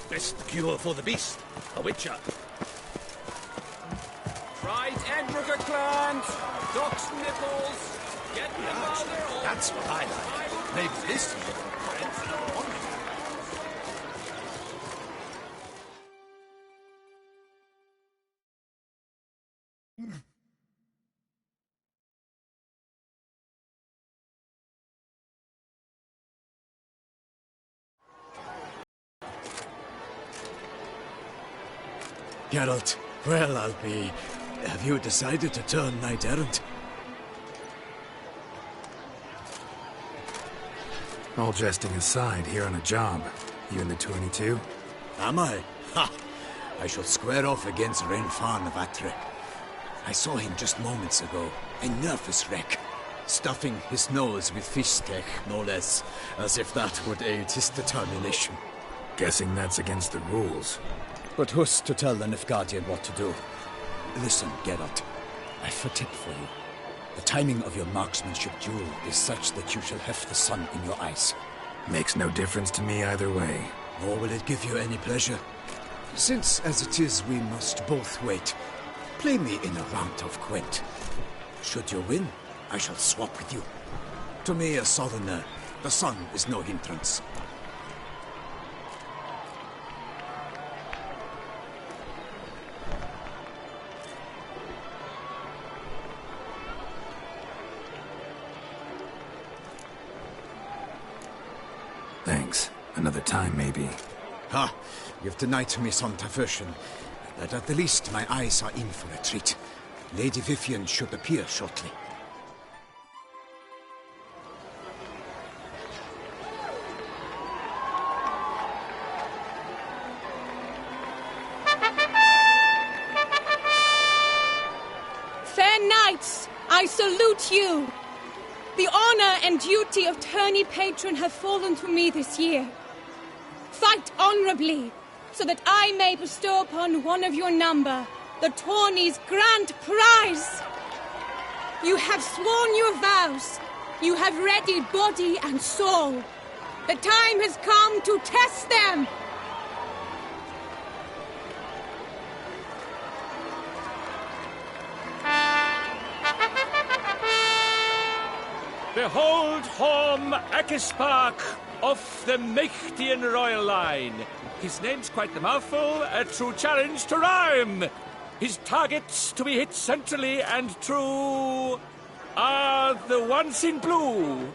Best cure for the beast, a witcher. Right Edrica plant, duck's nipples, get the mother. That's what I like. Maybe this is Geralt, well, I'll be... Have you decided to turn knight-errant? All jesting aside, here on a job. You in the 22? Am I? Ha! I shall square off against Renfan of Atre. I saw him just moments ago. A nervous wreck. Stuffing his nose with fish steak, no less. As if that would aid his determination. Guessing that's against the rules. But who's to tell the Nilfgaardian what to do? Listen, Geralt. I've a tip for you. The timing of your marksmanship duel is such that you shall have the sun in your eyes. Makes no difference to me either way. Nor will it give you any pleasure. Since, as it is, we must both wait, play me in a round of Gwent. Should you win, I shall swap with you. To me, a southerner, the sun is no hindrance. Thanks. Another time, maybe. Ha! You've denied me some diversion, but at the least my eyes are in for a treat. Lady Vivian should appear shortly. Fair knights, I salute you! The honor and duty of tourney patron have fallen to me this year. Fight honorably, so that I may bestow upon one of your number the tourney's grand prize. You have sworn your vows. You have readied body and soul. The time has come to test them. Behold Horm Akispark of the Mechtian royal line. His name's quite the mouthful, a true challenge to rhyme. His targets to be hit centrally and true are the ones in blue.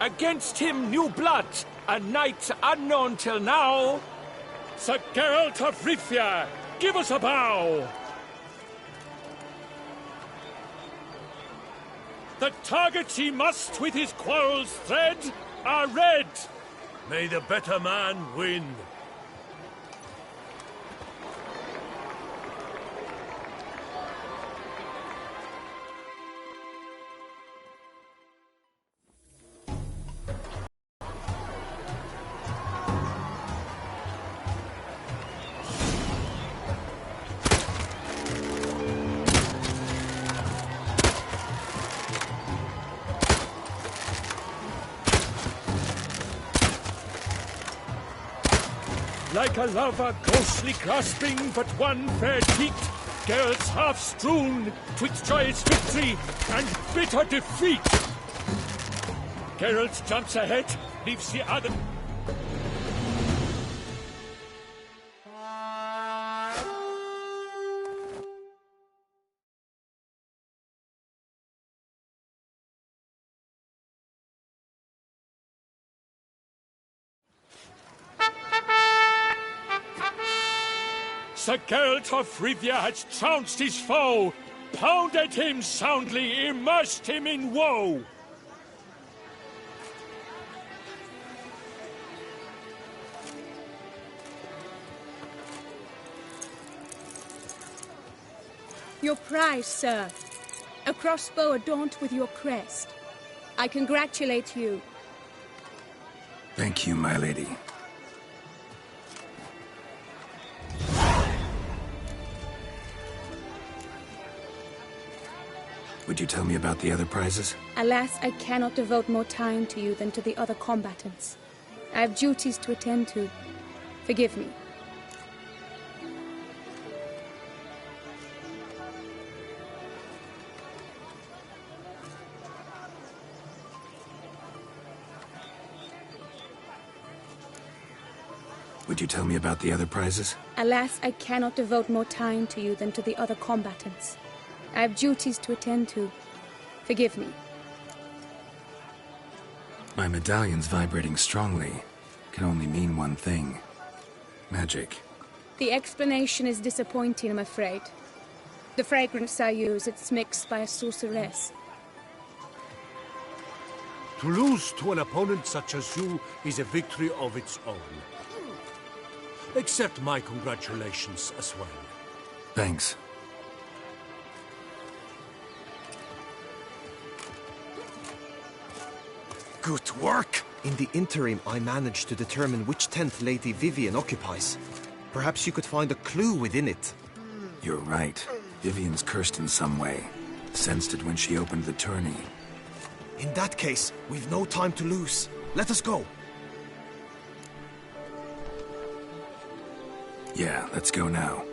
Against him new blood, a knight unknown till now. Sir Geralt of Rivia, give us a bow. The targets he must with his quarrels thread are red. May the better man win. Like a lover ghostly grasping but one fair cheek, Geralt's half strewn twixt joyous victory and bitter defeat. Geralt jumps ahead, leaves the other... Sir Geralt of Rivia had trounced his foe, pounded him soundly, immersed him in woe. Your prize, sir. A crossbow adorned with your crest. I congratulate you. Thank you, my lady. Would you tell me about the other prizes? Alas, I cannot devote more time to you than to the other combatants. I have duties to attend to. Forgive me. Would you tell me about the other prizes? Alas, I cannot devote more time to you than to the other combatants. I have duties to attend to. Forgive me. My medallion's vibrating strongly. Can only mean one thing. Magic. The explanation is disappointing, I'm afraid. The fragrance I use, it's mixed by a sorceress. To lose to an opponent such as you is a victory of its own. Accept my congratulations as well. Thanks. Good work! In the interim, I managed to determine which tent Lady Vivian occupies. Perhaps you could find a clue within it. You're right. Vivian's cursed in some way. Sensed it when she opened the tourney. In that case, we've no time to lose. Let us go. Yeah, let's go now.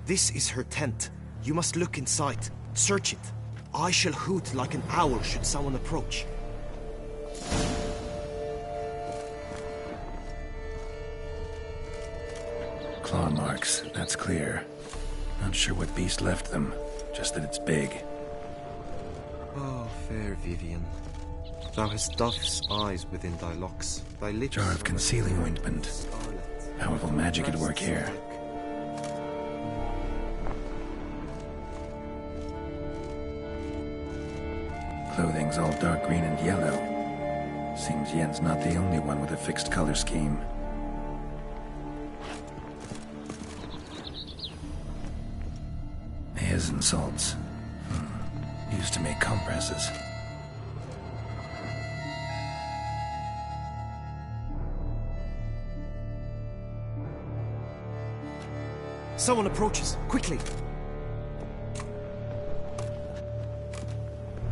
This is her tent. You must look inside. Search it. I shall hoot like an owl should someone approach. Claw marks, that's clear. Not sure what beast left them, just that it's big. Oh, fair Vivian. Thou hast dove's eyes within thy locks. Thy lips Jar of concealing ointment. Powerful magic at work here. Clothing's all dark green and yellow. Seems Yen's not the only one with a fixed color scheme. And salts. Used to make comprises. Someone approaches. Quickly!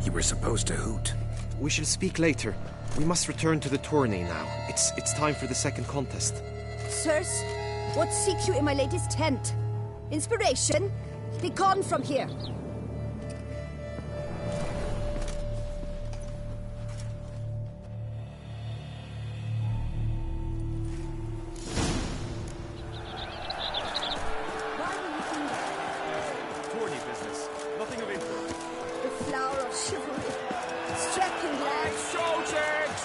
You were supposed to hoot. We shall speak later. We must return to the tourney now. It's time for the second contest. Sirs, what seeks you in my latest tent? Inspiration? Be gone from here! Tourney business. Nothing of import. The flower of chivalry. Striking lad. Exotics!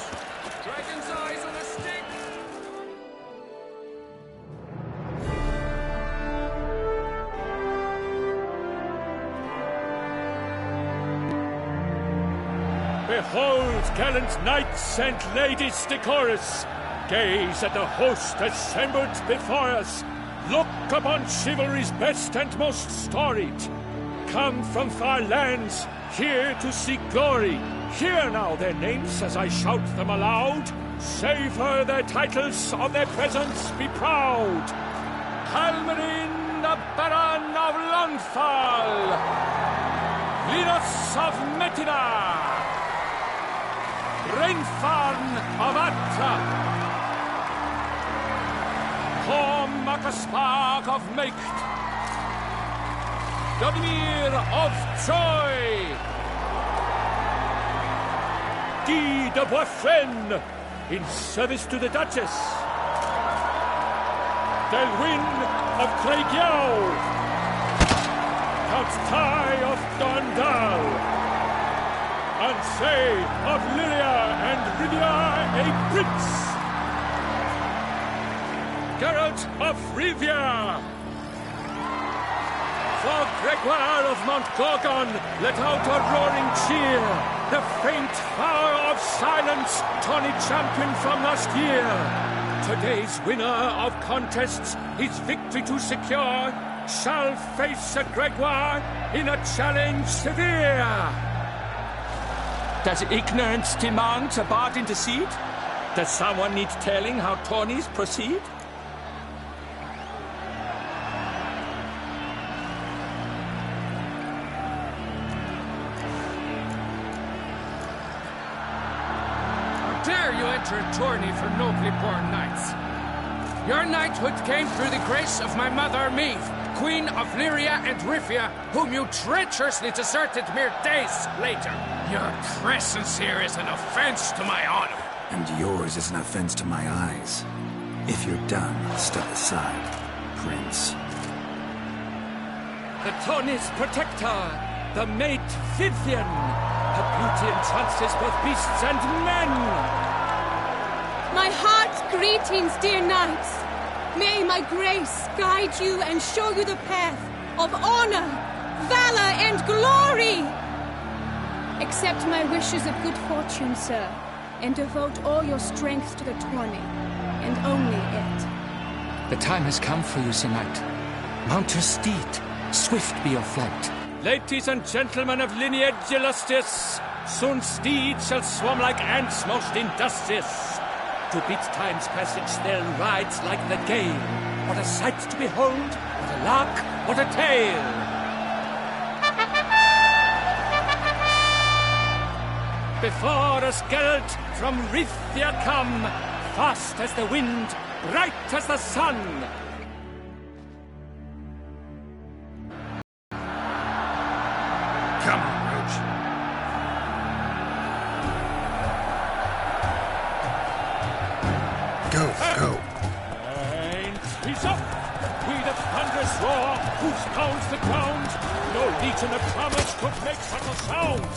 Dragon's eyes on a stick! Behold, gallant knights and ladies decorous, gaze at the host assembled before us. Look upon chivalry's best and most storied. Come from far lands, here to seek glory. Hear now their names as I shout them aloud. Savor their titles, of their presence be proud. Halmarin, the Baron of Lonfal. Linus of Metina. Rainfarn of Atra, Macaspark of Meicht, Dodmir of Troy, Guy de Boisfren, in service to the Duchess, Delwyn of Craigyow, Count Tai of Dondal, Ansay of Lilia and Rivia a prince. Geralt of Rivia. For Gregoire of Mount Gorgon, let out a roaring cheer. The faint power of silence, tawny champion from last year. Today's winner of contests, his victory to secure, shall face a Gregoire in a challenge severe. Does ignorance demand a bard intercede? Does someone need telling how tourneys proceed? Dare you enter a tourney for nobly born knights? Your knighthood came through the grace of my mother Meve, Queen of Lyria and Rifia, whom you treacherously deserted mere days later. Your presence here is an offense to my honor. And yours is an offense to my eyes. If you're done, step aside, Prince. The tourney's protector, the mate Vivian. Her beauty entrances both beasts and men. My heart's greetings, dear knights. May my grace guide you and show you the path of honor, valor, and glory. Accept my wishes of good fortune, sir, and devote all your strength to the tourney, and only it. The time has come for you, Sir Knight. Mount your steed. Swift be your flight. Ladies and gentlemen of lineage illustrious, soon steeds shall swarm like ants most industrious. To beat time's passage they'll ride like the gale. What a sight to behold, what a lark, what a tale! Before us Gelt from Rithia come, fast as the wind, bright as the sun. Come on, Roach. Go. And he's up! We the thunderous roar, whose pounds the ground. No legion of drummers could make such a sound.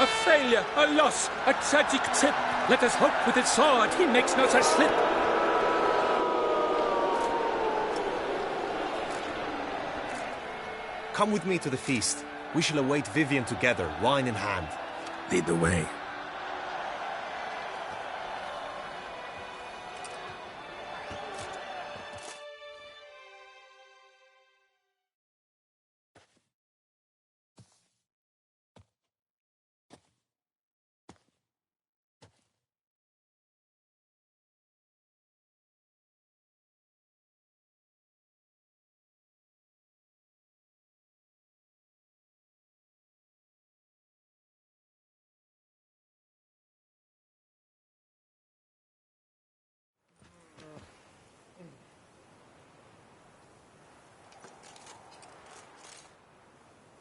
A failure, a loss, a tragic trip. Let us hope with his sword he makes no such slip. Come with me to the feast. We shall await Vivian together, wine in hand. Lead the way.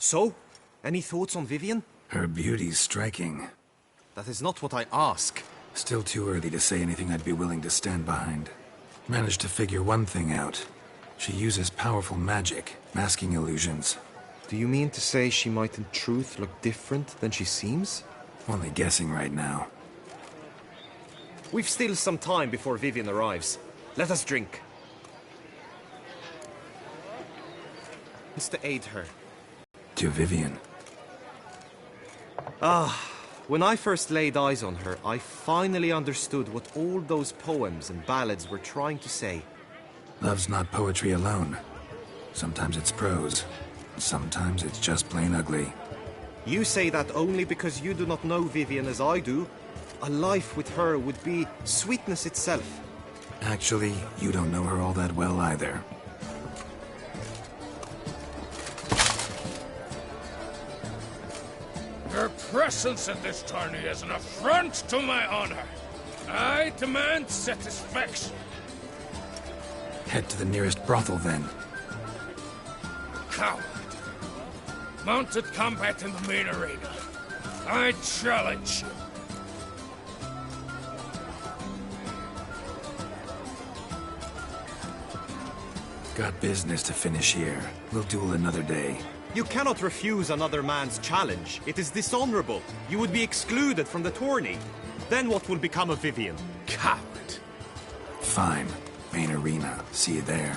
So, any thoughts on Vivian? Her beauty's striking. That is not what I ask. Still too early to say anything I'd be willing to stand behind. Managed to figure one thing out. She uses powerful magic, masking illusions. Do you mean to say she might in truth look different than she seems? Only guessing right now. We've still some time before Vivian arrives. Let us drink. It's to aid her. To Vivian. When I first laid eyes on her, I finally understood what all those poems and ballads were trying to say. Love's not poetry alone. Sometimes it's prose. Sometimes it's just plain ugly. You say that only because you do not know Vivian as I do. A life with her would be sweetness itself. Actually, you don't know her all that well either. Your presence at this tourney is an affront to my honor. I demand satisfaction. Head to the nearest brothel, then. Coward. Mounted combat in the main arena. I challenge you. Got business to finish here. We'll duel another day. You cannot refuse another man's challenge. It is dishonorable. You would be excluded from the tourney. Then what will become of Vivian? Coward. Fine. Main arena. See you there.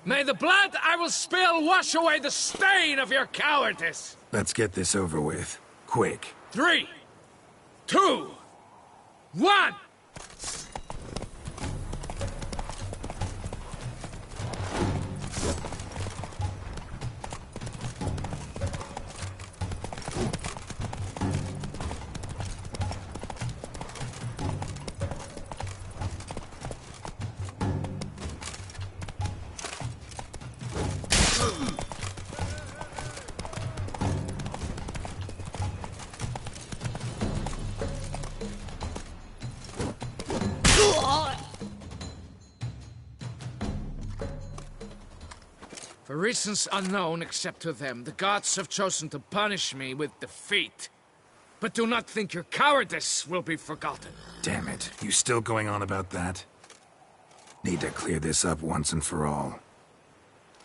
May the blood I will spill wash away the stain of your cowardice! Let's get this over with. Quick. 3, 2, 1! For reasons unknown except to them, the gods have chosen to punish me with defeat. But do not think your cowardice will be forgotten. Damn it. You still going on about that? Need to clear this up once and for all.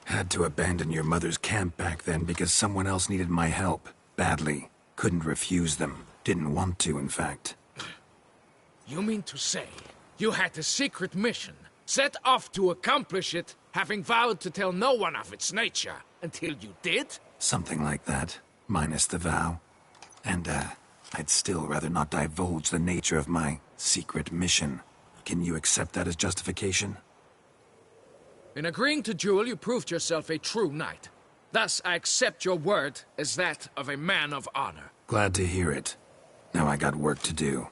Had to abandon your mother's camp back then because someone else needed my help. Badly. Couldn't refuse them. Didn't want to, in fact. You mean to say you had a secret mission, set off to accomplish it, having vowed to tell no one of its nature, until you did? Something like that. Minus the vow. And, I'd still rather not divulge the nature of my secret mission. Can you accept that as justification? In agreeing to duel, you proved yourself a true knight. Thus, I accept your word as that of a man of honor. Glad to hear it. Now I got work to do.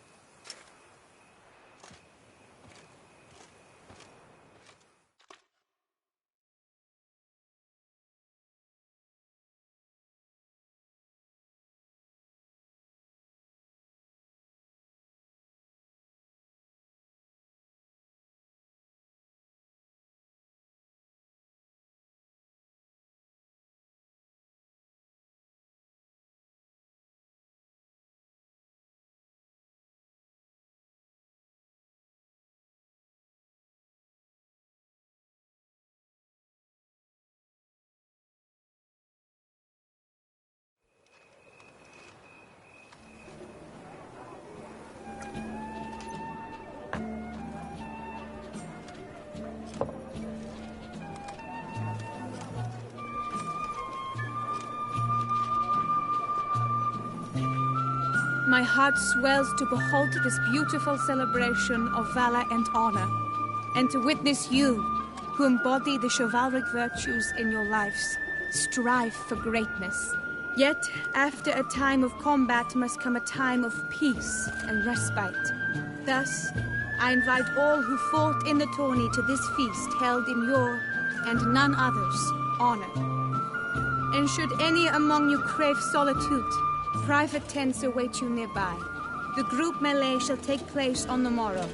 My heart swells to behold this beautiful celebration of valor and honor, and to witness you, who embody the chivalric virtues in your lives, strive for greatness. Yet, after a time of combat must come a time of peace and respite. Thus, I invite all who fought in the tourney to this feast held in your, and none other's, honor. And should any among you crave solitude, private tents await you nearby. The group melee shall take place on the morrow.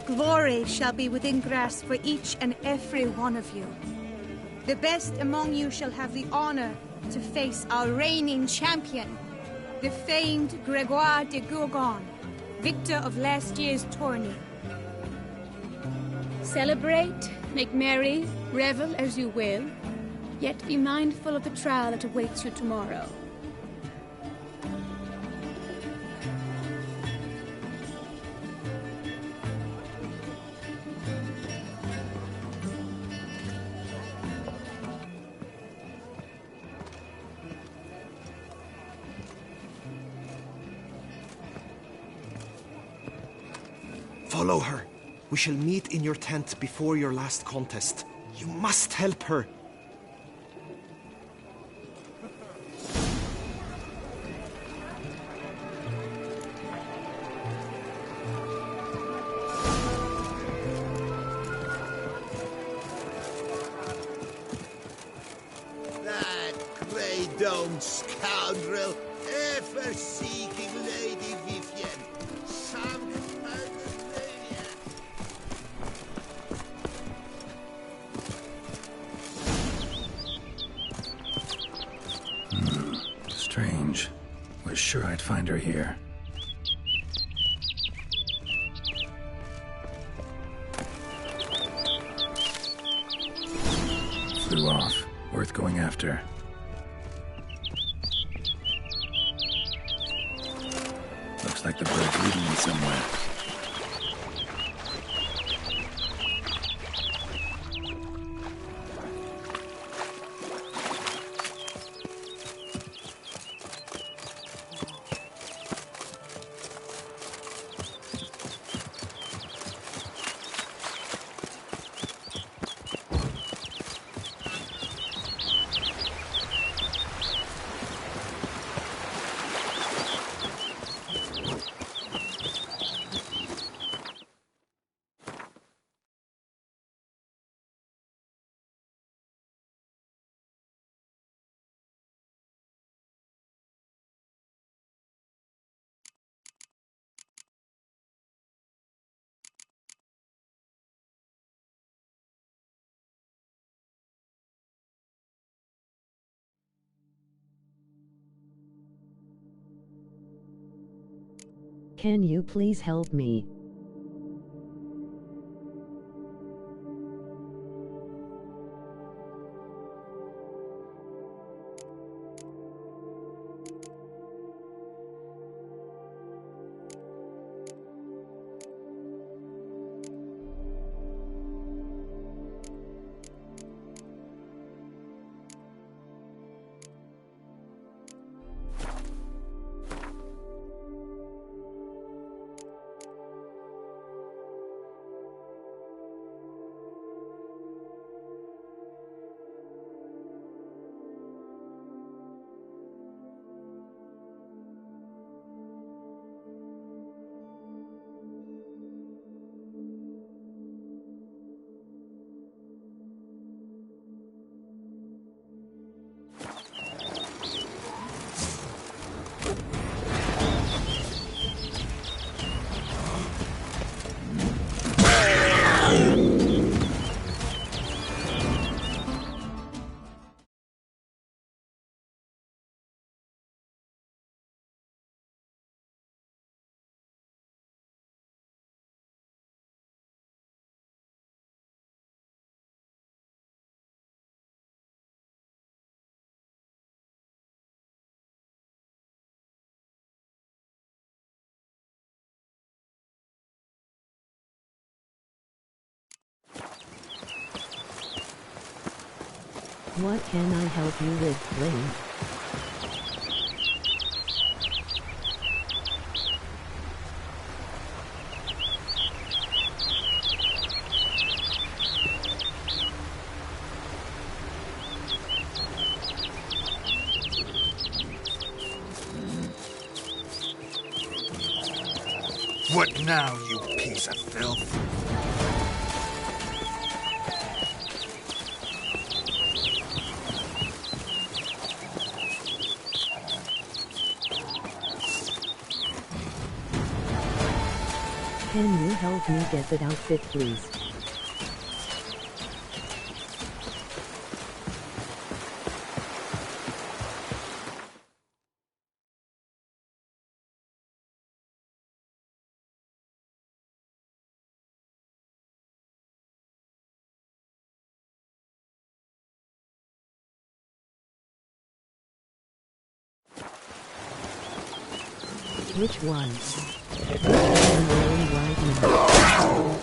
Glory shall be within grasp for each and every one of you. The best among you shall have the honor to face our reigning champion. the famed Gregoire de Gourgon, victor of last year's tourney. Celebrate, make merry, revel as you will, yet be mindful of the trial that awaits you tomorrow. Follow her. We shall meet in your tent before your last contest. You must help her. That grey-domed scoundrel, ever seeking Lady Vivienne. Some kind of maniac. Strange. Was sure I'd find her here. Flew off. Worth going after. Looks like the bird's leading me somewhere. Can you please help me? What can I help you with, Lane? What now, you piece of filth? Can you help me get that outfit, please? Which one? Which one I'm wearing right now?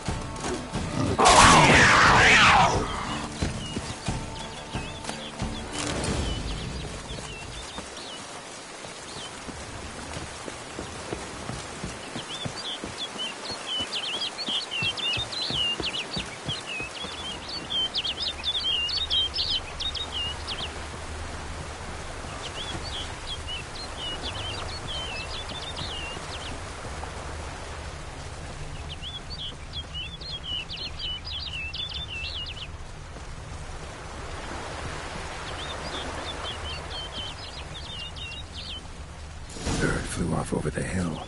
Flew off over the hill.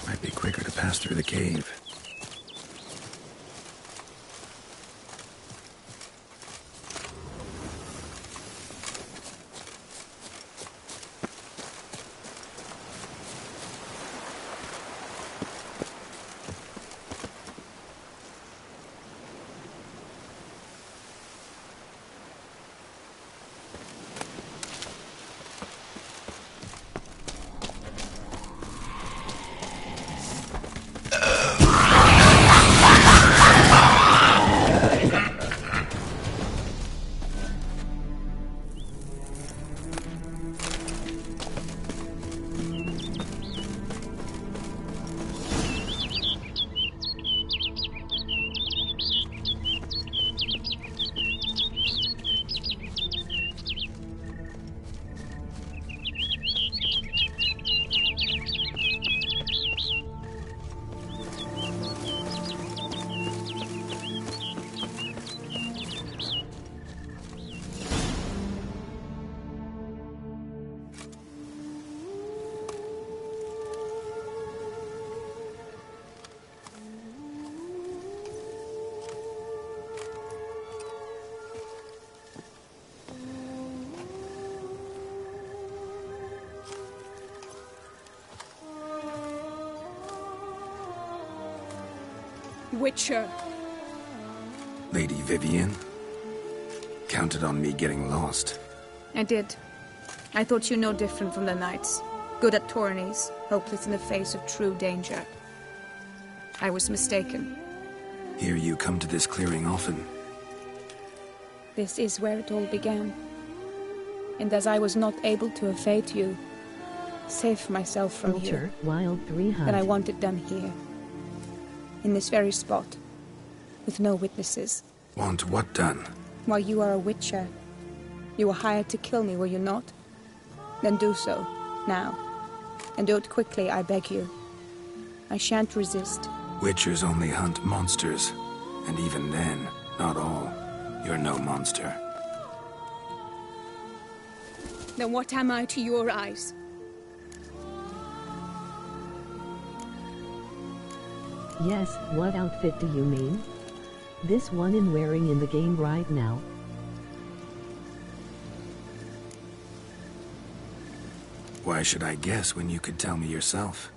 Might be quicker to pass through the cave. Witcher. Lady Vivian? Counted on me getting lost. I did. I thought you no different from the knights. Good at tourneys, hopeless in the face of true danger. I was mistaken. Hear you come to this clearing often. This is where it all began. And as I was not able to evade you, save myself from Vulture, here, Wild 300. then I want it done here. In this very spot. With no witnesses. Want what done? While you are a witcher. You were hired to kill me, were you not? Then do so, now. And do it quickly, I beg you. I shan't resist. Witchers only hunt monsters. And even then, not all. You're no monster. Then what am I to your eyes? Yes, what outfit do you mean? This one I'm wearing in the game right now. Why should I guess when you could tell me yourself?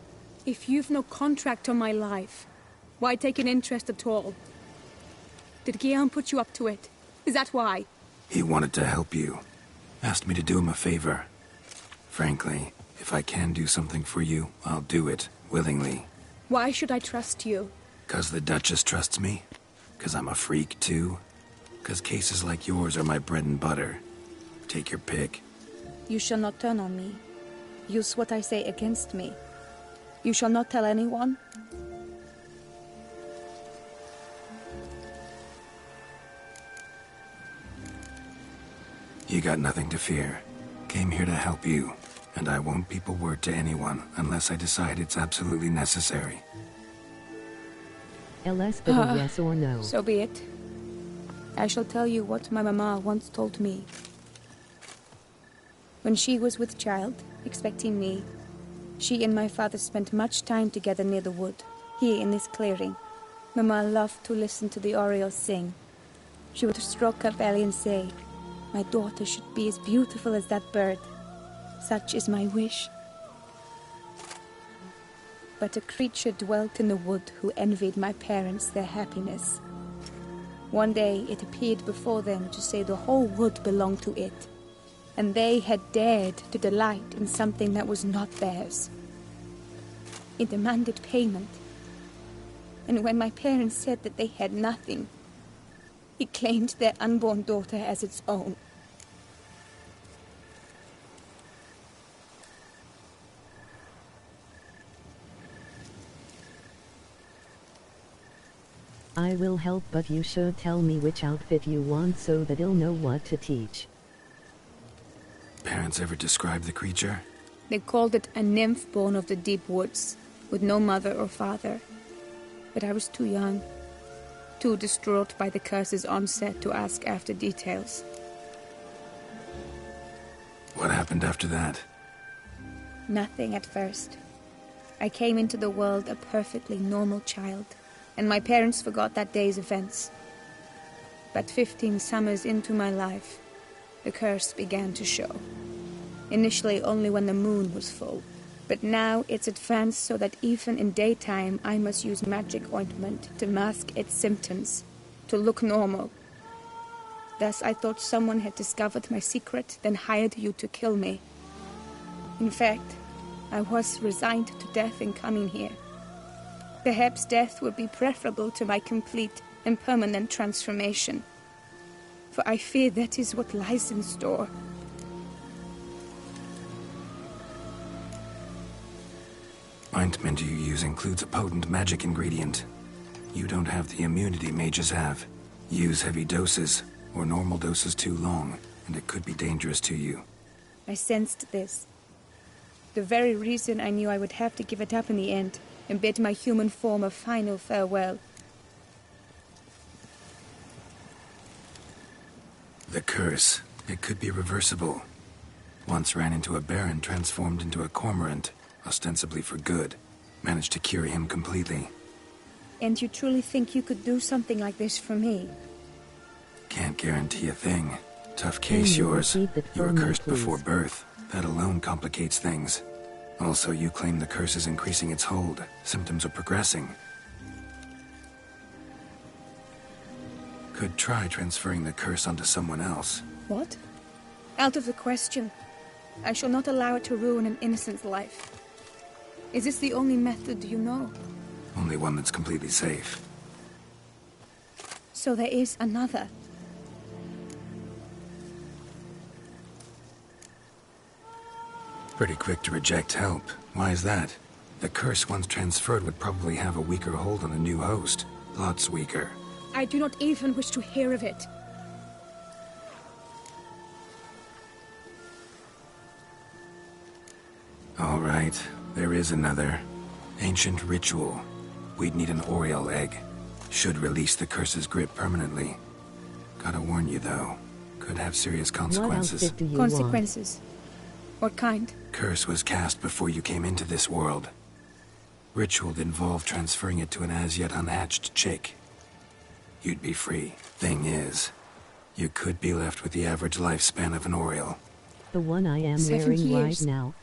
If you've no contract on my life, why take an interest at all? Did Guillaume put you up to it? Is that why? He wanted to help you. Asked me to do him a favor. Frankly, if I can do something for you, I'll do it, willingly. Why should I trust you? 'Cause the Duchess trusts me? 'Cause I'm a freak, too? 'Cause cases like yours are my bread and butter? Take your pick. You shall not turn on me. Use what I say against me. You shall not tell anyone? You got nothing to fear. Came here to help you. And I won't peep a word to anyone unless I decide it's absolutely necessary. LS but a yes or no. So be it. I shall tell you what my mama once told me. When she was with child, expecting me, she and my father spent much time together near the wood, here in this clearing. Mama loved to listen to the orioles sing. She would stroke her belly and say, "My daughter should be as beautiful as that bird. Such is my wish." But a creature dwelt in the wood who envied my parents their happiness. One day it appeared before them to say the whole wood belonged to it, and they had dared to delight in something that was not theirs. It demanded payment. And when my parents said that they had nothing, it claimed their unborn daughter as its own. I will help, but you should tell me which outfit you want so that I'll know what to teach. Parents ever describe the creature? They called it a nymph born of the deep woods, with no mother or father. But I was too young, too distraught by the curse's onset to ask after details. What happened after that? Nothing at first. I came into the world a perfectly normal child, and my parents forgot that day's events. But 15 summers into my life, the curse began to show. Initially only when the moon was full, but now it's advanced so that even in daytime I must use magic ointment to mask its symptoms, to look normal. Thus I thought someone had discovered my secret, then hired you to kill me. In fact, I was resigned to death in coming here. Perhaps death would be preferable to my complete and permanent transformation. For I fear that is what lies in store. Ointment you use includes a potent magic ingredient. You don't have the immunity mages have. Use heavy doses, or normal doses too long, and it could be dangerous to you. I sensed this. The very reason I knew I would have to give it up in the end, and bid my human form a final farewell. The curse. It could be reversible. Once ran into a baron transformed into a cormorant, ostensibly for good. Managed to cure him completely. And you truly think you could do something like this for me? Can't guarantee a thing. Tough case yours. You were cursed before birth. That alone complicates things. Also, you claim the curse is increasing its hold. Symptoms are progressing. Could try transferring the curse onto someone else. What? Out of the question. I shall not allow it to ruin an innocent's life. Is this the only method you know? Only one that's completely safe. So there is another. Pretty quick to reject help. Why is that? The curse once transferred would probably have a weaker hold on a new host. Lots weaker. I do not even wish to hear of it. All right, there is another. Ancient ritual. We'd need an Oriole egg. Should release the curse's grip permanently. Gotta warn you, though. Could have serious consequences. What outfit do you Consequences? What kind? Curse was cast before you came into this world. Ritual involved transferring it to an as-yet unhatched chick. You'd be free. Thing is, you could be left with the average lifespan of an Oriole. The one I am 7 wearing years. right now.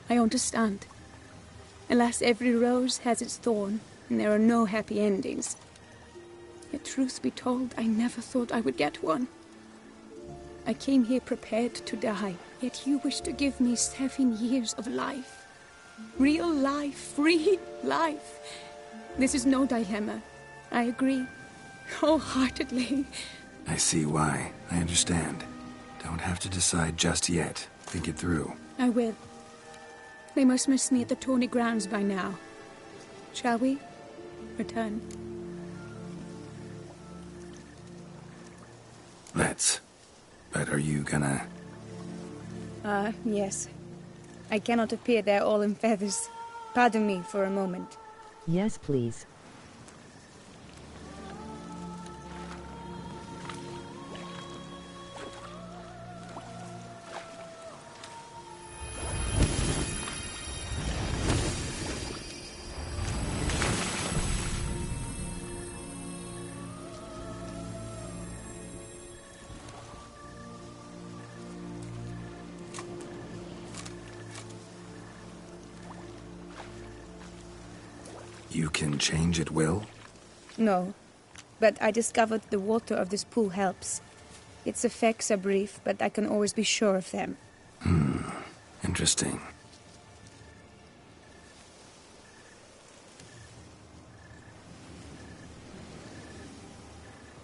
I understand. Alas, every rose has its thorn, and there are no happy endings. Yet truth be told, I never thought I would get one. I came here prepared to die, yet you wish to give me 7 years of life. Real life, free life. This is no dilemma. I agree, wholeheartedly. I see why. I understand. Don't have to decide just yet. Think it through. I will. They must miss me at the tourney grounds by now. Shall we? Return. Let's. But are you gonna... Yes. I cannot appear there all in feathers. Pardon me for a moment. Yes, please. You can change at will? No. But I discovered the water of this pool helps. Its effects are brief, but I can always be sure of them. Interesting.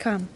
Come.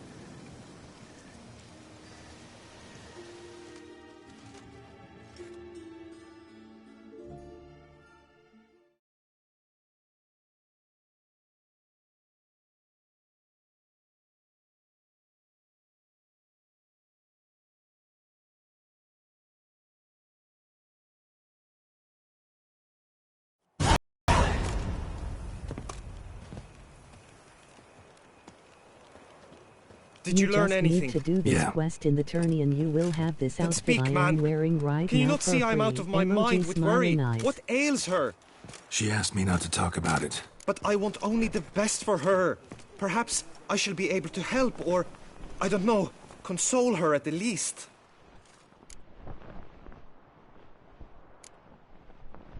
Did you learn just anything? need to do this quest in the tourney and you will have this Then outfit speak, I man. am wearing right Can you now not for see I'm free. out of my Emoji mind with worry? smiling eyes. What ails her? She asked me not to talk about it. But I want only the best for her. Perhaps I shall be able to help or, I don't know, console her at the least.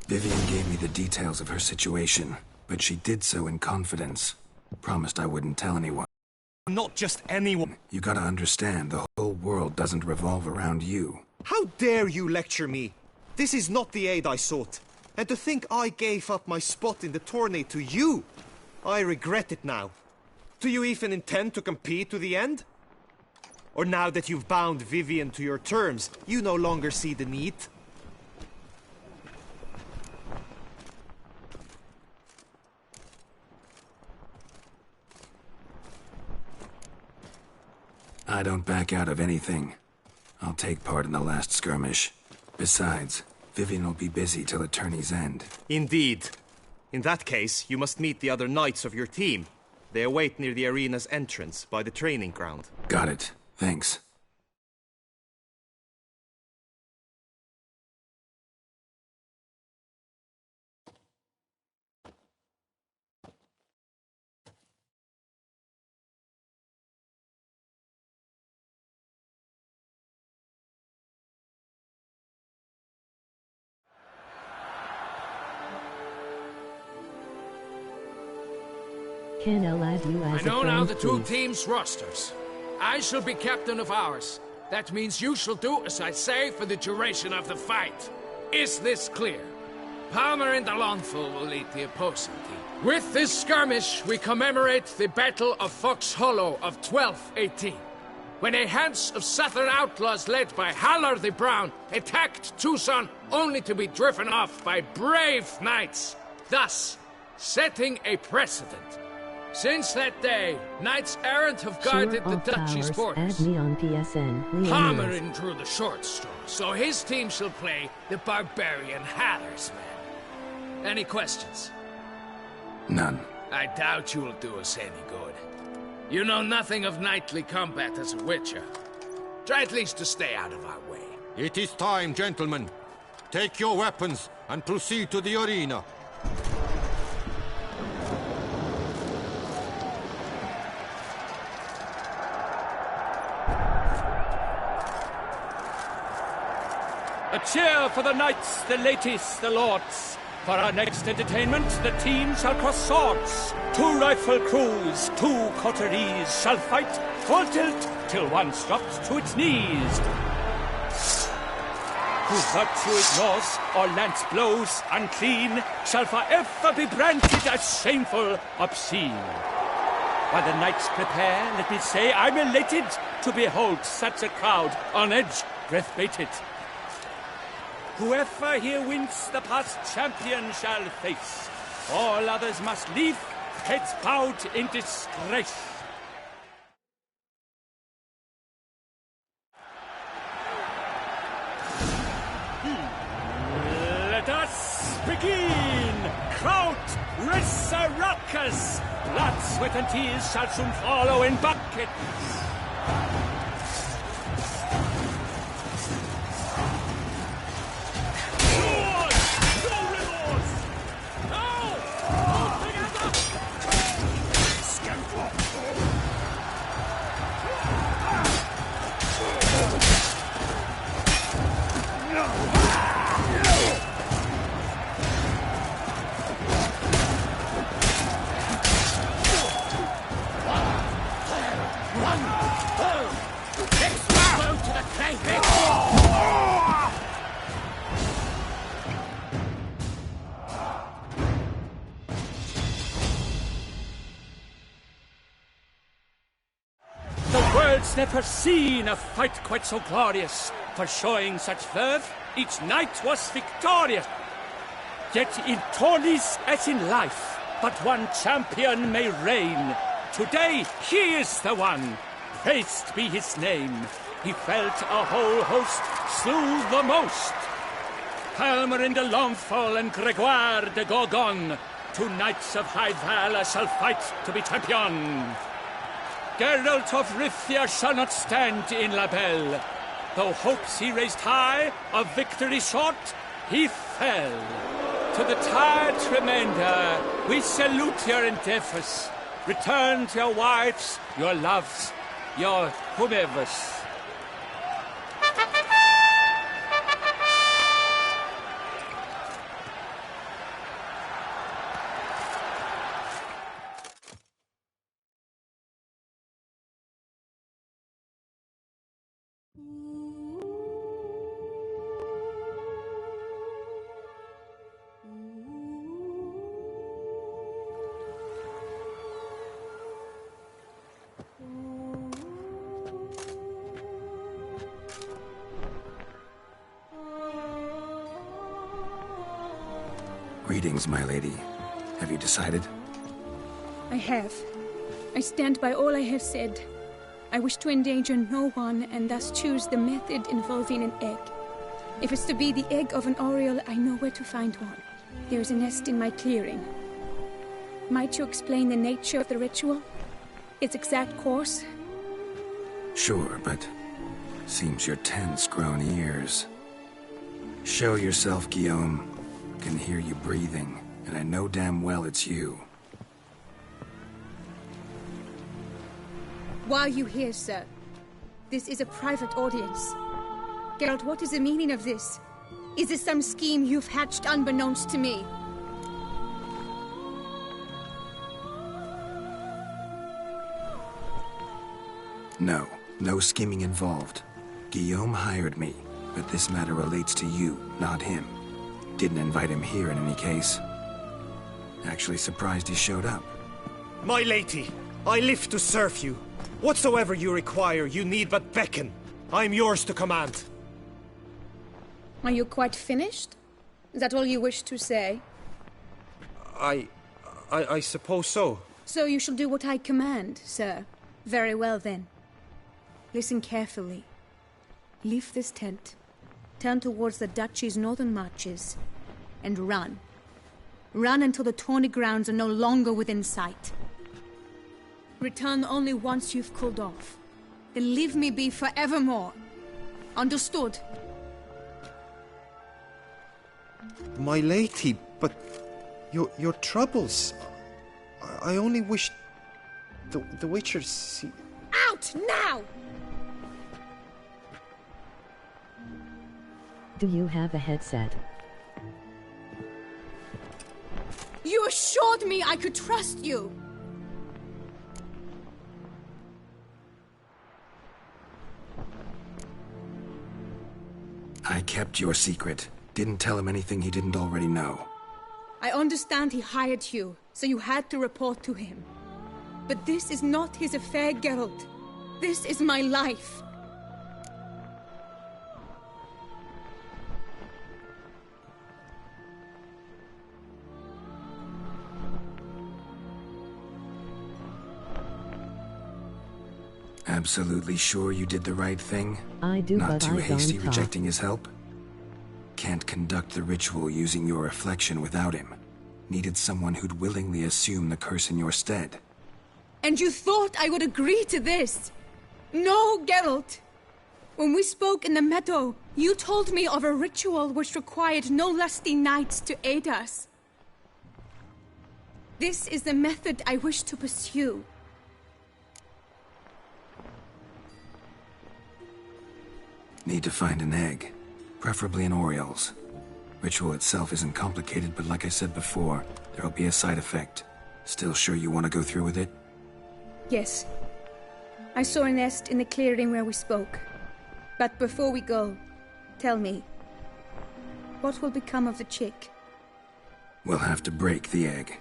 Vivian gave me the details of her situation, but she did so in confidence. Promised I wouldn't tell anyone. Not just anyone. You gotta understand, the whole world doesn't revolve around you. How dare you lecture me? This is not the aid I sought. And to think I gave up my spot in the tourney to you, I regret it now. Do you even intend to compete to the end? Or now that you've bound Vivian to your terms, you no longer see the need? I don't back out of anything. I'll take part in the last skirmish. Besides, Vivian will be busy till the tourney's end. Indeed. In that case, you must meet the other knights of your team. They await near the arena's entrance, by the training ground. Got it. Thanks. Can I add you as I know a now friend, the two please? teams' rosters. I shall be captain of ours. That means you shall do as I say for the duration of the fight. Is this clear? Palmer and Alonso will lead the opposing team. With this skirmish, we commemorate the Battle of Fox Hollow of 1218, when a hands of southern outlaws led by Haller the Brown attacked Tucson only to be driven off by brave knights, thus setting a precedent. Since that day, knights errant have guarded the duchy's borders. Add me on PSN. Leoneirus. Palmerin drew the short straw, so his team shall play the barbarian Haller's men. Any questions? None. I doubt you will do us any good. You know nothing of knightly combat as a witcher. Try at least to stay out of our way. It is time, gentlemen. Take your weapons and proceed to the arena. A cheer for the knights, the ladies, the lords. For our next entertainment, the teams shall cross swords. 2 rifle crews, 2 coteries shall fight full tilt till one drops to its knees. Who virtue ignores or lance blows unclean shall forever be branded as shameful, obscene. While the knights prepare, let me say I'm elated to behold such a crowd on edge, breath-baited. Whoever here wins the past champion shall face. All others must leave, heads bowed in disgrace. Let us begin! Kraut, Resurrecus! Blood, sweat, and tears shall soon follow in buckets. Run! world's never seen a fight quite so glorious. For showing such verve, each knight was victorious. Yet in tourneys as in life, but one champion may reign. Today he is the one. Praised be his name. He felt a whole host, slew the most. Palmer in de Longfall and Gregoire de Gorgon. Two knights of high valor shall fight to be champion. Geralt of Rivia shall not stand in La Belle. Though hopes he raised high, of victory short, he fell. To the tired remainder, we salute your endeavors. Return to your wives, your loves, your whomevers. Greetings, my lady. Have you decided? I have. I stand by all I have said. I wish to endanger no one, and thus choose the method involving an egg. If it's to be the egg of an oriole, I know where to find one. There is a nest in my clearing. Might you explain the nature of the ritual? Its exact course? Sure, but seems you're tense, grown ears. Show yourself, Guillaume. Can hear you breathing, and I know damn well it's you. Why are you here, sir? This is a private audience. Geralt, what is the meaning of this? Is this some scheme you've hatched unbeknownst to me? No scheming involved. Guillaume hired me, but this matter relates to you, not him. Didn't invite him here in any case. Actually surprised he showed up. My lady, I live to serve you. Whatsoever you require, you need but beckon. I am yours to command. Are you quite finished? Is that all you wish to say? I suppose so. So you shall do what I command, sir. Very well, then. Listen carefully. Leave this tent. Turn towards the duchy's northern marches. And run. Run until the tourney grounds are no longer within sight. Return only once you've cooled off. Then leave me be forevermore. Understood? My lady, but your troubles. I only wish the Witcher see. Out now! Do you have a headset? You assured me I could trust you! I kept your secret. Didn't tell him anything he didn't already know. I understand he hired you, so you had to report to him. But this is not his affair, Geralt. This is my life. Absolutely sure you did the right thing? I do, Not but too I hasty don't rejecting his help? Can't conduct the ritual using your reflection without him. Needed someone who'd willingly assume the curse in your stead. And you thought I would agree to this? No, Geralt! When we spoke in the meadow, you told me of a ritual which required no lusty knights to aid us. This is the method I wish to pursue. Need to find an egg. Preferably an oriole's. Ritual itself isn't complicated, but like I said before, there'll be a side effect. Still sure you want to go through with it? Yes. I saw a nest in the clearing where we spoke. But before we go, tell me, what will become of the chick? We'll have to break the egg.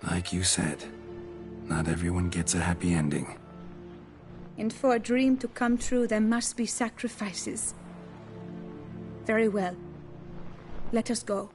Like you said, Not everyone gets a happy ending. And for a dream to come true, there must be sacrifices. Very well. Let us go.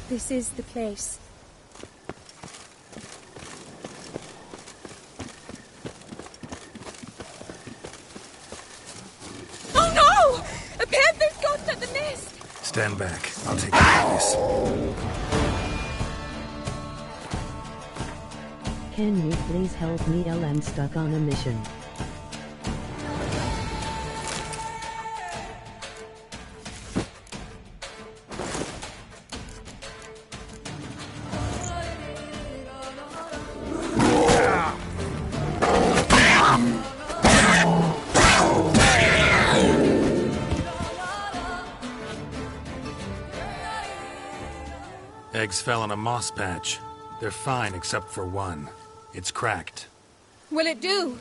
This is the place. Oh no! A panther's got at the nest! Stand back. I'll take care of this. Can you please help me? I'm stuck on a mission. Eggs fell on a moss patch. They're fine except for one. It's cracked. Will it do?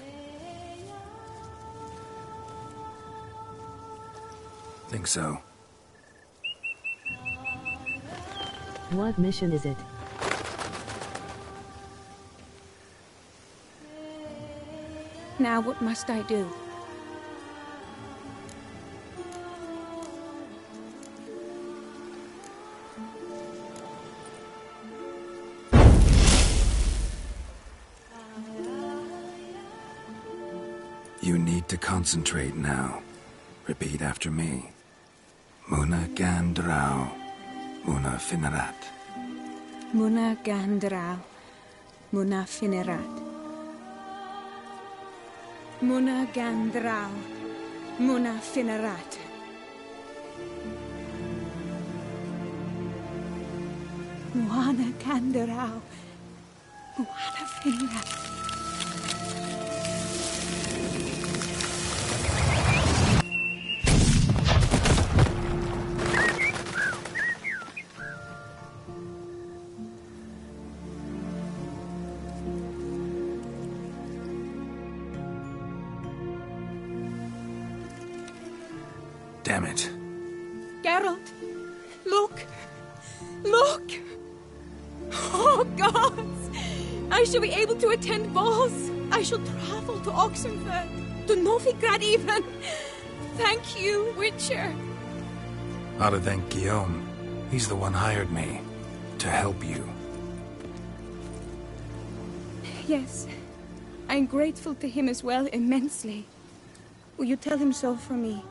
Think so. What mission is it? Now what must I do? You need to concentrate now. Repeat after me. Muna Gandrau. Muna Finerat. Muna Gandrau. Muna Finerat. Muna Gandrau. Muna Finerat. Muna Gandrau. Muna Finerat. Damn it. Geralt, look! Look! Oh, gods! I shall be able to attend balls. I shall travel to Oxenfurt, to Novigrad even. Thank you, Witcher. Ought to thank Guillaume. He's the one hired me. To help you. Yes. I'm grateful to him as well, immensely. Will you tell him so for me?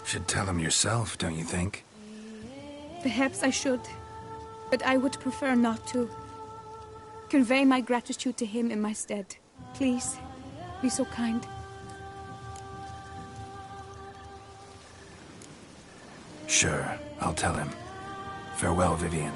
Should tell him yourself, don't you think? Perhaps I should, but I would prefer not to. Convey my gratitude to him in my stead. Please, be so kind. Sure, I'll tell him. Farewell, Vivian.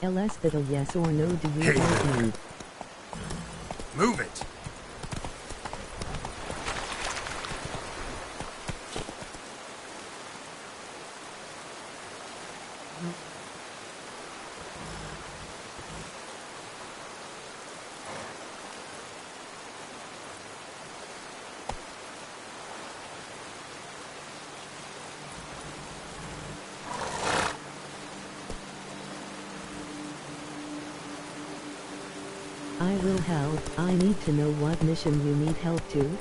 LS fiddle, yes or no, do you Hey. like me? Move it! I will help. I need to know what mission you need help to.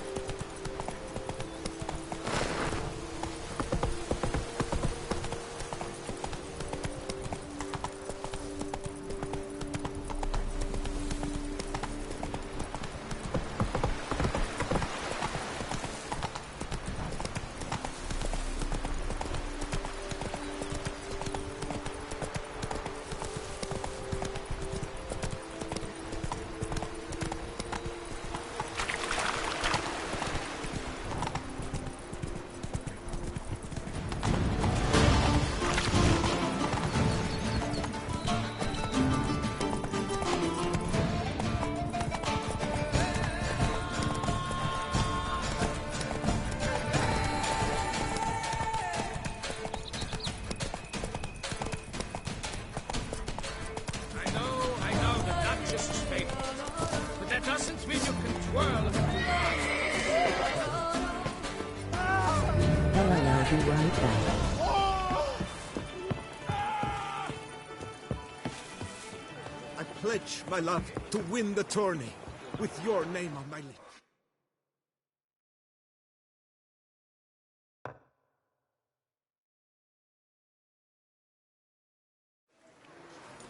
I pledge, my love, to win the tourney, with your name on my lips.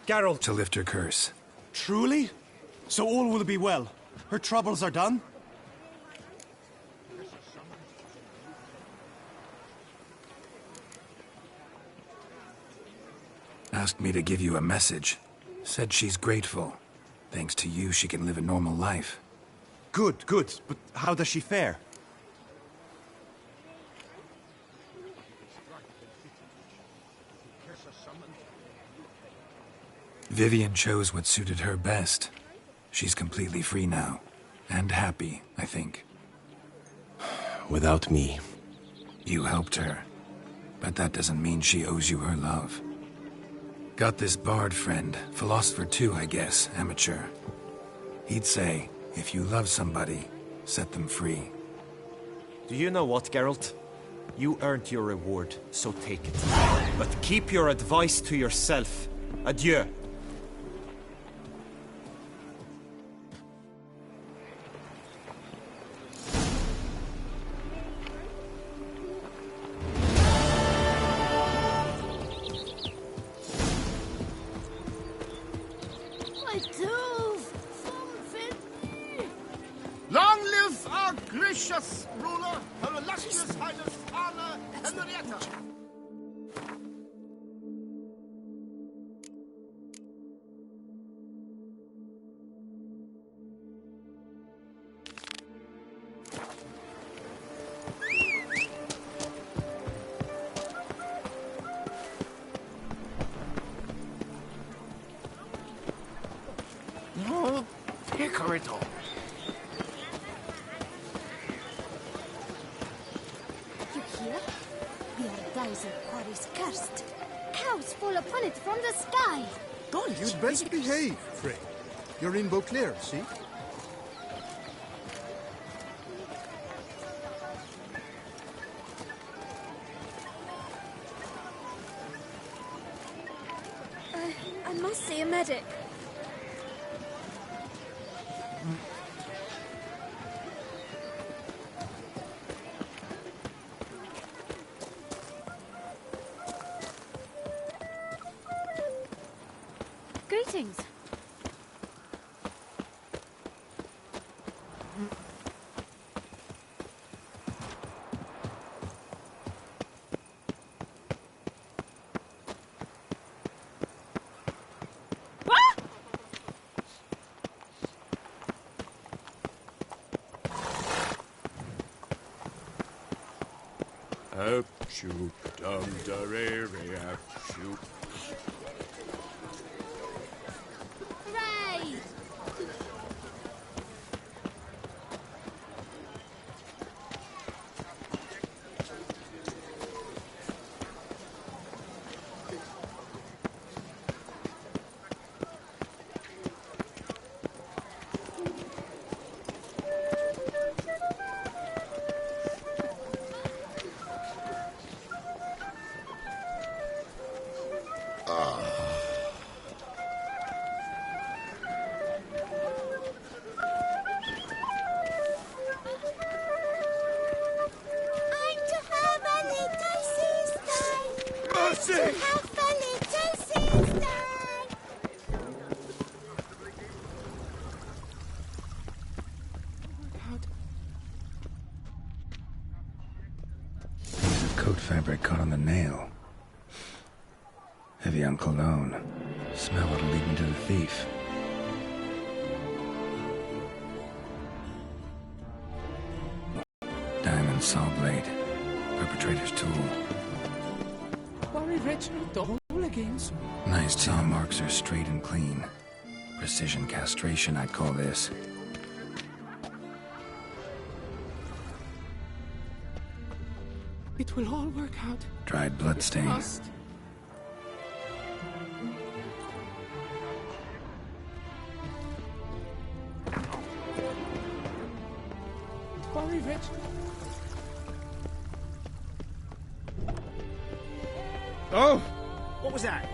Geralt. To lift her curse. Truly? So all will be well. Her troubles are done? Asked me to give you a message. Said she's grateful. Thanks to you, she can live a normal life. Good, good. But how does she fare? Vivian chose what suited her best. She's completely free now. And happy, I think. Without me. You helped her. But that doesn't mean she owes you her love. Got this bard friend, philosopher too, I guess, amateur. He'd say, if you love somebody, set them free. Do you know what, Geralt? You earned your reward, so take it. But keep your advice to yourself. Adieu. Long live our gracious ruler, her illustrious highness, Anna Henrietta! No, Picarito. Quarry's cursed. Cows fall upon it from the sky. You'd best behave, Frey. You're in Beauclair, see? I must see a medic. Greetings. Up, shoot, dum, da, re, re, up, shoot. Half a little sister. Coat fabric caught on the nail. Heavy on cologne. Smell what'll lead me to the thief. Diamond saw blade. Perpetrator's tool. Worry Reginald the whole again, sir. Nice saw marks are straight and clean. Precision castration, I'd call this. It will all work out. Dried bloodstain. Must. Worry Reginald. Oh! What was that?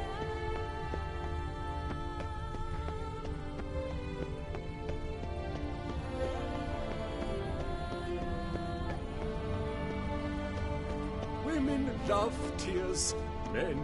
Women love tears. Men.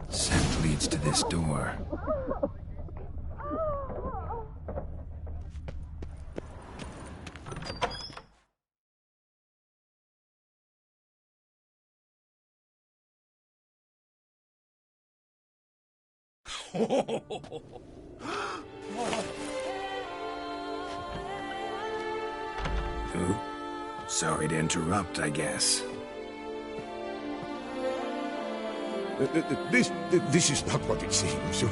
Scent leads to this door. Ooh. Sorry to interrupt, I guess. This is not what it seems.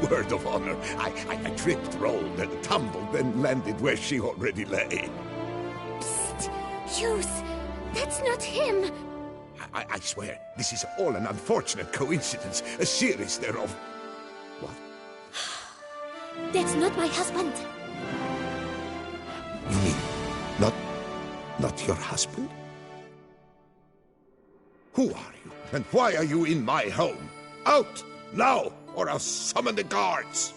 Word of honor. I tripped, rolled, and tumbled, then landed where she already lay. Psst! Hughes! That's not him! I swear, this is all an unfortunate coincidence, a series thereof. What? That's not my husband. You mean, not your husband? Who are you, and why are you in my home? Out, now, or I'll summon the guards!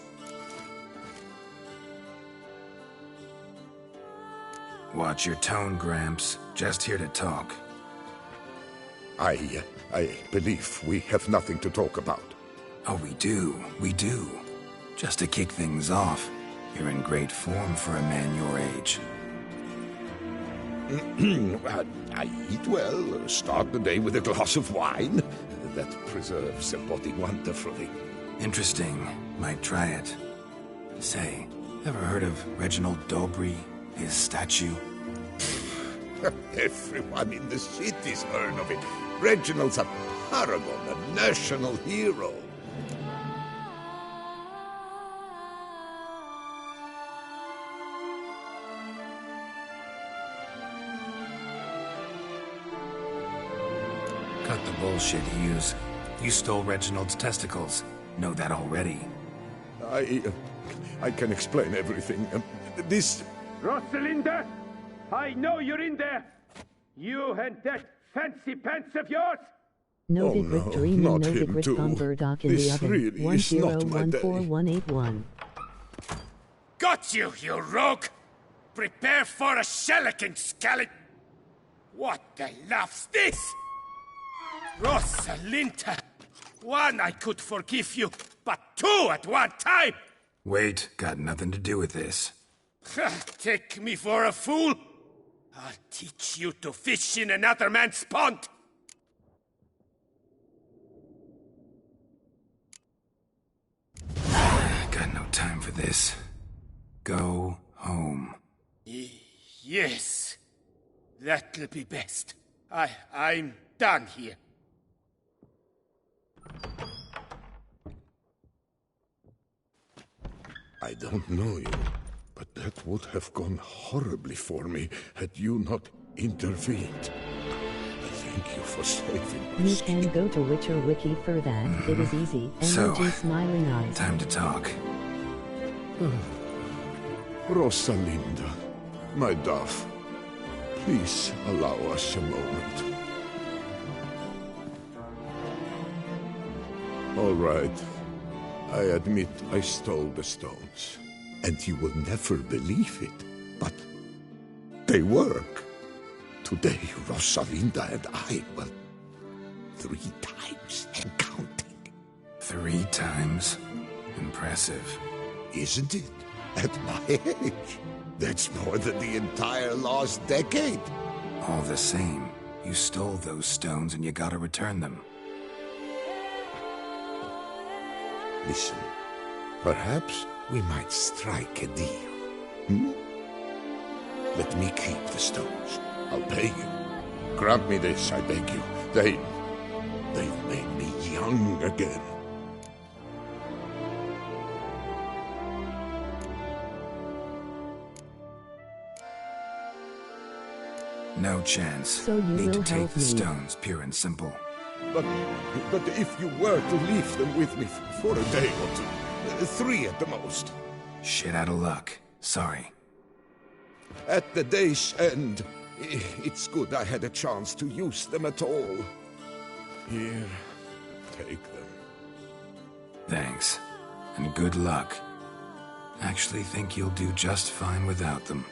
Watch your tone, Gramps. Just here to talk. I believe we have nothing to talk about. Oh, we do. Just to kick things off, you're in great form for a man your age. I eat well, start the day with a glass of wine. That preserves the body wonderfully. Interesting. Might try it. Say, ever heard of Reginald Dobry, his statue? Everyone in the city's heard of it. Reginald's a paragon, a national hero. Cut the bullshit, Hughes. You stole Reginald's testicles. Know that already. I can explain everything. This... Rosalinda! I know you're in there! You and that fancy pants of yours! Noted victory, noted responder doc in the oven. Really 1014181. Got you, you rogue! Prepare for a shellacking, scallop! What the laugh's this? Rosalinda! One, I could forgive you, but two at one time! Wait, got nothing to do with this. Take me for a fool? I'll teach you to fish in another man's pond! Got no time for this. Go home. Yes. That'll be best. I'm done here. I don't know you, but that would have gone horribly for me had you not intervened. Thank you for saving me. You can go to Witcher Wiki for that. It is easy. So, Emoji smiling eyes. Time to talk. Rosalinda, my dove, please allow us a moment. All right. I admit I stole the stones. And you will never believe it, but they work. Today, Rosalinda and I, well, 3 times and counting. 3 times? Impressive. Isn't it? At my age. That's more than the entire last decade. All the same, you stole those stones and you gotta return them. Listen, perhaps we might strike a deal. Hmm? Let me keep the stones. I'll pay you. Grant me this, I beg you. They've made me young again. No chance. So you Need to will take help the me. stones, pure and simple. But if you were to leave them with me for a day or 2, 3 at the most. Shit out of luck. Sorry. At the day's end, it's good I had a chance to use them at all. Here, take them. Thanks. And good luck. Actually think you'll do just fine without them.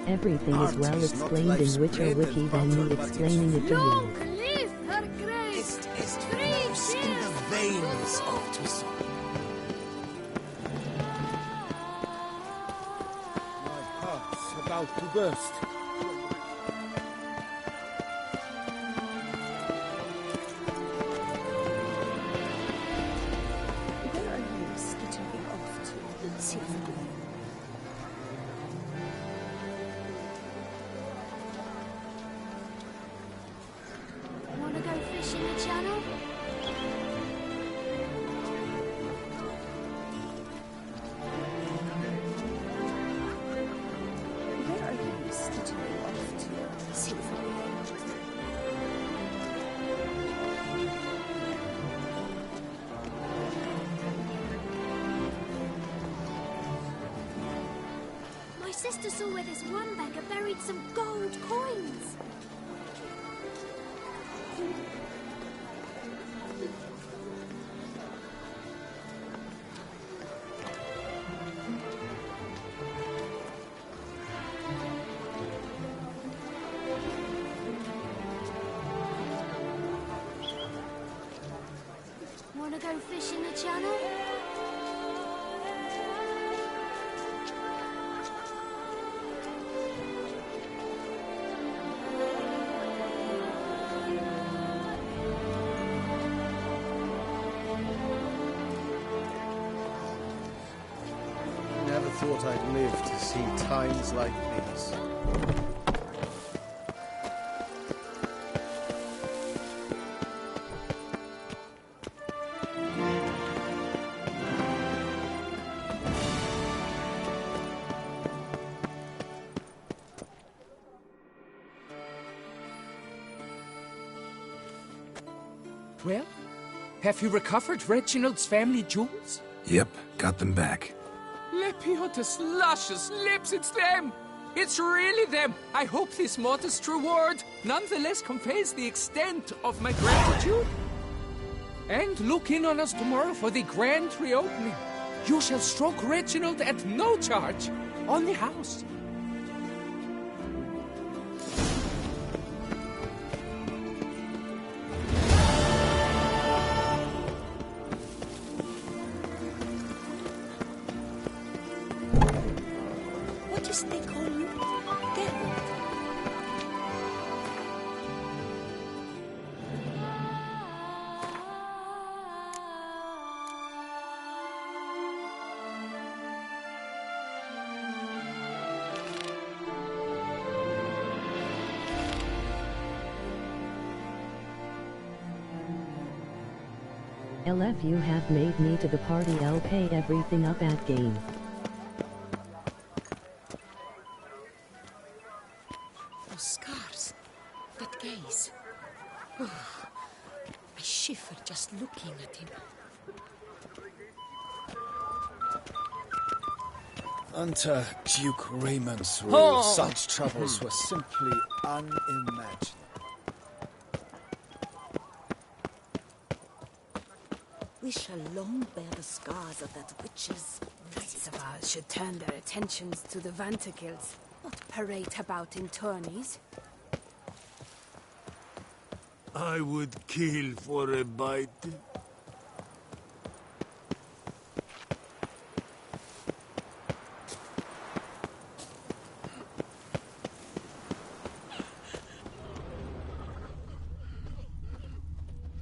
Everything is well explained in Witcher Wiki than me explaining it to you. Live her grace! Flows in the veins of Tucson. My heart's about to burst. Where are you skittering off to, Silver? Wanna go fish in the channel? Where are you skittering off to, Silver? My sister saw where this one beggar buried some gold coins. Wanna go fish in the channel? Never thought I'd live to see times like these. Well, have you recovered Reginald's family jewels? Yep, got them back. Lepiotus luscious lips, it's them! It's really them! I hope this modest reward nonetheless conveys the extent of my gratitude. And look in on us tomorrow for the grand reopening. You shall stroke Reginald at no charge on the house. notice they call you Geralt? LF, you have made me to the party. I'll pay everything up at game. Those scars. That gaze. Oh, I shiver just looking at him. Under Duke Raymond's rule, such troubles were simply unimaginable. We shall long bear the scars of that witch's... Knights of ours should turn their attentions to the Vanterkills, not parade about in tourneys. I would kill for a bite.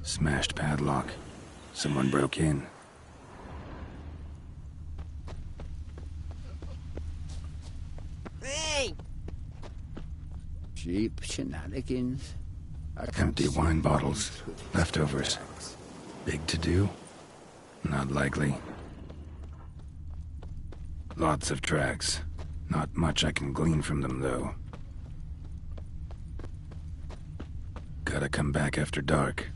Smashed padlock. Someone broke in. Hey! Cheap shenanigans. Empty wine bottles. Leftovers. Big to do? Not likely. Lots of tracks. Not much I can glean from them, though. Gotta come back after dark.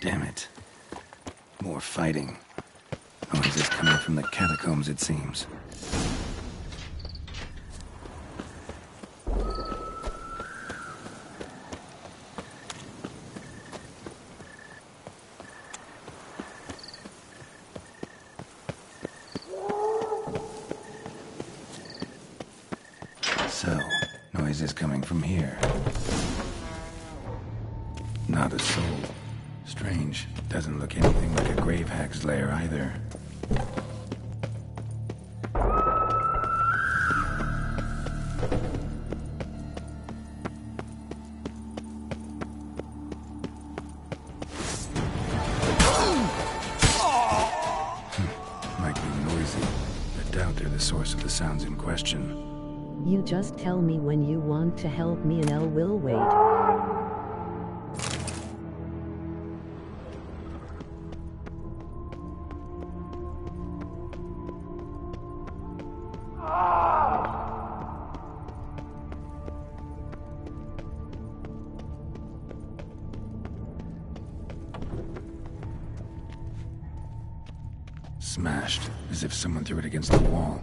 Damn it. More fighting. Noise is coming from the catacombs, it seems. So, noise is coming from here. Not a soul. Strange. Doesn't look anything like a grave hag's lair either. Might be noisy. I doubt they're the source of the sounds in question. You just tell me when you want to help me and I will wait. Smashed, as if someone threw it against the wall.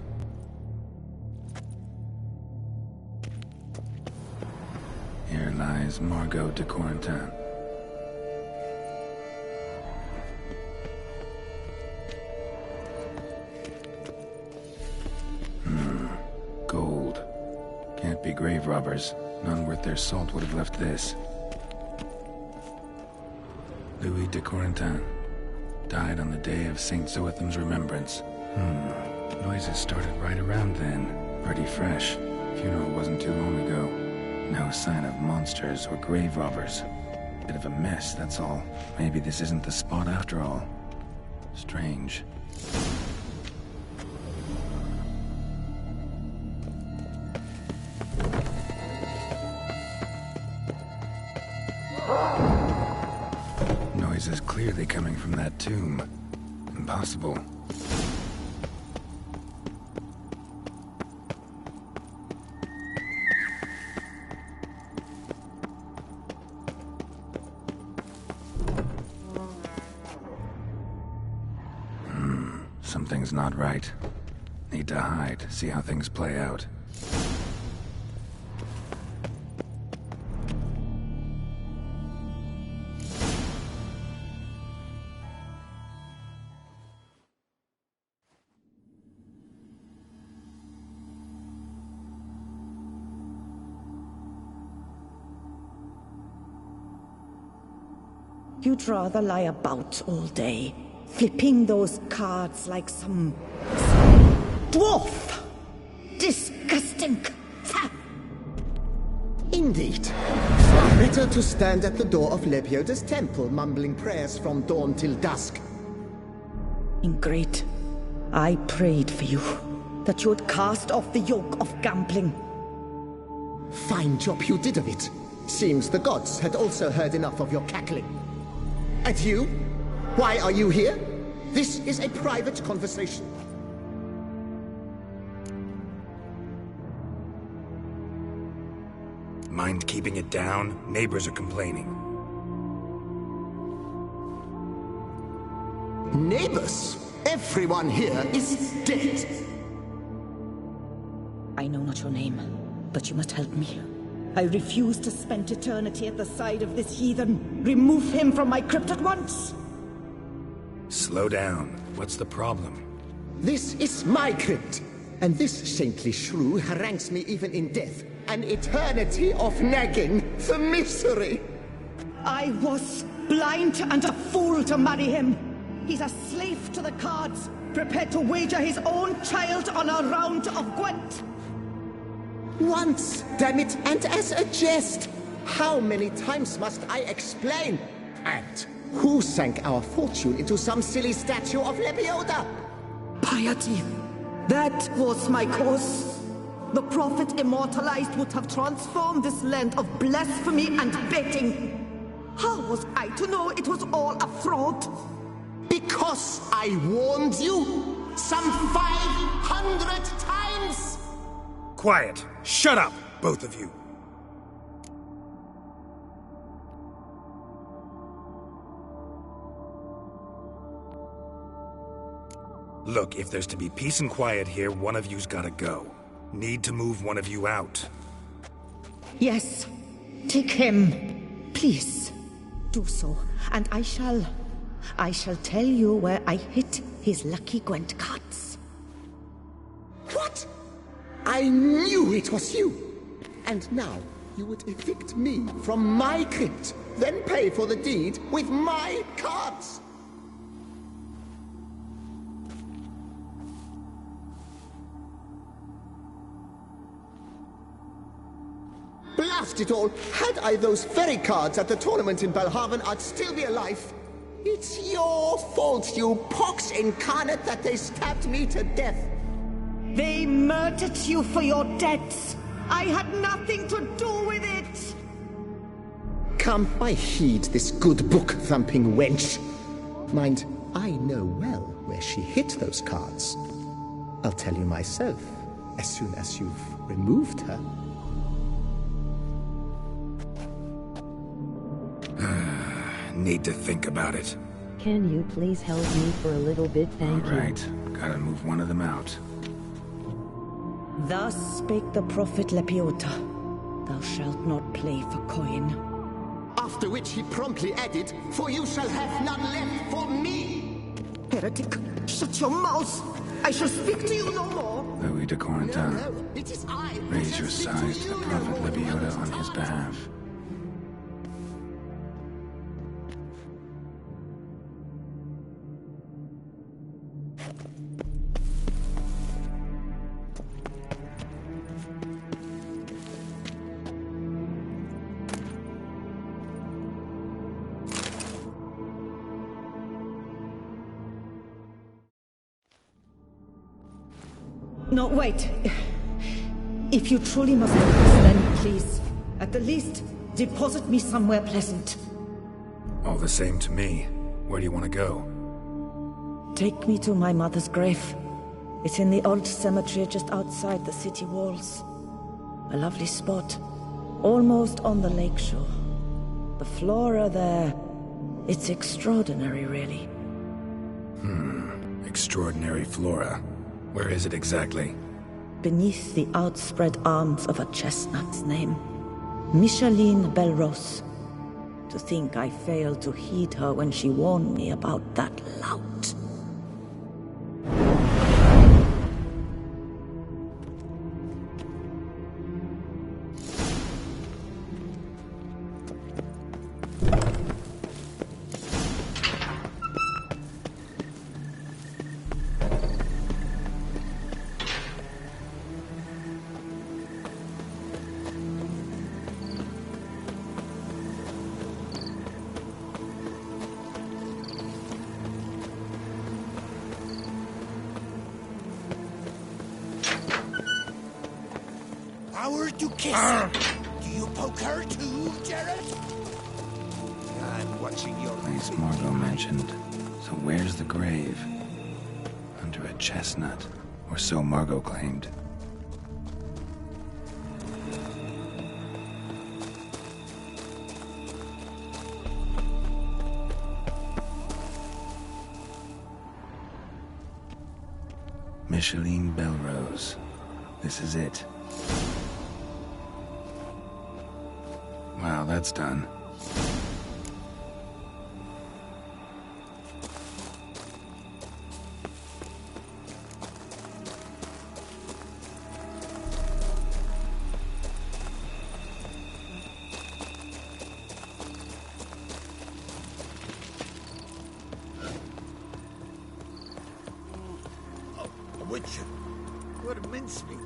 Here lies Margot de Corentin. Gold. Can't be grave robbers. None worth their salt would have left this. Louis de Corentin. Died on the day of St. Zoetham's remembrance. Noises started right around then. Pretty fresh. Funeral wasn't too long ago. No sign of monsters or grave robbers. Bit of a mess, that's all. Maybe this isn't the spot after all. Strange. Noise is clearly coming from that tomb. impossible. Something's not right. Need to hide, see how things play out. You'd rather lie about all day, flipping those cards like some dwarf. Disgusting. Indeed. Better to stand at the door of Lepioda's temple, mumbling prayers from dawn till dusk. Ingrate. I prayed for you, that you would cast off the yoke of gambling. Fine job you did of it. Seems the gods had also heard enough of your cackling. And you? Why are you here? This is a private conversation. Mind keeping it down? Neighbors are complaining. Neighbors? Everyone here is dead. I know not your name, but you must help me. I refuse to spend eternity at the side of this heathen. Remove him from my crypt at once! Slow down. What's the problem? This is my crypt, and this saintly shrew harangues me even in death. An eternity of nagging, the misery! I was blind and a fool to marry him. He's a slave to the cards, prepared to wager his own child on a round of Gwent. Once, damn it, and as a jest! How many times must I explain? And who sank our fortune into some silly statue of Lepioda? Piety. That was my cause. The prophet immortalized would have transformed this land of blasphemy and betting. How was I to know it was all a fraud? Because I warned you some 500 times! Quiet! Shut up, both of you! Look, if there's to be peace and quiet here, one of you's gotta go. Need to move one of you out. Yes. Take him. Please. Do so. And I shall tell you where I hid his lucky Gwent cards. What? I knew it was you! And now you would evict me from my crypt, then pay for the deed with my cards! Blast it all! Had I those very cards at the tournament in Belhaven, I'd still be alive. It's your fault, you pox incarnate, that they stabbed me to death. They murdered you for your debts. I had nothing to do with it. Come, I heed this good book-thumping wench. Mind, I know well where she hid those cards. I'll tell you myself, as soon as you've removed her. Need to think about it. Can you please help me for a little bit, thank you? All right, gotta move one of them out. Thus spake the prophet Lepioda. Thou shalt not play for coin. After which he promptly added, for you shall have none left for me! Heretic, shut your mouth! I shall speak to you no more! Louis de Corentin, No, it is I. raise your size to the prophet Lepioda on his behalf. No, wait. If you truly must do this, then please, at the least, deposit me somewhere pleasant. All the same to me. Where do you want to go? Take me to my mother's grave. It's in the old cemetery just outside the city walls. A lovely spot, almost on the lakeshore. The flora there, it's extraordinary, really. Extraordinary flora. Where is it exactly? Beneath the outspread arms of a chestnut's name. Micheline Belrose. To think I failed to heed her when she warned me about that lout. Power to kiss her. Do you poke her too, Jared? I'm watching your... Place Margot mentioned. So where's the grave? Under a chestnut. Or so Margot claimed. Micheline Belrose. This is it. Wow, that's done. A witch. What a mincemeat.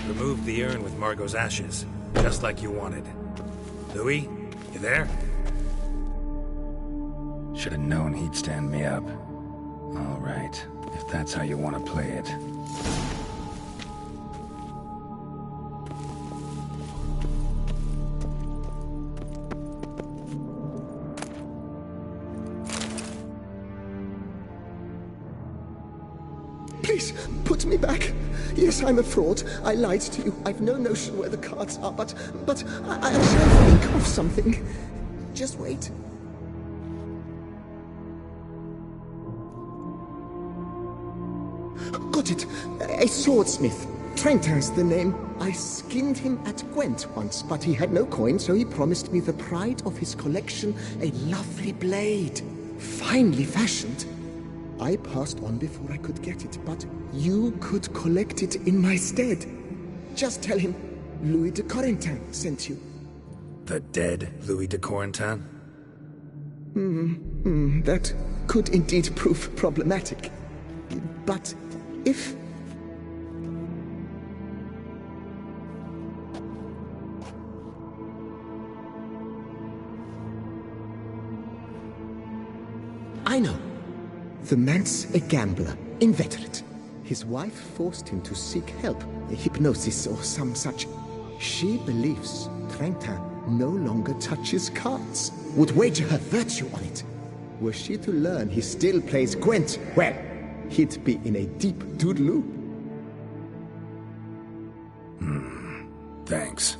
Remove the urn with Margot's ashes, just like you wanted. Louis, you there? Should have known he'd stand me up. All right, if that's how you want to play it. Please, put me back. Yes, I'm a fraud. I lied to you. I've no notion where the cards are, but I shall think of something. Just wait. Got it. A swordsmith. Trentin's the name. I skinned him at Gwent once, but he had no coin, so he promised me the pride of his collection, a lovely blade. Finely fashioned. I passed on before I could get it, but you could collect it in my stead. Just tell him Louis de Corentin sent you. The dead Louis de Corentin? That could indeed prove problematic. But if... I know. The man's a gambler, inveterate. His wife forced him to seek help, hypnosis or some such. She believes Trentin no longer touches cards, would wager her virtue on it. Were she to learn he still plays Gwent, well, he'd be in a deep doodaloo. Thanks.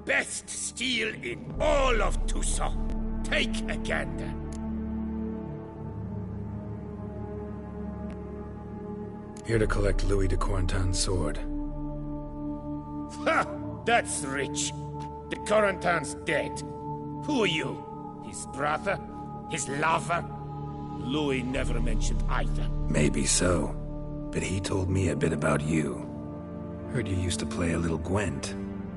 best steel in all of Tucson. Take a gander. Here to collect Louis de Corentin's sword. Ha! That's rich. De Corentin's dead. Who are you? His brother? His lover? Louis never mentioned either. Maybe so. But he told me a bit about you. Heard you used to play a little Gwent.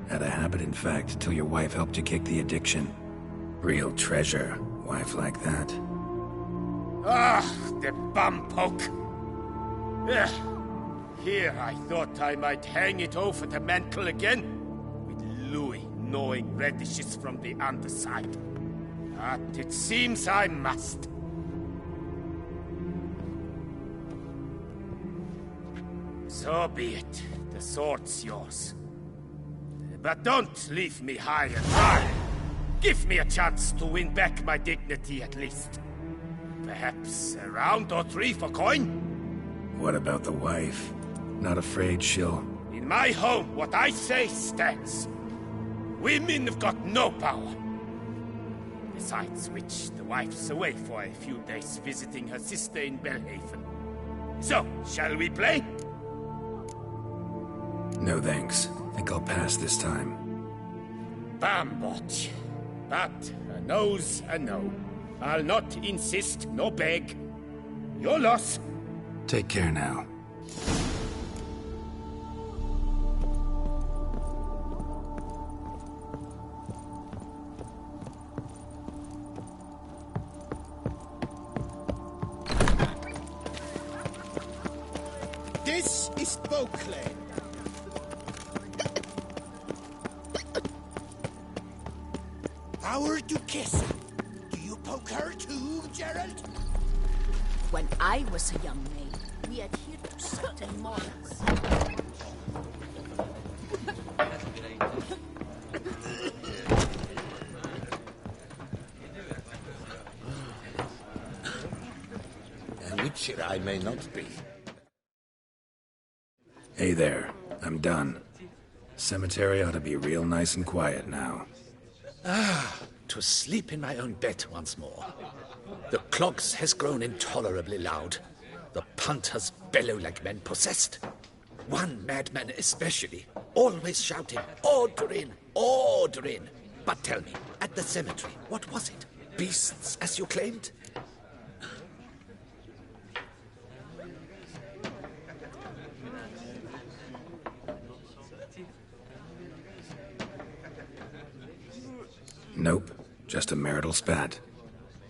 Had a habit, in fact, till your wife helped you kick the addiction. Real treasure, wife like that. Ah, the bumpoke. Here I thought I might hang it over the mantle again, with Louis gnawing radishes from the underside. But it seems I must. So be it. The sword's yours. But don't leave me high and dry. Give me a chance to win back my dignity at least. Perhaps a round or three for coin? What about the wife? Not afraid she'll... In my home, what I say stands. Women have got no power. Besides which, the wife's away for a few days visiting her sister in Belhaven. So, shall we play? No thanks. Think I'll pass this time. Bambot. But a no's a no. I'll not insist, no beg. Your loss. Take care now. This is Bioclipse. Our Duchess. Do you poke her too, Gerald? When I was a young maid, we adhered to certain morals. A witcher I may not be. Hey there. I'm done. Cemetery ought to be real nice and quiet now. To sleep in my own bed once more. The clogs has grown intolerably loud. The punters bellow like men possessed. One madman especially, always shouting, "Order in! Order in!" But tell me, at the cemetery, what was it? Beasts, as you claimed? Nope. Just a marital spat.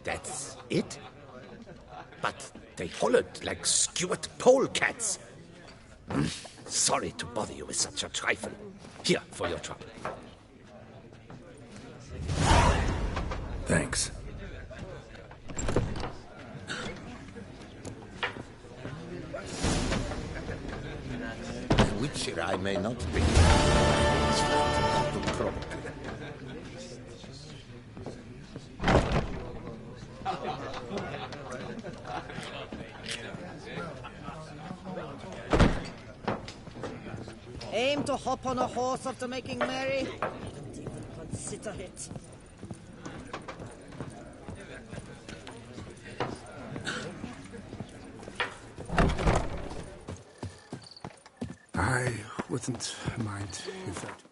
That's it? But they hollered like skewered polecats. Sorry to bother you with such a trifle. Here, for your trouble. Thanks. A witcher I may not be. Probably. Aim to hop on a horse after making merry? Don't even consider it. I wouldn't mind if that...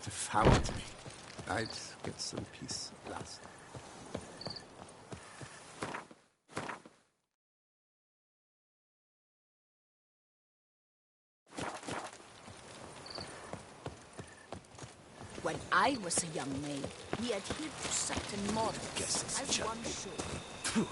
Devoured me. I'd get some peace at last. When I was a young maid, we adhered to certain morals, Guess it's as a one should.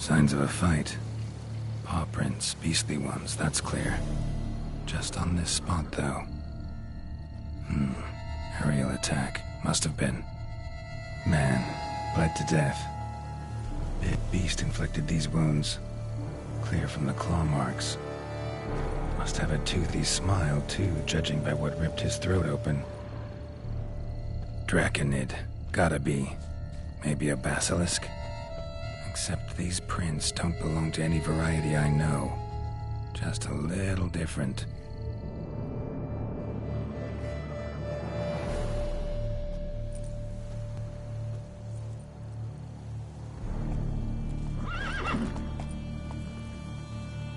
Signs of a fight. Paw prints, beastly ones, that's clear. Just on this spot, though. Aerial attack. Must have been. Man, bled to death. Big beast inflicted these wounds. Clear from the claw marks. Must have a toothy smile, too, judging by what ripped his throat open. Draconid. Gotta be. Maybe a basilisk? Except these prints don't belong to any variety I know. Just a little different.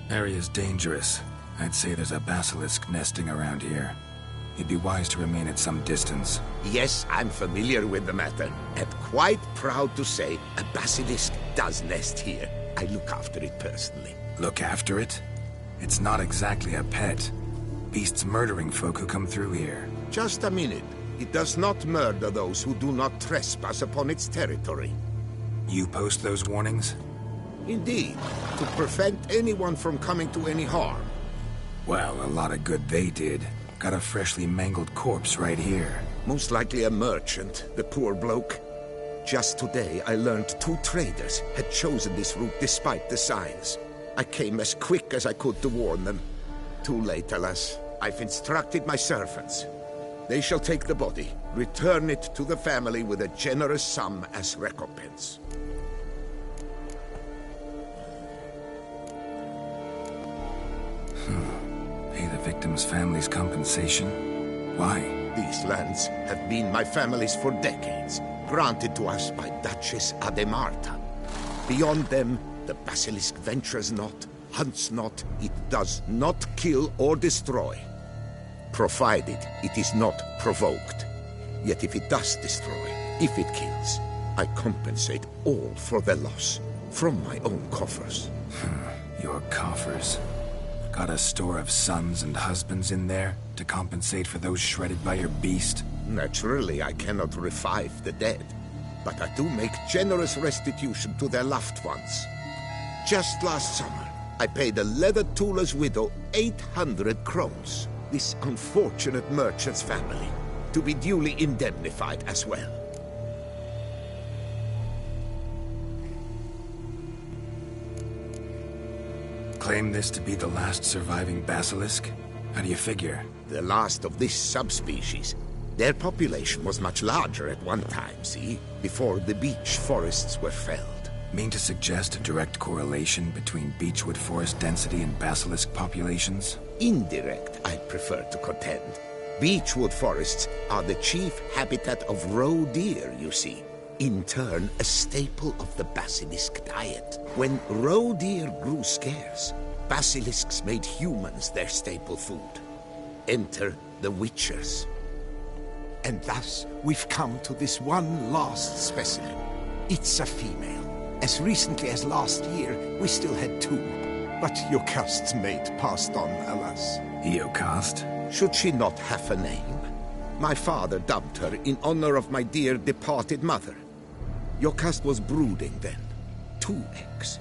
Area's dangerous. I'd say there's a basilisk nesting around here. It'd be wise to remain at some distance. Yes, I'm familiar with the matter, and quite proud to say a basilisk does nest here. I look after it personally. Look after it? It's not exactly a pet. Beast's murdering folk who come through here. Just a minute. It does not murder those who do not trespass upon its territory. You post those warnings? Indeed, to prevent anyone from coming to any harm. Well, a lot of good they did. Got a freshly mangled corpse right here. Most likely a merchant, the poor bloke. Just today, I learned 2 traders had chosen this route despite the signs. I came as quick as I could to warn them. Too late, alas. I've instructed my servants. They shall take the body, return it to the family with a generous sum as recompense. Pay the victim's family's compensation? Why? These lands have been my family's for decades, granted to us by Duchess Ademarta. Beyond them, the basilisk ventures not, hunts not, it does not kill or destroy. Provided it is not provoked. Yet if it does destroy, if it kills, I compensate all for the loss, from my own coffers. Your coffers? Got a store of sons and husbands in there to compensate for those shredded by your beast? Naturally, I cannot revive the dead, but I do make generous restitution to their loved ones. Just last summer, I paid a leather tooler's widow 800 crowns, this unfortunate merchant's family, to be duly indemnified as well. Claim this to be the last surviving basilisk? How do you figure? The last of this subspecies. Their population was much larger at one time, see? Before the beech forests were felled. Mean to suggest a direct correlation between beechwood forest density and basilisk populations? Indirect, I prefer to contend. Beechwood forests are the chief habitat of roe deer, you see. In turn, a staple of the basilisk diet. When roe deer grew scarce, basilisks made humans their staple food. Enter the witchers. And thus, we've come to this one last specimen. It's a female. As recently as last year, we still had 2. But Jocast's mate passed on, alas. Jocast? Should she not have a name? My father dubbed her in honor of my dear departed mother. Jocast was brooding then. 2 eggs.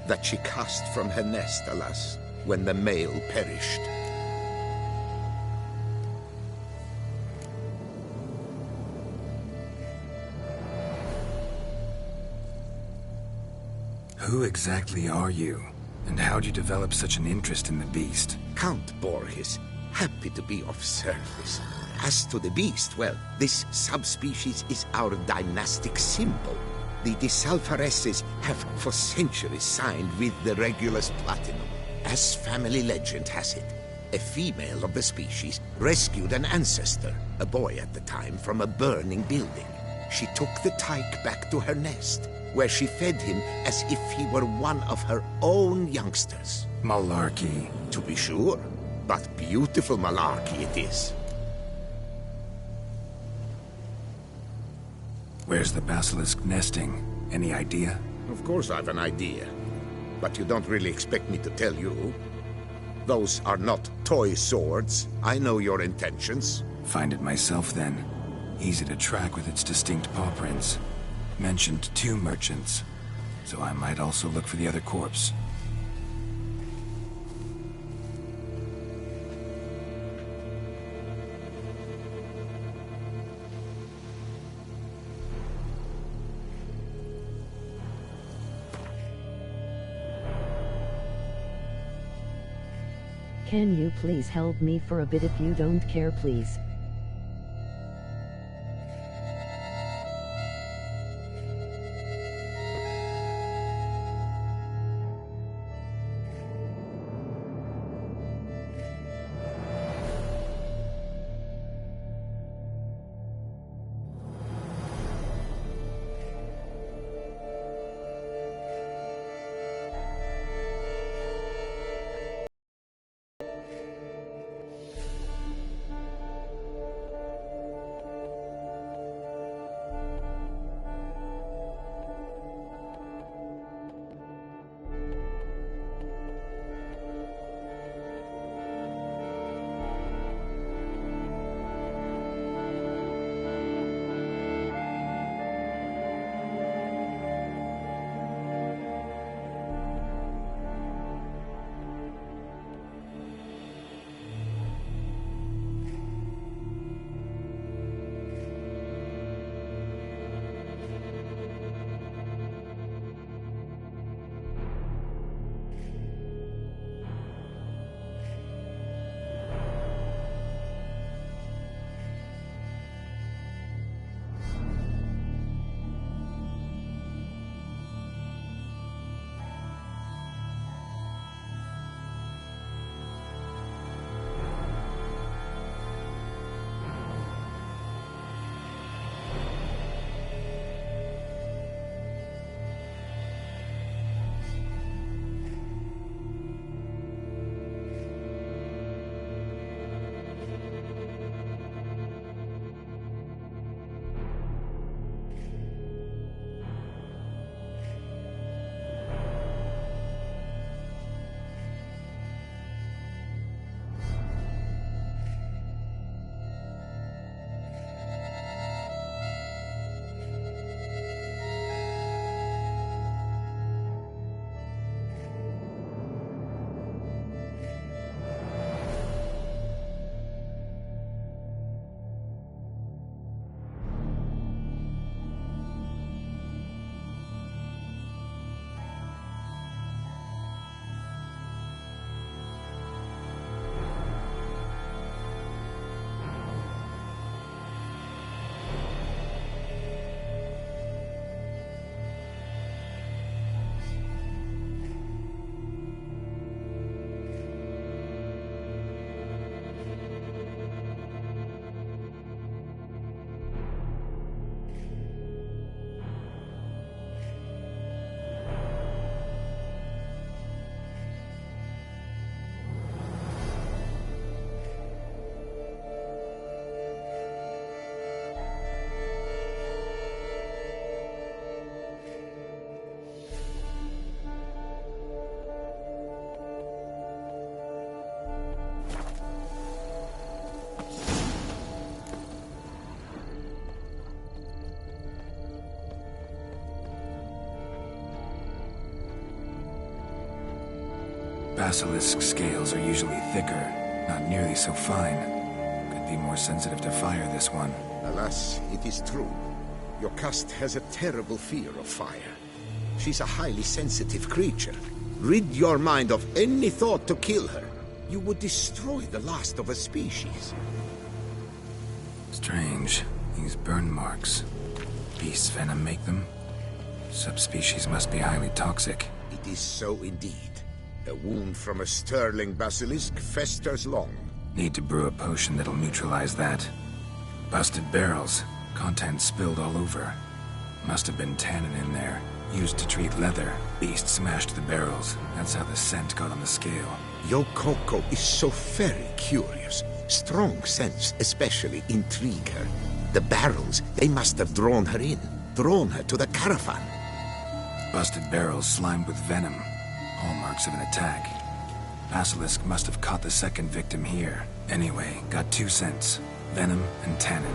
That she cast from her nest, alas, when the male perished. Who exactly are you? And how'd you develop such an interest in the beast? Count Borges. Happy to be of service. As to the beast, well, this subspecies is our dynastic symbol. The Disalfareses have for centuries signed with the Regulus Platinum. As family legend has it, a female of the species rescued an ancestor, a boy at the time, from a burning building. She took the tyke back to her nest, where she fed him as if he were one of her own youngsters. Malarkey. To be sure, but beautiful malarkey it is. Where's the basilisk nesting? Any idea? Of course I've an idea. But you don't really expect me to tell you. Those are not toy swords. I know your intentions. Find it myself then. Easy to track with its distinct paw prints. Mentioned 2 merchants. so I might also look for the other corpse. Can you please help me for a bit if you don't care, please? Basilisk scales are usually thicker, not nearly so fine. Could be more sensitive to fire, this one. Alas, it is true. Your caste has a terrible fear of fire. She's a highly sensitive creature. Rid your mind of any thought to kill her. You would destroy the last of a species. Strange. These burn marks. Beast's venom make them? Subspecies must be highly toxic. It is so indeed. A wound from a sterling basilisk festers long. Need to brew a potion that'll neutralize that. Busted barrels. Contents spilled all over. Must have been tannin in there. Used to treat leather. Beast smashed the barrels. That's how the scent got on the scale. Yokoko is so very curious. Strong scents especially intrigue her. The barrels, they must have drawn her in. Drawn her to the caravan. Busted barrels slimed with venom. Hallmarks of an attack. Basilisk must have caught the second victim here. Anyway, got 2 scents. Venom and tannin.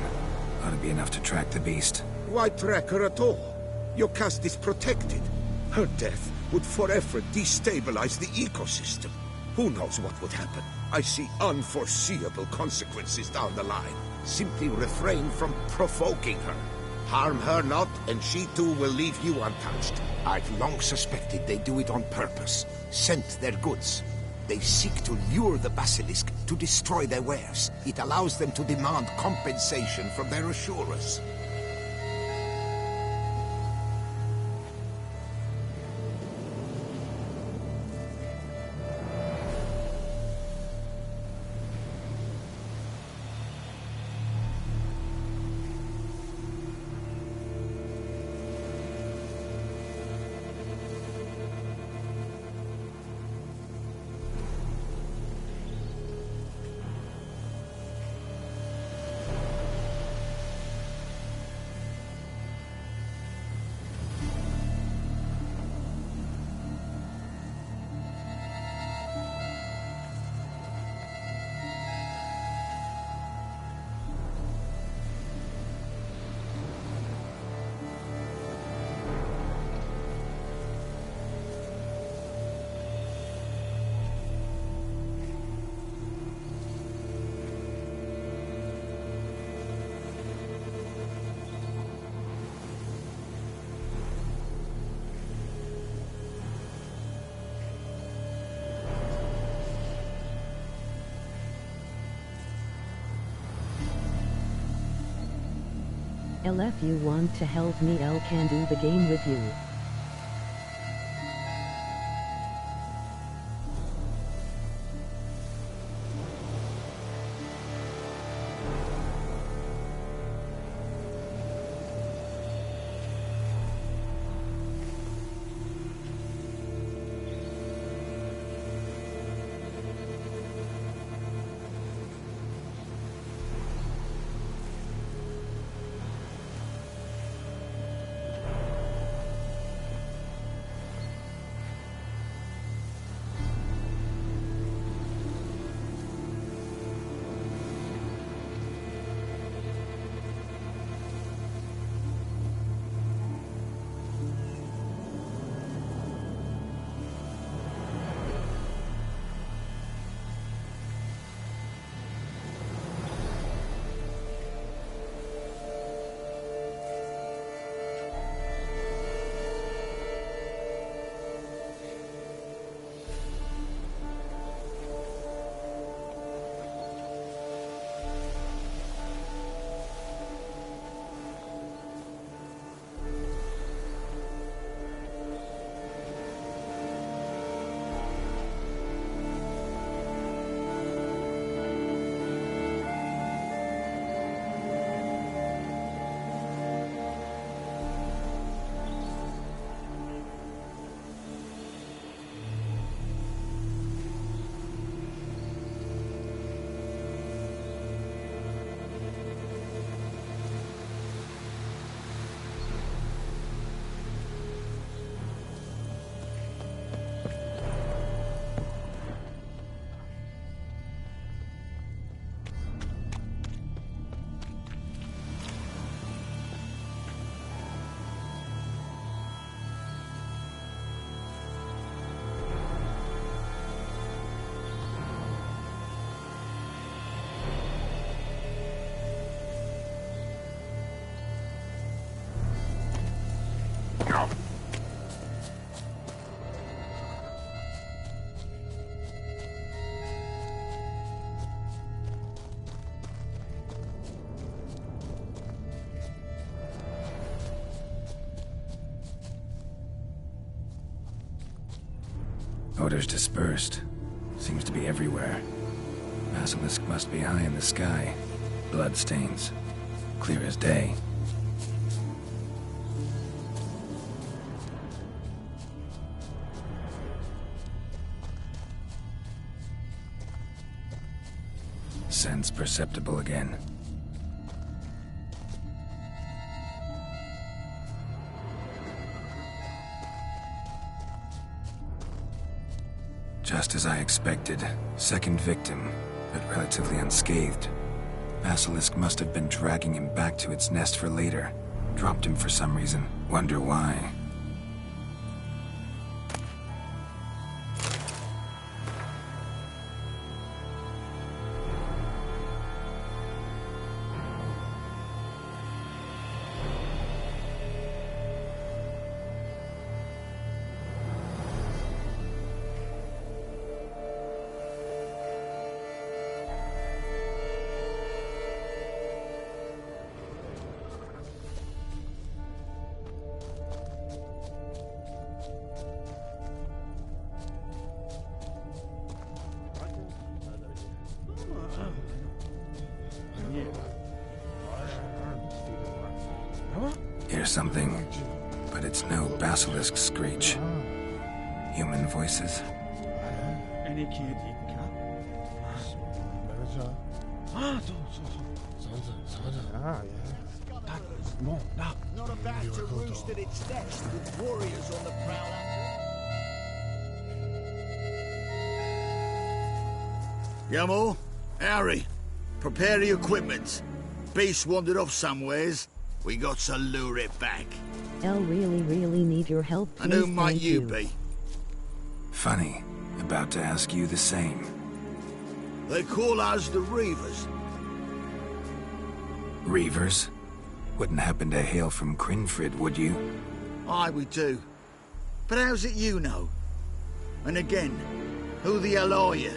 Ought to be enough to track the beast. Why track her at all? Your caste is protected. Her death would forever destabilize the ecosystem. Who knows what would happen? I see unforeseeable consequences down the line. Simply refrain from provoking her. Harm her not, and she too will leave you untouched. I've long suspected they do it on purpose. Scent their goods. They seek to lure the basilisk to destroy their wares. It allows them to demand compensation from their assurers. If you want to help me, I can do the game with you. Odors dispersed. Seems to be everywhere. Basilisk must be high in the sky. Bloodstains. Clear as day. Sense perceptible again. Just as I expected. Second victim, but relatively unscathed. Basilisk must have been dragging him back to its nest for later. Dropped him for some reason. Wonder why. Hear something, but it's no basilisk screech. Human voices. Not about to roost at its nest with warriors on the prowl. Yamo, Harry, prepare the equipment. Beast wandered off somewheres. We got to lure it back. L really need your help, please. And who might thank you be? Funny. About to ask you the same. They call us the Reavers. Reavers? Wouldn't happen to hail from Crinfrid, would you? Aye, we do. But how's it you know? And again, who the hell are you?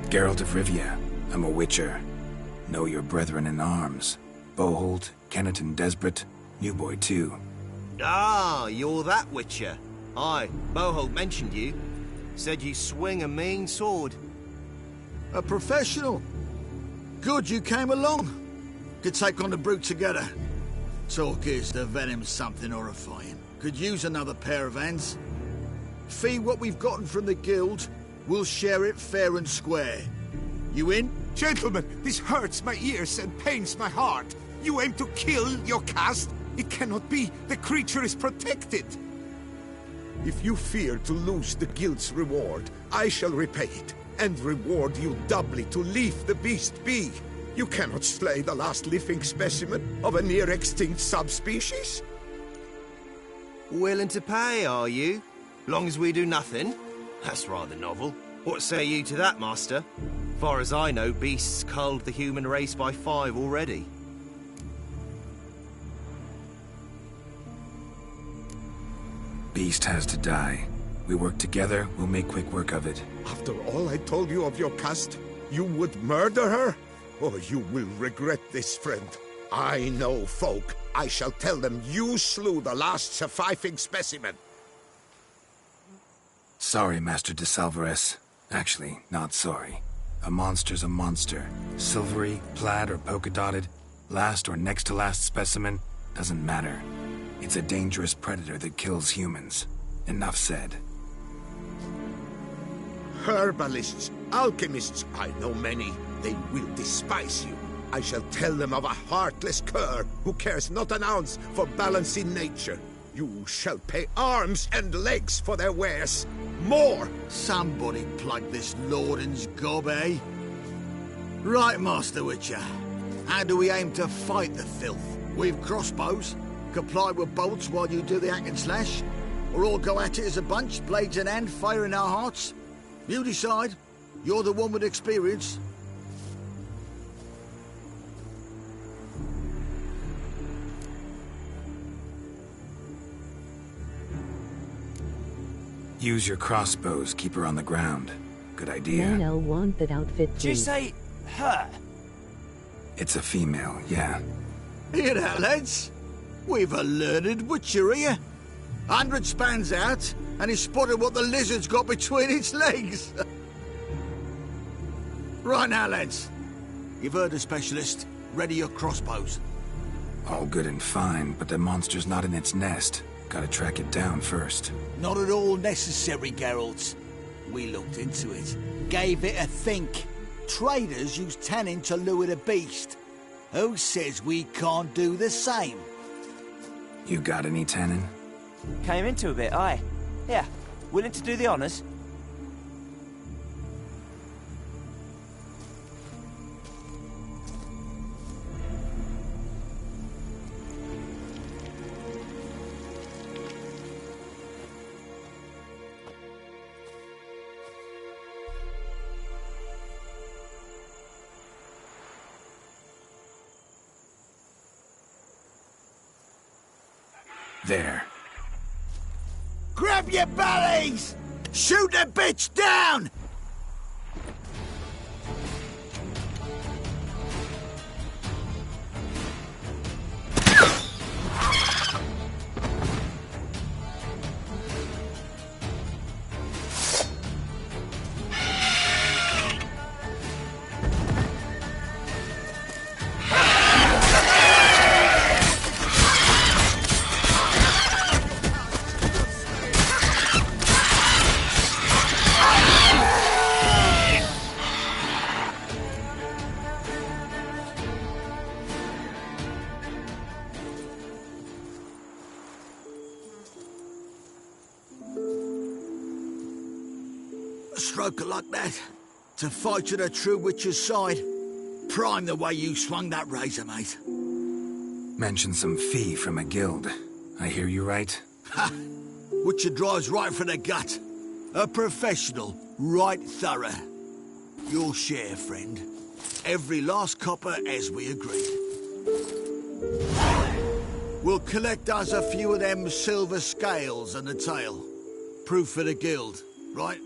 Geralt of Rivia. I'm a witcher. Know your brethren in arms. Boholt, Kenneton Desperate, New Boy too. Ah, you're that witcher. Aye, Boholt mentioned you. Said you swing a mean sword. A professional. Good you came along. Could take on the brute together. Talk is the venom's something horrifying. Could use another pair of hands. Fee what we've gotten from the guild. We'll share it fair and square. You in? Gentlemen, this hurts my ears and pains my heart. You aim to kill your caste? It cannot be. The creature is protected. If you fear to lose the guild's reward, I shall repay it, and reward you doubly to leave the beast be. You cannot slay the last living specimen of a near-extinct subspecies. Willing to pay, are you? Long as we do nothing? That's rather novel. What say you to that, Master? Far as I know, beasts culled the human race by 5 already. Beast has to die. We work together, we'll make quick work of it. After all I told you of your caste, you would murder her? Oh, you will regret this, friend. I know folk. I shall tell them you slew the last surviving specimen. Sorry, Master de Salvarez. Actually, not sorry. A monster's a monster. Silvery, plaid, or polka-dotted, last or next to last specimen, doesn't matter. It's a dangerous predator that kills humans. Enough said. Herbalists, alchemists, I know many. They will despise you. I shall tell them of a heartless cur who cares not an ounce for balance in nature. You shall pay arms and legs for their wares. More! Somebody plug this Lorden's gob, eh? Right, Master Witcher. How do we aim to fight the filth? We've crossbows. Comply with bolts while you do the hack and slash? Or all go at it as a bunch, blades in hand, fire in our hearts? You decide. You're the one with experience. Use your crossbows, keep her on the ground. Good idea. Man, I'll want that outfit, Did you please. say her? It's a female, yeah. Hear that, lads? We've a learned witcher here. 100 spans out, and he's spotted what the lizard's got between its legs. Right now, lads. You've heard the specialist. Ready your crossbows. All good and fine, but the monster's not in its nest. Gotta track it down first. Not at all necessary, Geralt. We looked into it. Gave it a think. Traders use tannin to lure the beast. Who says we can't do the same? You got any tannin? Came into a bit, aye. Yeah, willing to do the honours? There. Grab your bellies! Shoot the bitch down! A stroke like that. To fight at a true witcher's side. Prime the way you swung that razor, mate. Mentioned some fee from a guild. I hear you right? Ha! Witcher drives right for the gut. A professional, right thorough. Your share, friend. Every last copper as we agreed. We'll collect us a few of them silver scales and a tail. Proof for the guild, right?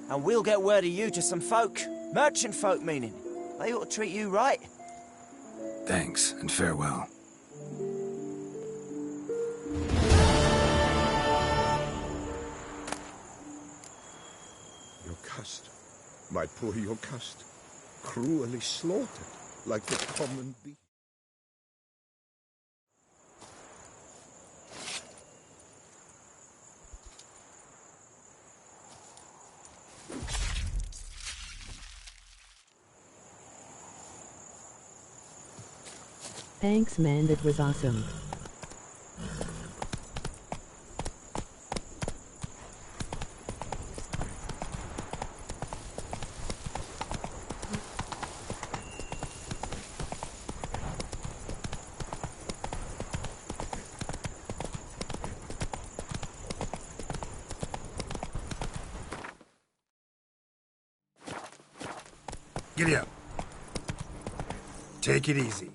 And we'll get word of you to some folk. Merchant folk, meaning. They ought to treat you right. Thanks, and farewell. Yocast, my poor Yocast, cruelly slaughtered like the common beast. Thanks man, that was awesome. Giddy up. Take it easy.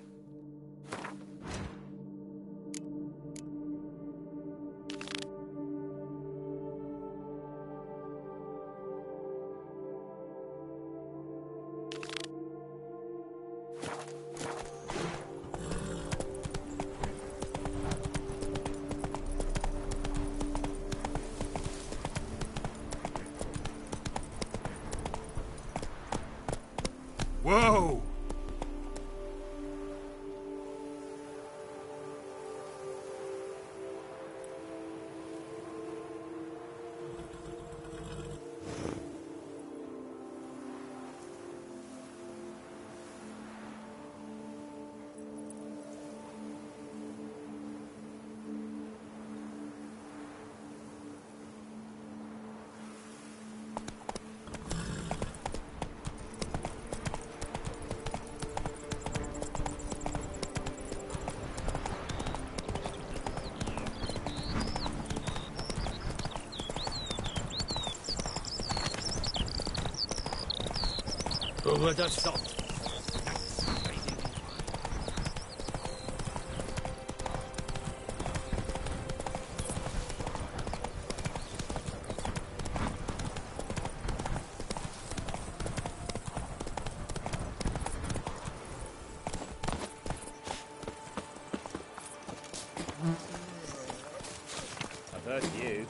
Whoa! Over the stop. I've heard you.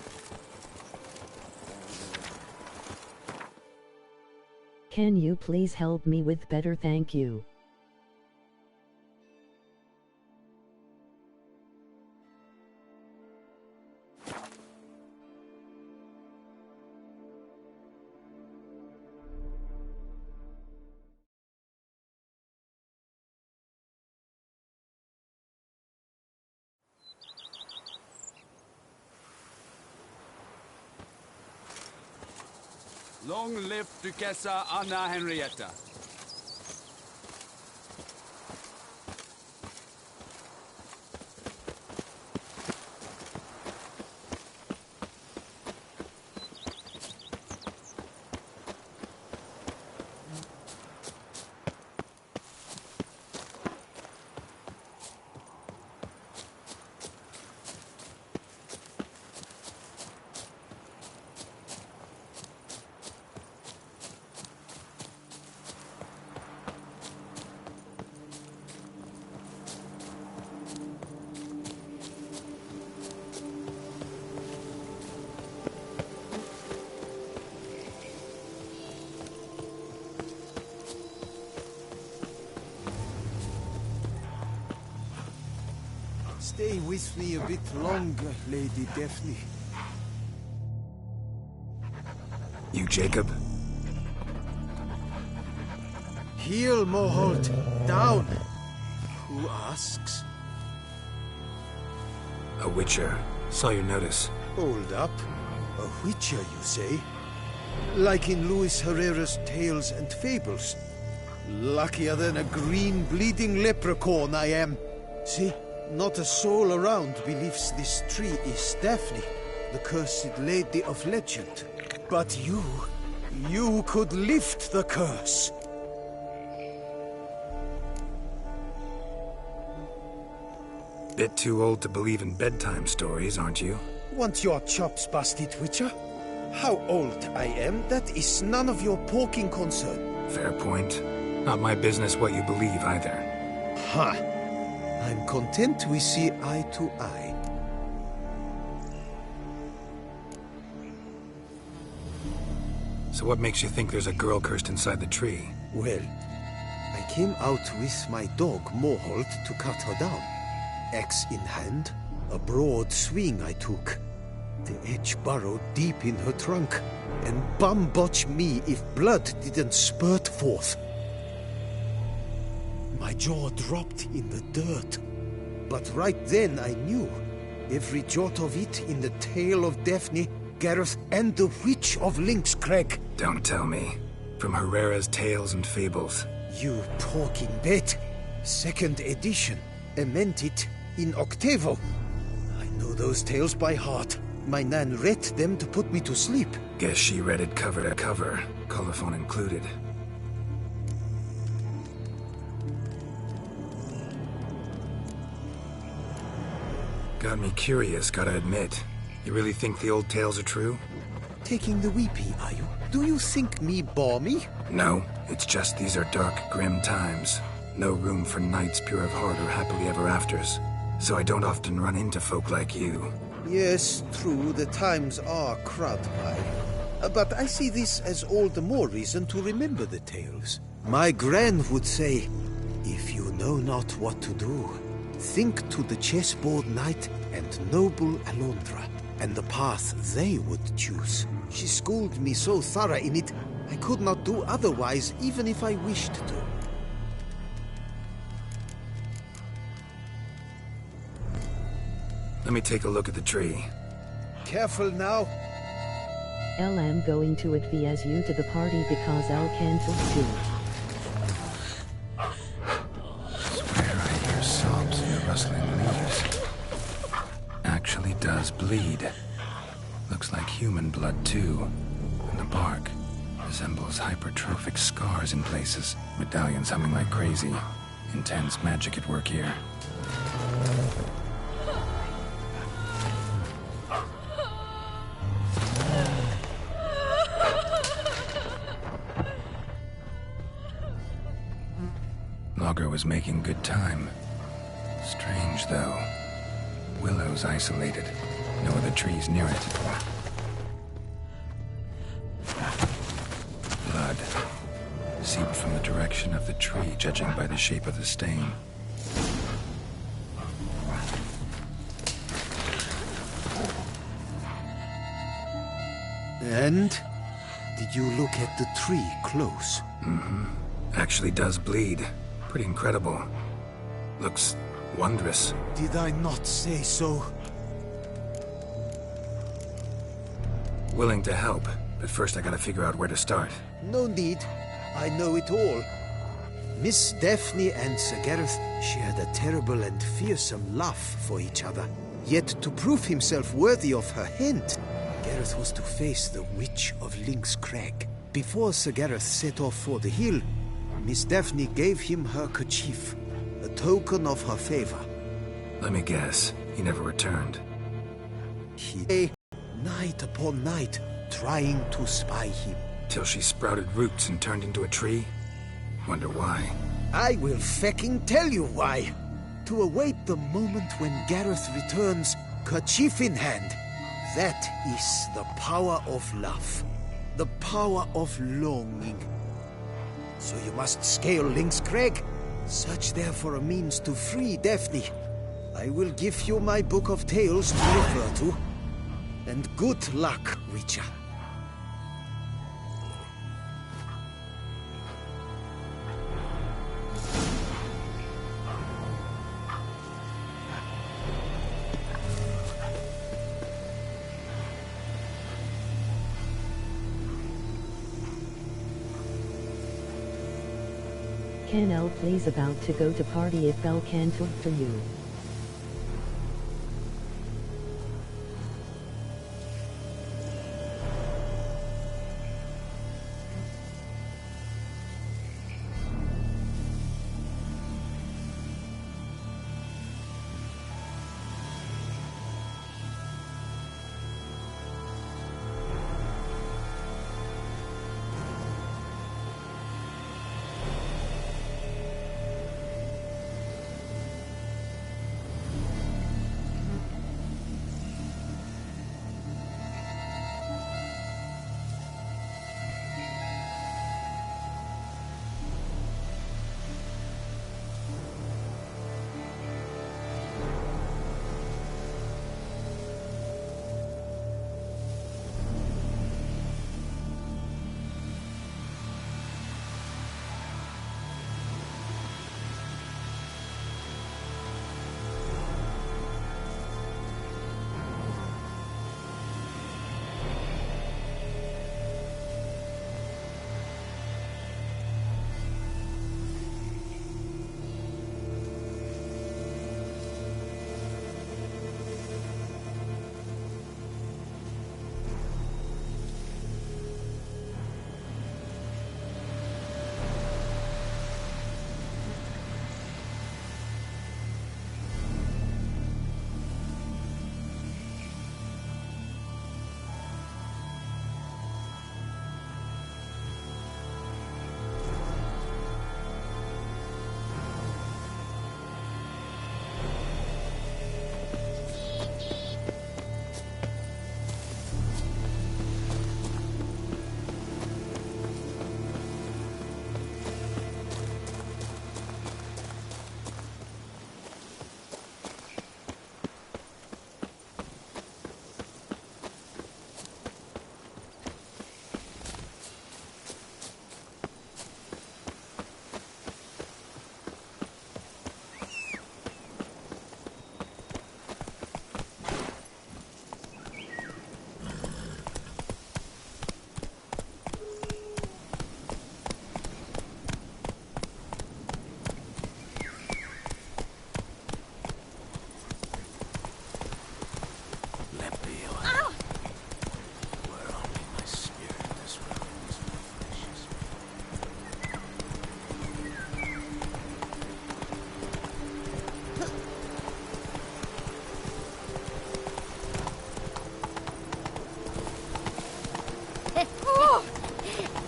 Can you please help me with better, thank you? Long live Duchessa Anna Henrietta. Stay with me a bit longer, Lady Daphne. You Jacob? Heel, Moholt. Down. Who asks? A witcher. Saw your notice. Hold up. A witcher, you say? Like in Luis Herrera's Tales and Fables. Luckier than a green bleeding leprechaun I am. See, not a soul around believes this tree is Daphne, the cursed lady of legend. But you could lift the curse. Bit too old to believe in bedtime stories, aren't you? Want your chops busted, Witcher? How old I am, that is none of your poking concern. Fair point. Not my business what you believe, either. Ha! I'm content we see eye to eye. So what makes you think there's a girl cursed inside the tree? Well, I came out with my dog, Moholt, to cut her down. Axe in hand, a broad swing I took. The edge burrowed deep in her trunk, and bum-botch me if blood didn't spurt forth. My jaw dropped in the dirt. But right then I knew. Every jot of it in the tale of Daphne, Gareth, and the Witch of Lynx Crag. Don't tell me. From Herrera's Tales and Fables. You talking bet. 2nd edition. Amend it in octavo. I know those tales by heart. My nan read them to put me to sleep. Guess she read it cover to cover, colophon included. Got me curious, gotta admit. You really think the old tales are true? Taking the weepy, are you? Do you think me balmy? No, it's just these are dark, grim times. No room for knights pure of heart or happily ever afters. So I don't often run into folk like you. Yes, true, the times are crud high. But I see this as all the more reason to remember the tales. My gran would say, if you know not what to do, think to the chessboard knight and noble Alondra, and the path they would choose. She schooled me so thorough in it, I could not do otherwise, even if I wished to. Let me take a look at the tree. Careful now. I'm going to advise you to the party because I'll cancel too. Swear I hear sobs in the rustling leaves. Actually does bleed. Looks like human blood too. And the bark resembles hypertrophic scars in places. Medallions humming like crazy. Intense magic at work here. Logger was making good time. Strange, though. Willow's isolated. No other trees near it. Blood. Seeped from the direction of the tree, judging by the shape of the stain. And? Did you look at the tree close? Mm-hmm. Actually does bleed. Pretty incredible. Looks wondrous. Did I not say so? Willing to help, but first I gotta figure out where to start. No need. I know it all. Miss Daphne and Sir Gareth shared a terrible and fearsome love for each other. Yet to prove himself worthy of her hand, Gareth was to face the Witch of Lynx Crag. Before Sir Gareth set off for the hill, Miss Daphne gave him her kerchief, a token of her favor. Let me guess, he never returned. He lay night upon night, trying to spy him. Till she sprouted roots and turned into a tree? Wonder why. I will fecking tell you why. To await the moment when Gareth returns, kerchief in hand. That is the power of love. The power of longing. So you must scale Lynx Crag. Search there for a means to free Daphne. I will give you my book of tales to refer to. And good luck, Witcher. Can El please about to go to party if El can talk for you?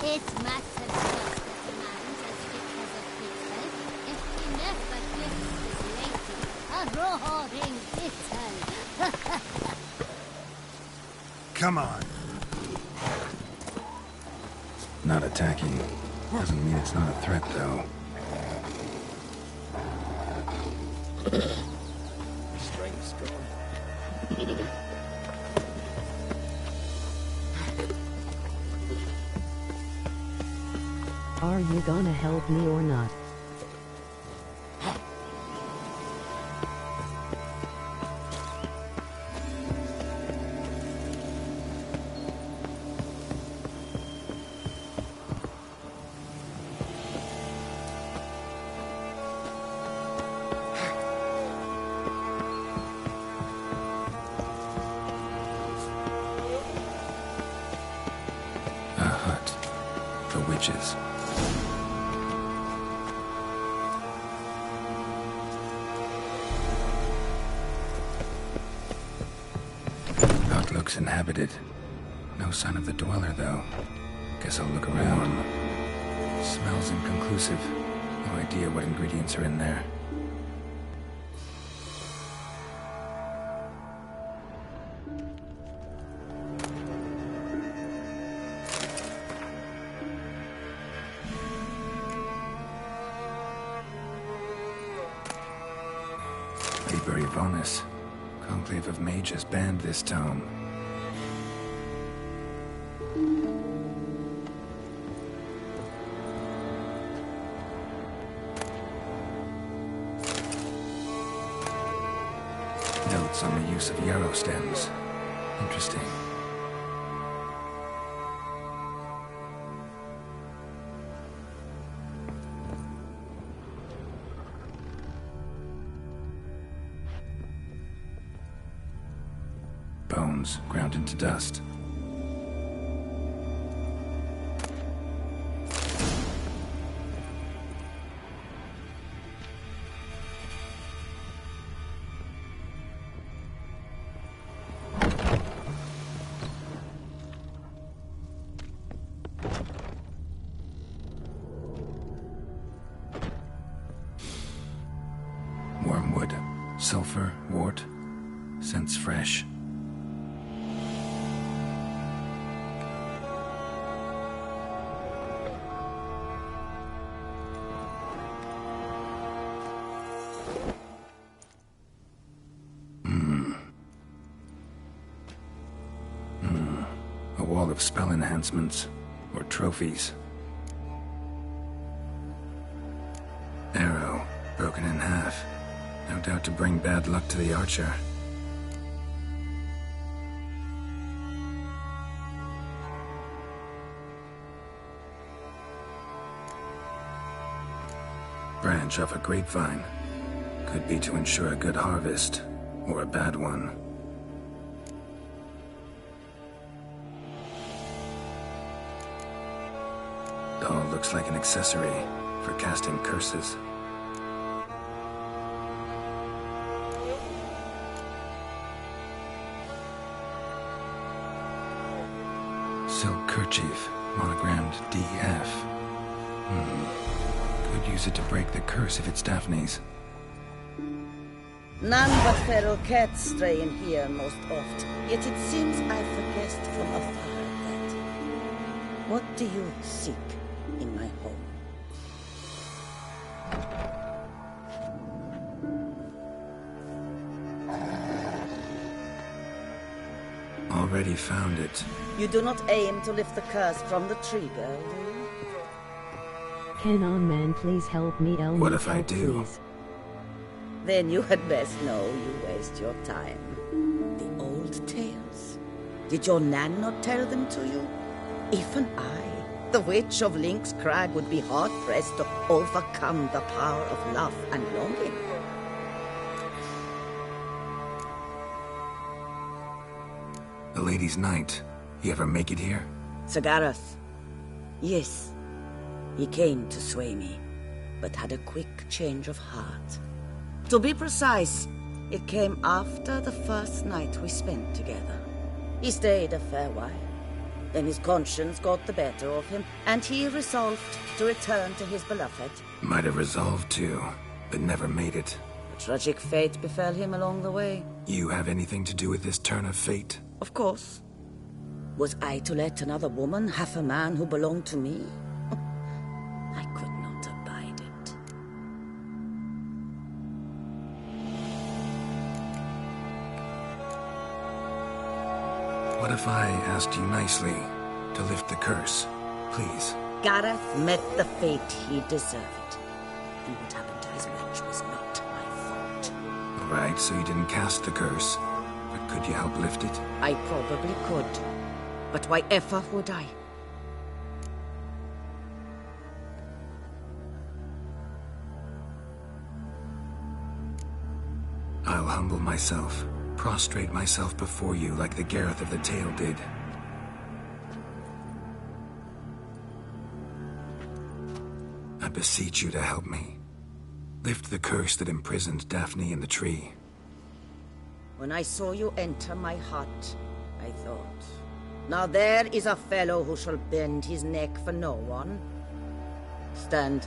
It's massive stuff that demands as thick as a pixel. If he never gives this lady a roaring kitten. Come on. Not attacking. Doesn't mean it's not a threat, though. Strength's gone. Are you gonna help me or not? A hut. The witches. Hut looks inhabited. No sign of the dweller, though. Guess I'll look around. Smells inconclusive. No idea what ingredients are in there. Liber Bonus. Conclave of Mages banned this tome. Notes on the use of yarrow stems. Interesting. bones, ground into dust. Wormwood, sulfur, wart, scents fresh. A wall of spell enhancements, or trophies. Arrow, broken in half. No doubt to bring bad luck to the archer. Branch off a grapevine. Could be to ensure a good harvest, or a bad one. Doll looks like an accessory for casting curses. Silk kerchief, monogrammed DF. Could use it to break the curse if it's Daphne's. None but feral cats stray in here most oft, yet it seems I've guessed from afar that... What do you seek in my home? Already found it. You do not aim to lift the curse from the tree, girl, do you? Can on man please help me, Elmo? What if I do? Please. Then you had best know you waste your time. The old tales. Did your Nan not tell them to you? Even I, the Witch of Link's Crag, would be hard-pressed to overcome the power of love and longing. The Lady's Knight. You ever make it here? Sir Gareth. Yes. He came to sway me, but had a quick change of heart. To be precise, it came after the first night we spent together. He stayed a fair while. Then his conscience got the better of him, and he resolved to return to his beloved. Might have resolved to, but never made it. A tragic fate befell him along the way. You have anything to do with this turn of fate? Of course. Was I to let another woman have a man who belonged to me? I could not abide it. What if I asked you nicely to lift the curse, please? Gareth met the fate he deserved. And what happened to his wench was not my fault. All right, so you didn't cast the curse. But could you help lift it? I probably could. But why ever would I? I'll humble myself, prostrate myself before you like the Gareth of the tale did. I beseech you to help me. Lift the curse that imprisoned Daphne in the tree. When I saw you enter my hut, I thought, now there is a fellow who shall bend his neck for no one. Stand.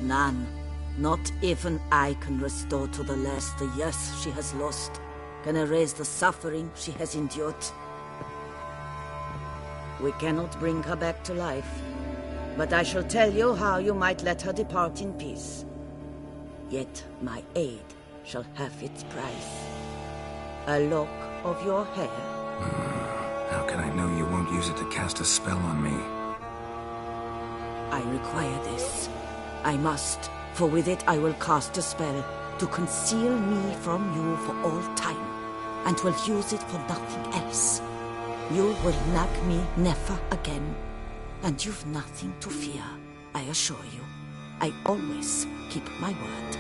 None, not even I can restore to the lass the years she has lost, can erase the suffering she has endured. We cannot bring her back to life, but I shall tell you how you might let her depart in peace. Yet my aid shall have its price. A lock of your hair. How can I know you won't use it to cast a spell on me? I require this. I must, for with it I will cast a spell to conceal me from you for all time, and will use it for nothing else. You will nag me never again, and you've nothing to fear, I assure you. I always keep my word.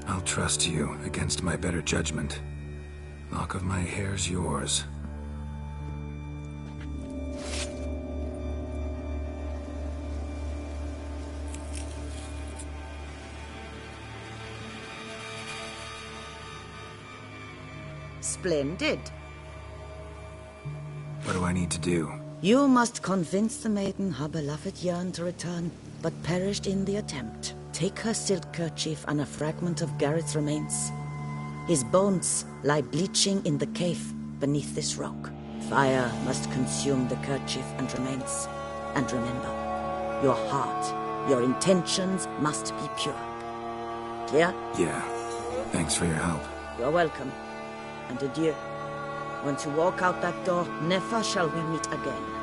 I'll trust you against my better judgment. Lock of my hair's yours. Splendid. What do I need to do? You must convince the maiden her beloved yearned to return, but perished in the attempt. Take her silk kerchief and a fragment of Gareth's remains. His bones lie bleaching in the cave beneath this rock. Fire must consume the kerchief and remains. And remember, your heart, your intentions must be pure. Clear? Yeah. Thanks for your help. You're welcome. And adieu. Once you walk out that door, never shall we meet again.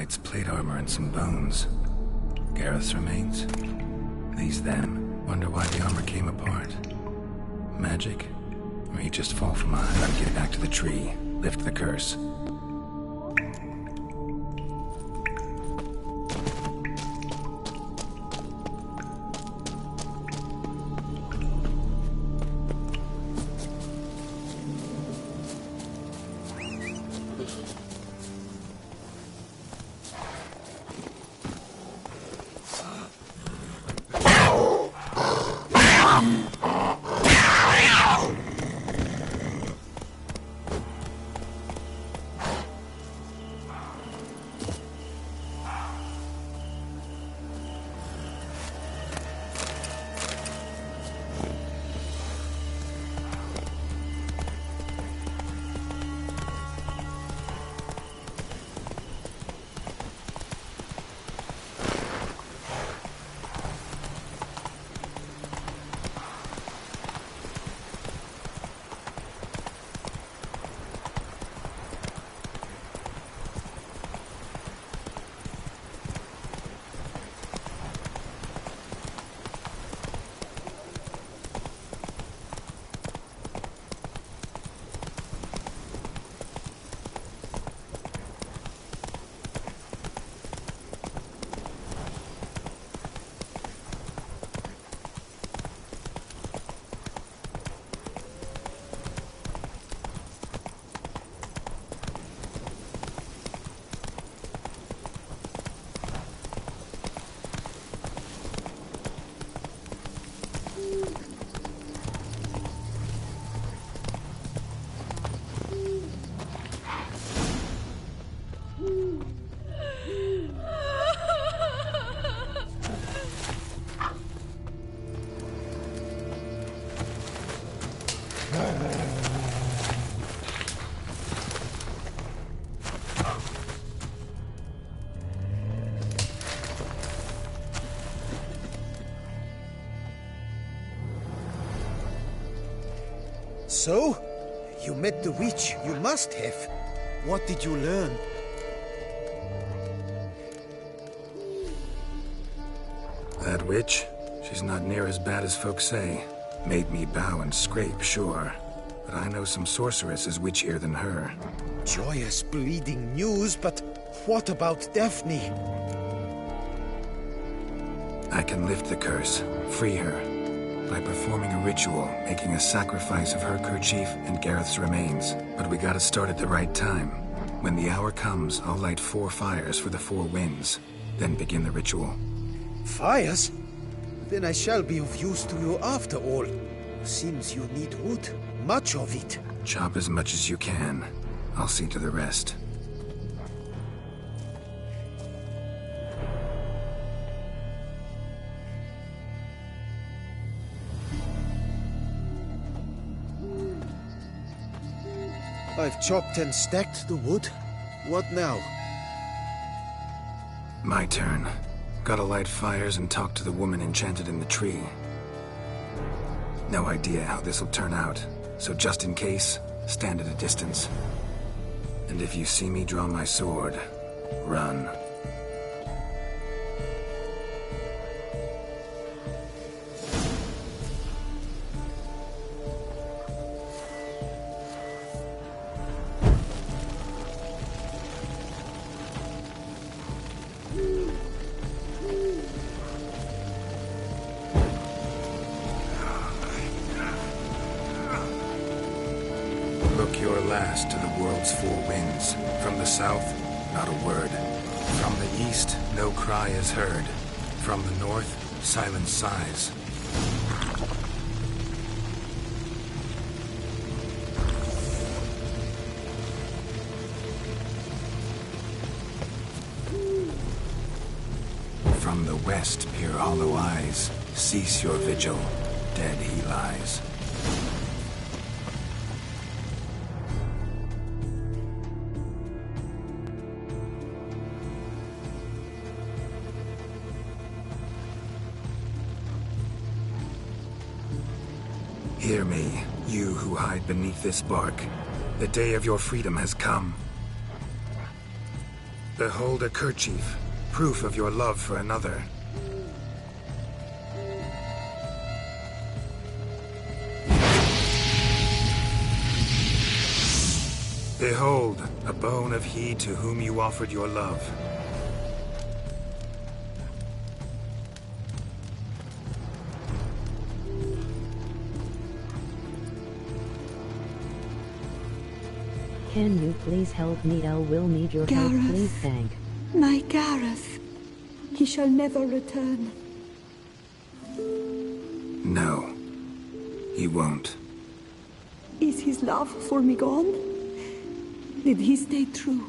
knight's plate armor and some bones. Gareth's remains? These them. Wonder why the armor came apart. Magic? Or he'd just fall from a height. Gotta get back to the tree. Lift the curse. So? You met the witch. You must have. What did you learn? That witch? She's not near as bad as folks say. Made me bow and scrape, sure. But I know some sorceresses witchier than her. Joyous bleeding news, but what about Daphne? I can lift the curse, free her, by performing a ritual, making a sacrifice of her kerchief and Gareth's remains. But we gotta start at the right time. When the hour comes, I'll light 4 fires for the 4 winds, then begin the ritual. Fires? Then I shall be of use to you after all. Seems you need wood. Much of it. Chop as much as you can. I'll see to the rest. I've chopped and stacked the wood. What now? My turn. Gotta light fires and talk to the woman enchanted in the tree. No idea how this'll turn out, so just in case, stand at a distance. And if you see me draw my sword, run. To the world's 4 winds. From the south, not a word. From the east, no cry is heard. From the north, silence sighs. From the west, peer hollow eyes. Cease your vigil. Dead he lies. Hear me, you who hide beneath this bark. The day of your freedom has come. Behold a kerchief, proof of your love for another. Behold, a bone of he to whom you offered your love. Can you please help me? I will need your help, Gareth. please, thank. My Gareth. He shall never return. No, he won't. Is his love for me gone? Did he stay true?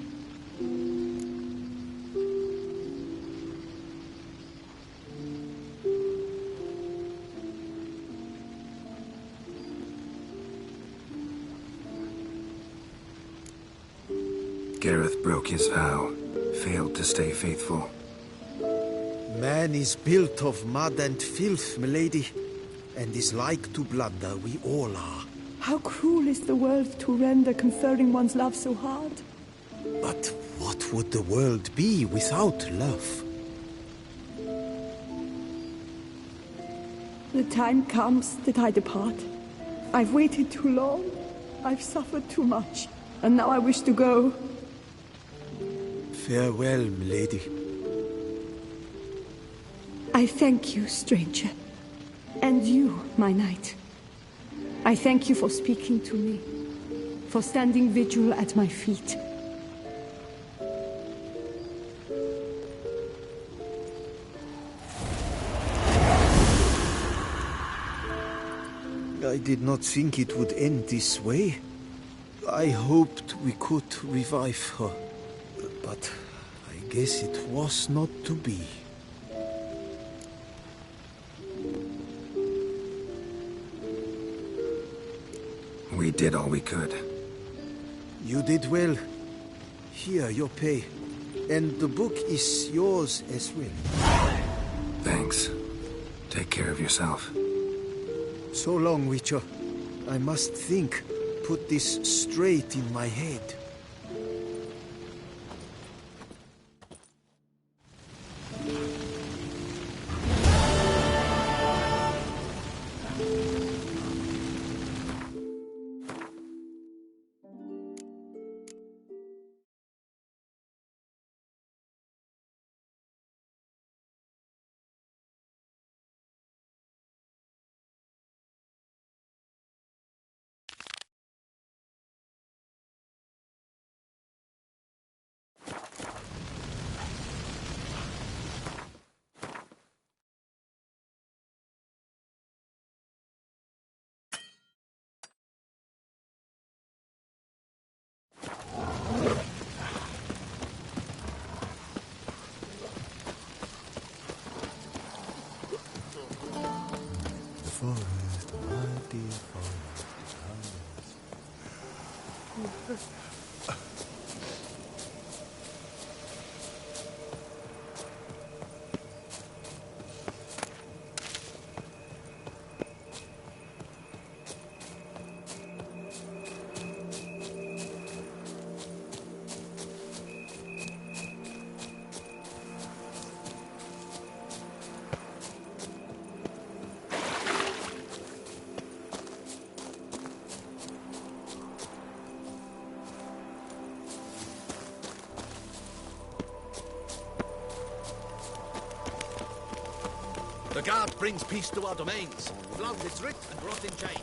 Gareth broke his vow, failed to stay faithful. Man is built of mud and filth, milady, and is like to blunder, we all are. How cruel is the world to render conferring one's love so hard? But what would the world be without love? The time comes that I depart. I've waited too long. I've suffered too much. And now I wish to go. Farewell, milady. I thank you, stranger. And you, my knight. I thank you for speaking to me. For standing vigil at my feet. I did not think it would end this way. I hoped we could revive her. But I guess it was not to be. We did all we could. You did well. Here, your pay. And the book is yours as well. Thanks. Take care of yourself. So long, Witcher. I must think. Put this straight in my head. The guard brings peace to our domains. Blood is writ and brought in chains.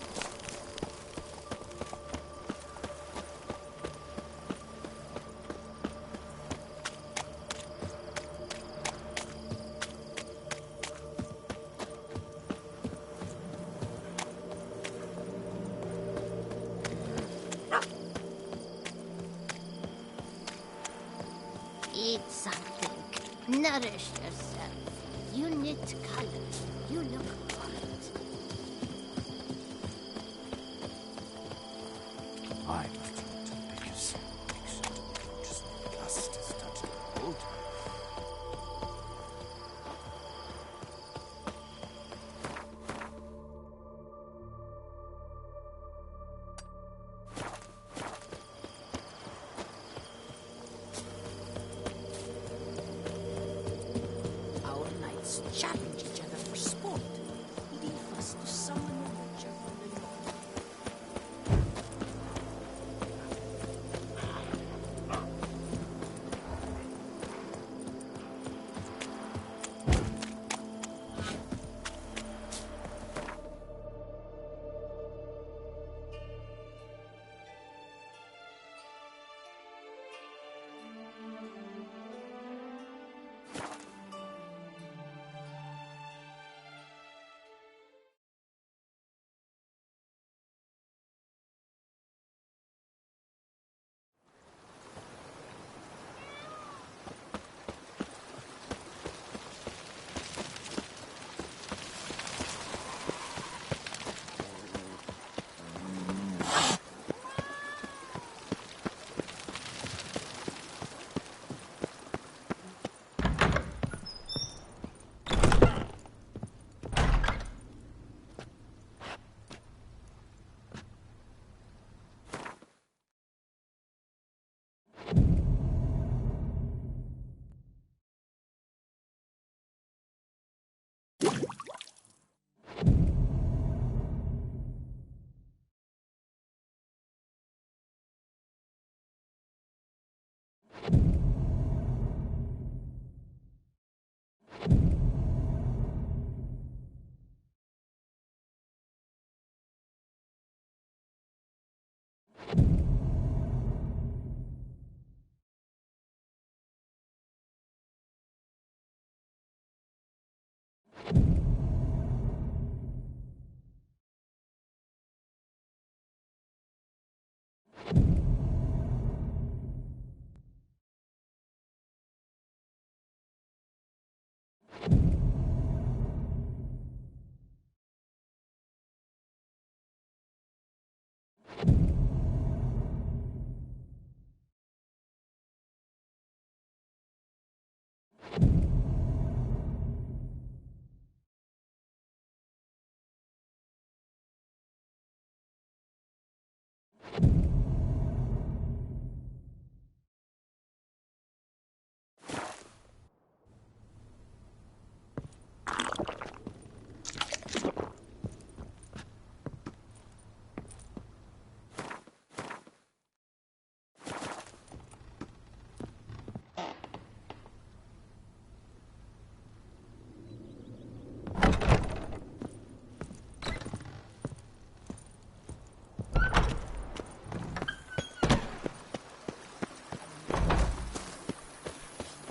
Eat something. Nourish yourself. You knit color. You look bright. I must return because just dust is touching the wood.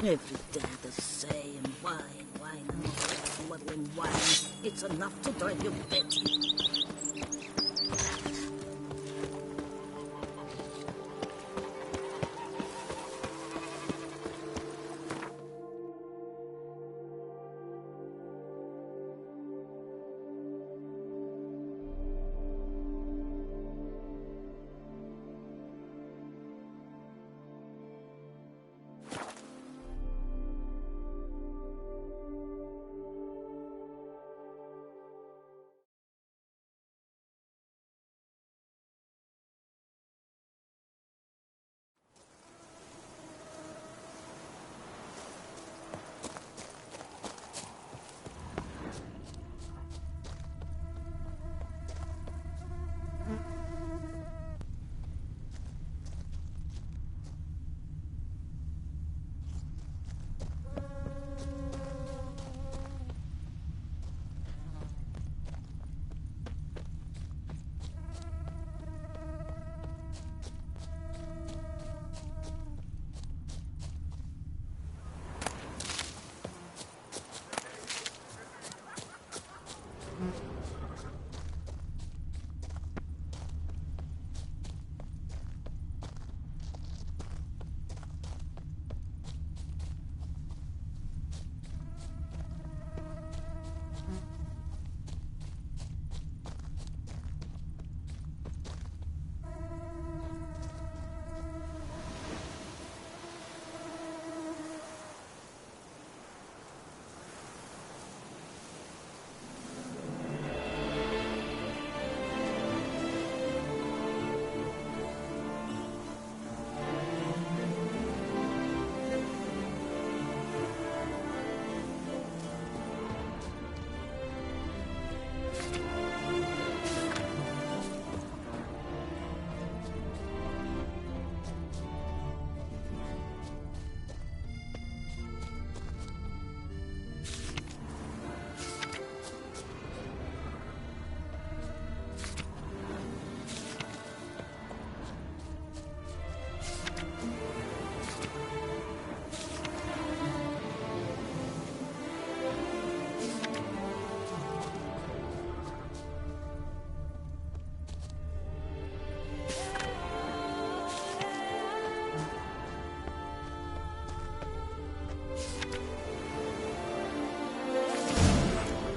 Every day the same. Wine, wine, and muddling wine. It's enough to drive you batty.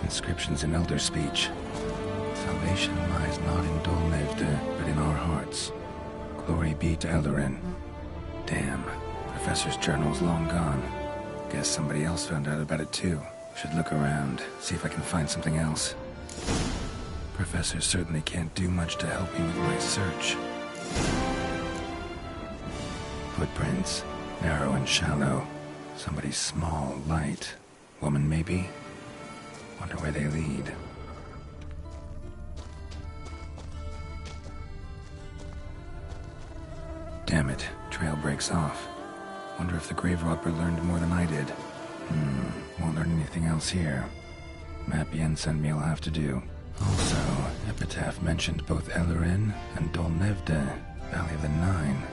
Inscriptions in Elder speech. Salvation lies not in Dol Nevde, but in our hearts. Glory be to Eldarin. Damn, Professor's journal's long gone. Guess somebody else found out about it too. Should look around, see if I can find something else. Professor certainly can't do much to help me with my search. Footprints, narrow and shallow. Somebody small, light. Woman, maybe? Wonder where they lead. Damn it, trail breaks off. Wonder if the grave robber learned more than I did. Won't learn anything else here. Map Yen sent me will have to do. Also, Epitaph mentioned both Eldarin and Dol Nevde, Valley of the Nine.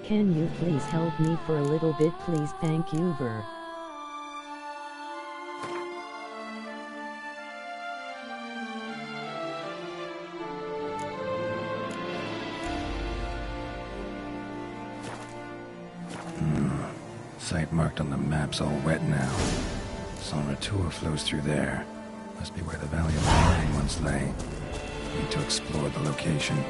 Can you please help me for a little bit, please? Thank you, Ver. Site marked on the map's all wet now. San Retour flows through there. Must be where the Valley of the Nine once lay. Need to explore the location.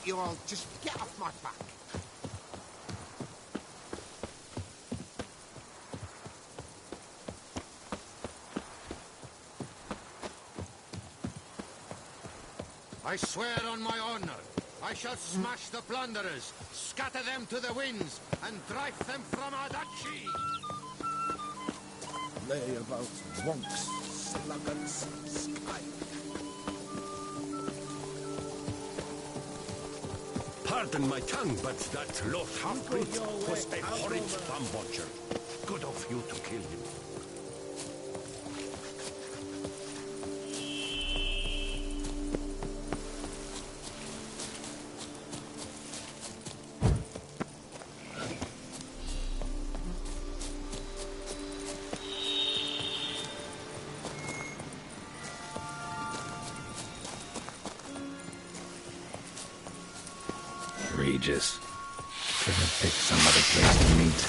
don't you all just get off my back? I swear on my honor, I shall smash the plunderers, scatter them to the winds, and drive them from our duchy! Lay about wonks, sluggards, sky. Pardon my tongue, but that lost half-breed was a horrid bum-watcher. Good of you to kill him. Regis. Couldn't have picked some other place to meet.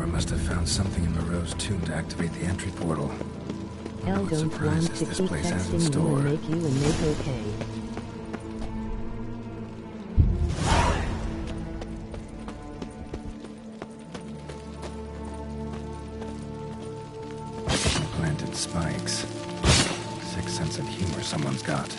Must have found something in Moreau's tomb to activate the entry portal. L don't want to keep texting you and make you and make okay. Planted spikes. Sick sense of humor someone's got.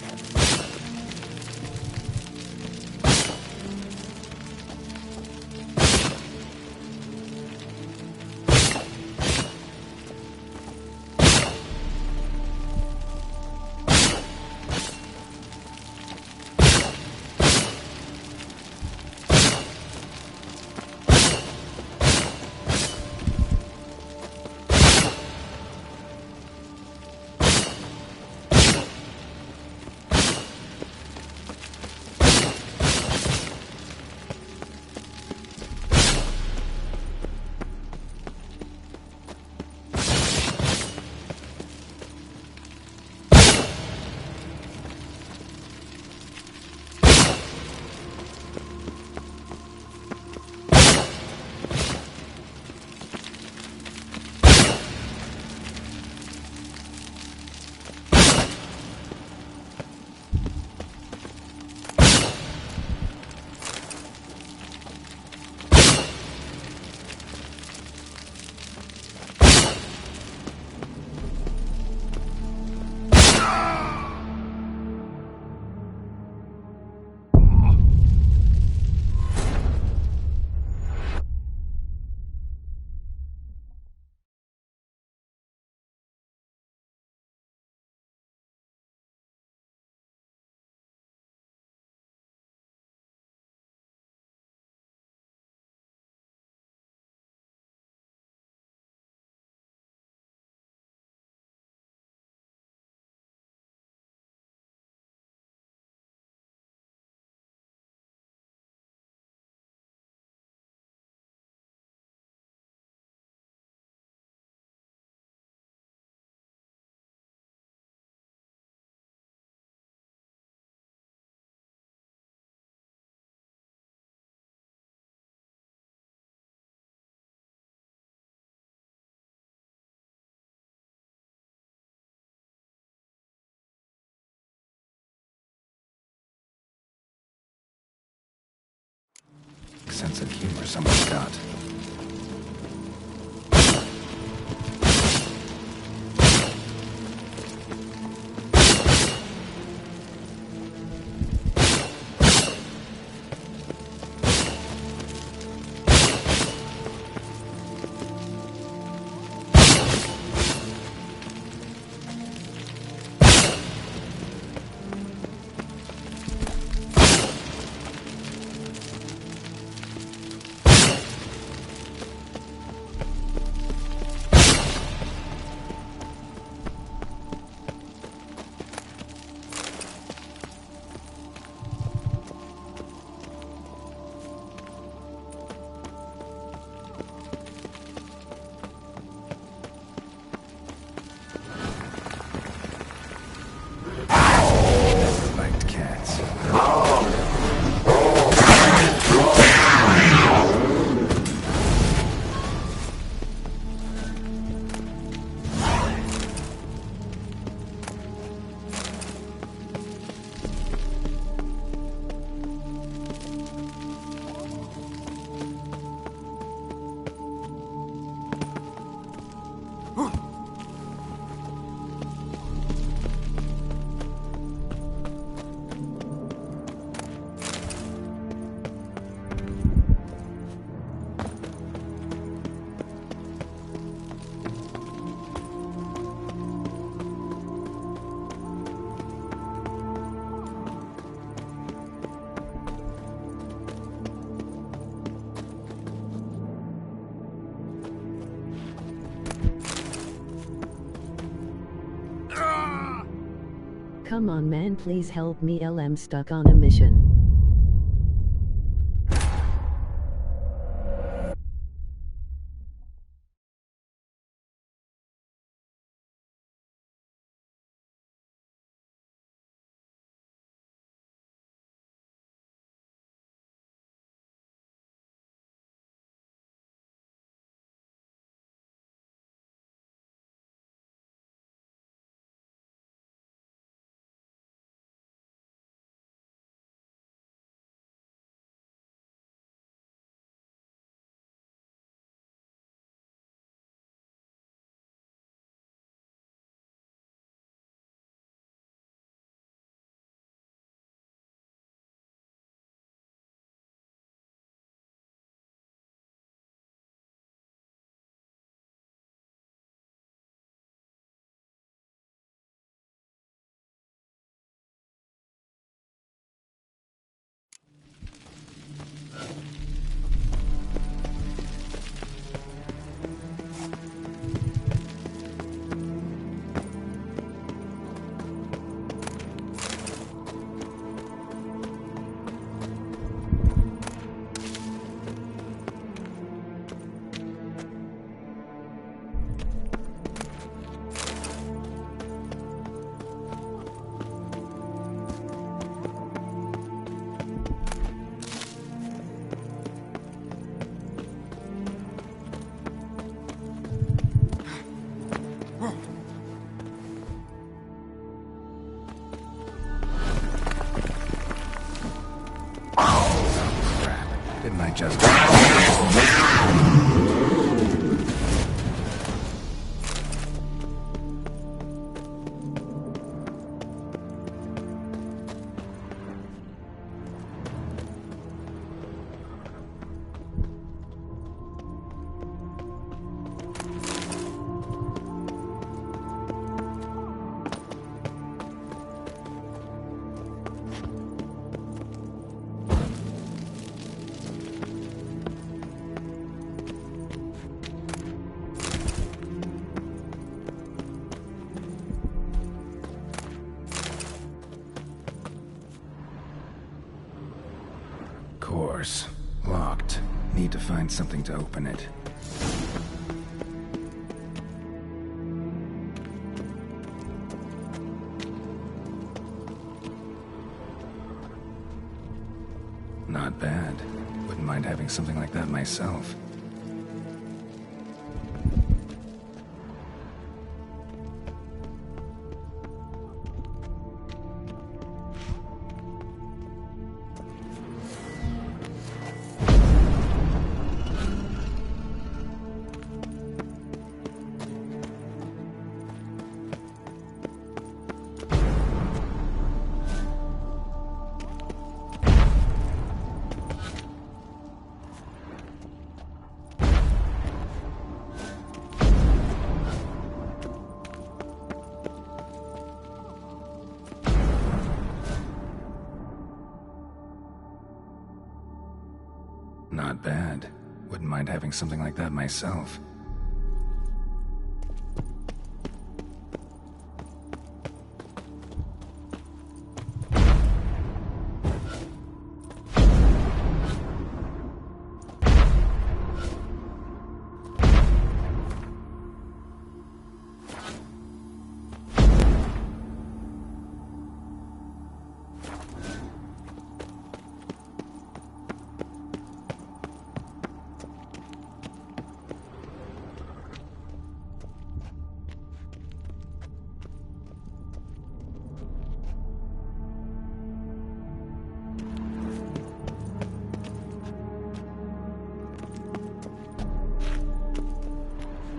sense of humor someone's got. Come on man, please help me, I'm stuck on a mission. Didn't I just... Course. Locked. Need to find something to open it. Not bad. Wouldn't mind having something like that myself. Not bad. Wouldn't mind having something like that myself.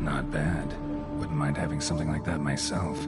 Not bad. Wouldn't mind having something like that myself.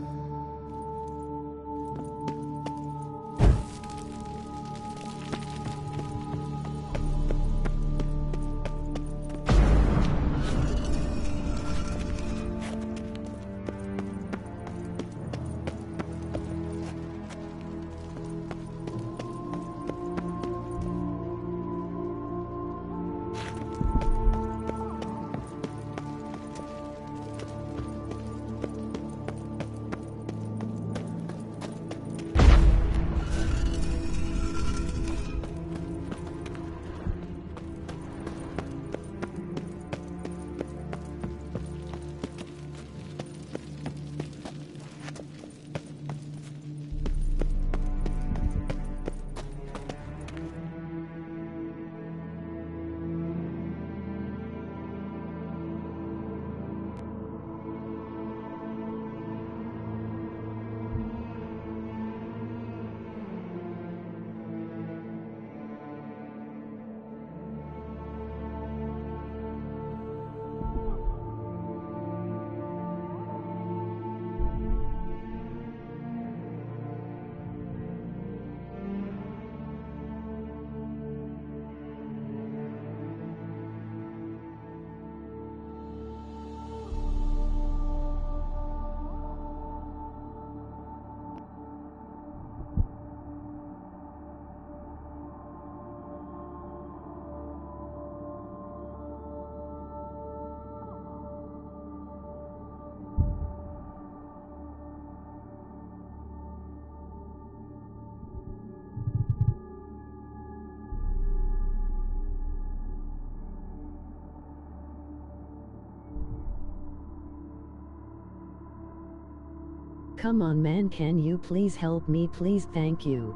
Come on man, can you please help me please, thank you.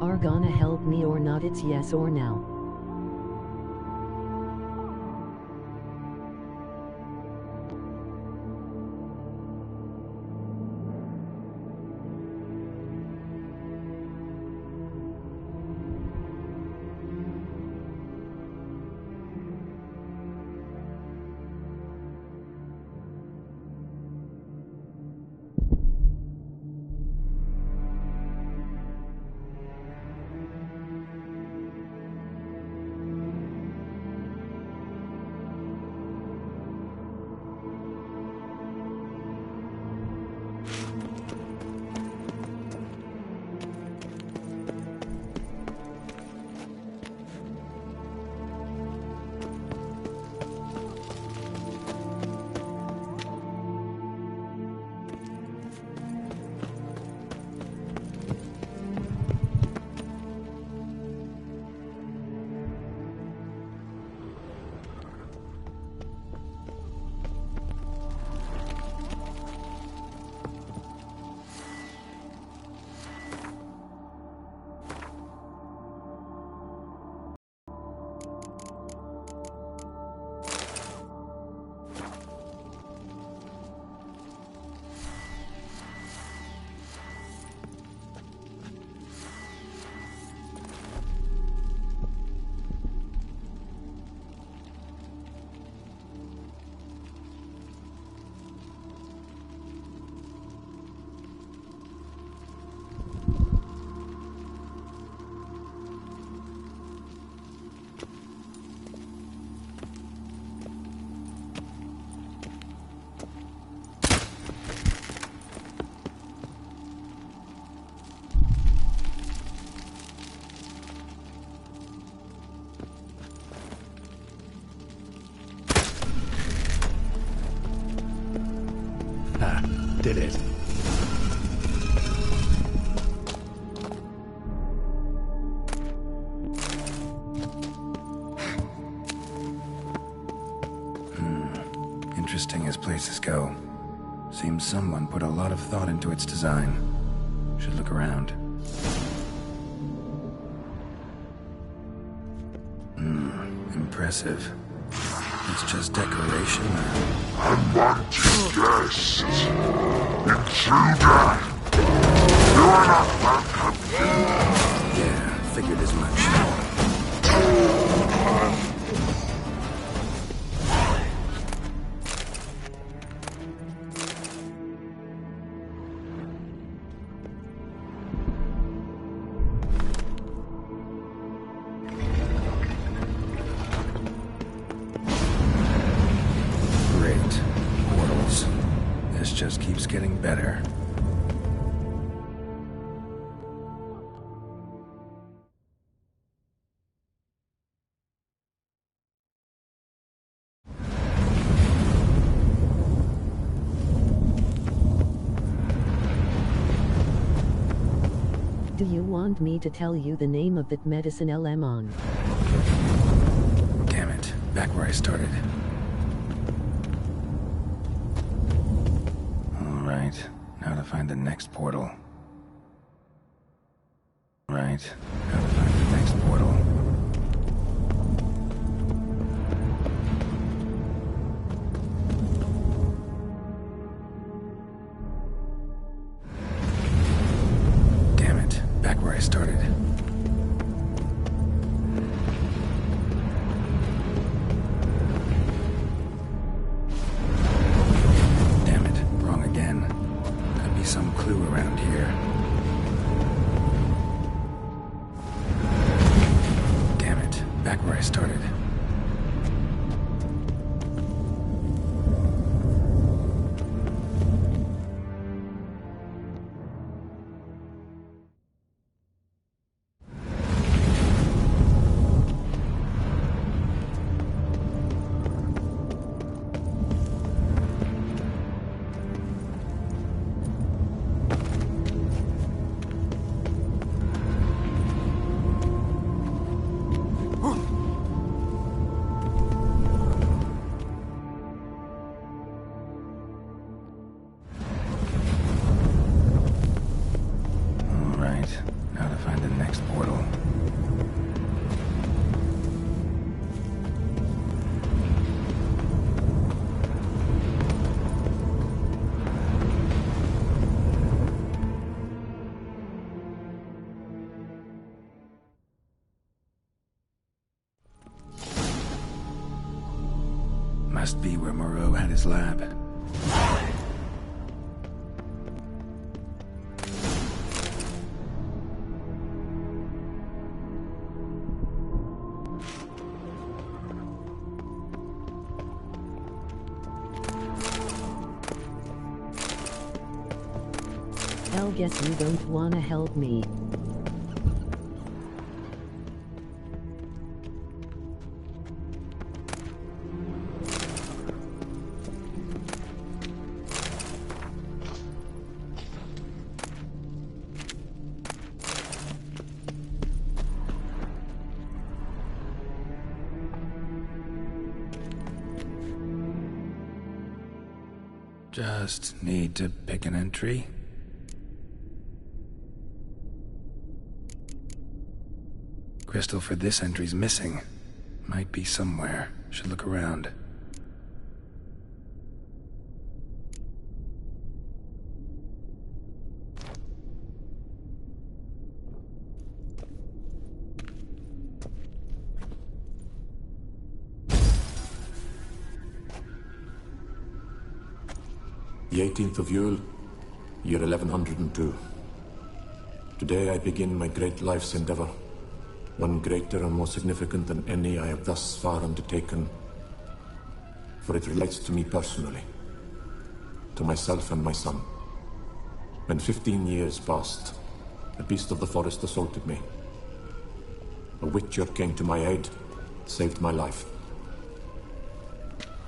Are gonna help me or not? It's yes or no. Did it. Interesting as places go. Seems someone put a lot of thought into its design. Should look around. Impressive. It's just decoration. Unwanted guest. Intruder. You are not welcome here. Yeah, figured as much. Just keeps getting better. Do you want me to tell you the name of that medicine LM on? Damn it, back where I started. Right, now to find the next portal. Right, now to find the next portal. Damn it, back where I started. Some clue around here. Must be where Moreau had his lab. I'll guess you don't wanna help me. Just need to pick an entry. Crystal for this entry's missing. Might be somewhere. Should look around. The 18th of Yule, year 1102. Today I begin my great life's endeavor. One greater and more significant than any I have thus far undertaken. For it relates to me personally. To myself and my son. When 15 years passed, a beast of the forest assaulted me. A witcher came to my aid, saved my life.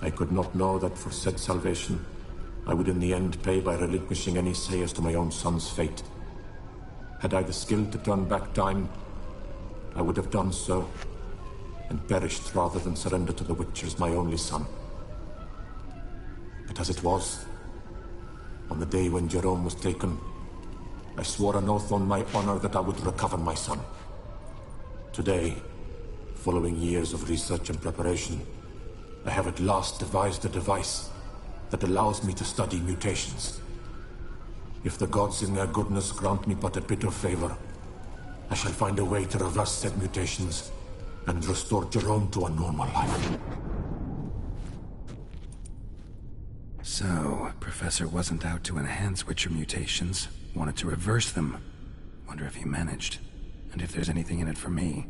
I could not know that for said salvation, I would in the end pay by relinquishing any say as to my own son's fate. Had I the skill to turn back time, I would have done so, and perished rather than surrender to the Witchers my only son. But as it was, on the day when Jerome was taken, I swore an oath on my honor that I would recover my son. Today, following years of research and preparation, I have at last devised a device that allows me to study mutations. If the gods in their goodness grant me but a bit of favor, I shall find a way to reverse said mutations and restore Jerome to a normal life. So, Professor wasn't out to enhance Witcher mutations, wanted to reverse them. Wonder if he managed, and if there's anything in it for me.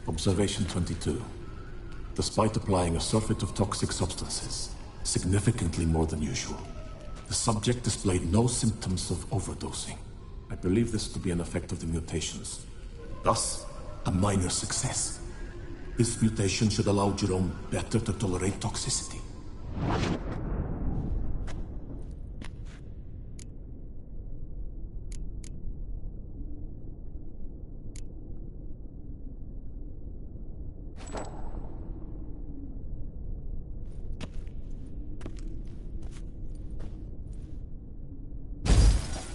Observation 22. Despite applying a surfeit of toxic substances, significantly more than usual, the subject displayed no symptoms of overdosing. I believe this to be an effect of the mutations. Thus, a minor success. This mutation should allow Jerome better to tolerate toxicity.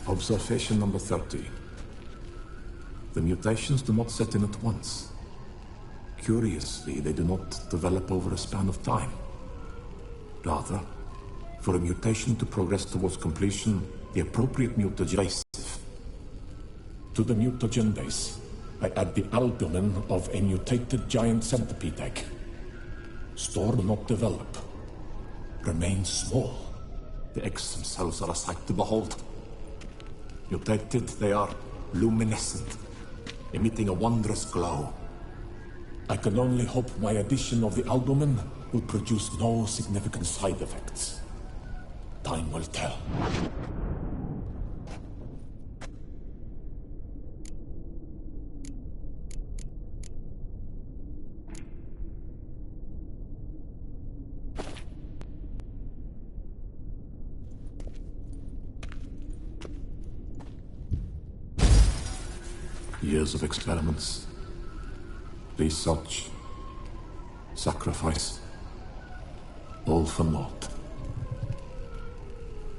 Observation number 30. The mutations do not set in at once. Curiously, they do not develop over a span of time. Rather, for a mutation to progress towards completion, the appropriate mutagen is evasive. To the mutagen base, I add the albumin of a mutated giant centipede egg. Store will not develop. Remain small. The eggs themselves are a sight to behold. Mutated, they are luminescent, emitting a wondrous glow. I can only hope my addition of the albumin will produce no significant side effects. Time will tell. Years of experiments, research, sacrifice, all for naught.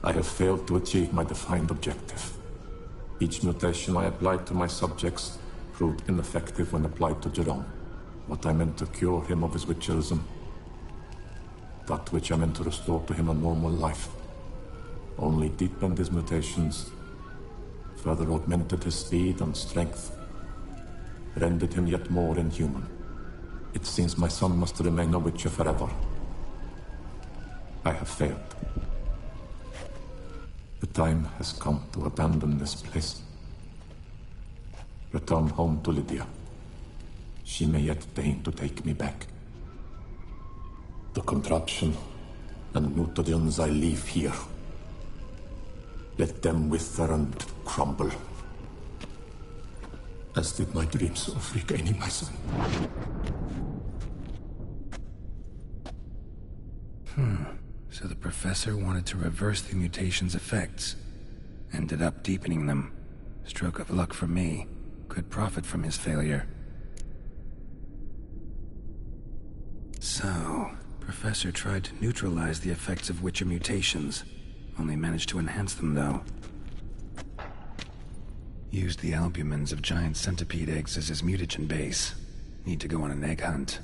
I have failed to achieve my defined objective. Each mutation I applied to my subjects proved ineffective when applied to Jerome. What I meant to cure him of his witcherism, that which I meant to restore to him a normal life, only deepened his mutations, further augmented his speed and strength, rendered him yet more inhuman. It seems my son must remain a Witcher forever. I have failed. The time has come to abandon this place. Return home to Lydia. She may yet deign to take me back. The contraption and mutagens I leave here. Let them wither and crumble. As did my dreams of regaining my son. So the professor wanted to reverse the mutation's effects. Ended up deepening them. Stroke of luck for me. Could profit from his failure. So, Professor tried to neutralize the effects of Witcher mutations. Only managed to enhance them, though. Used the albumins of giant centipede eggs as his mutagen base. Need to go on an egg hunt.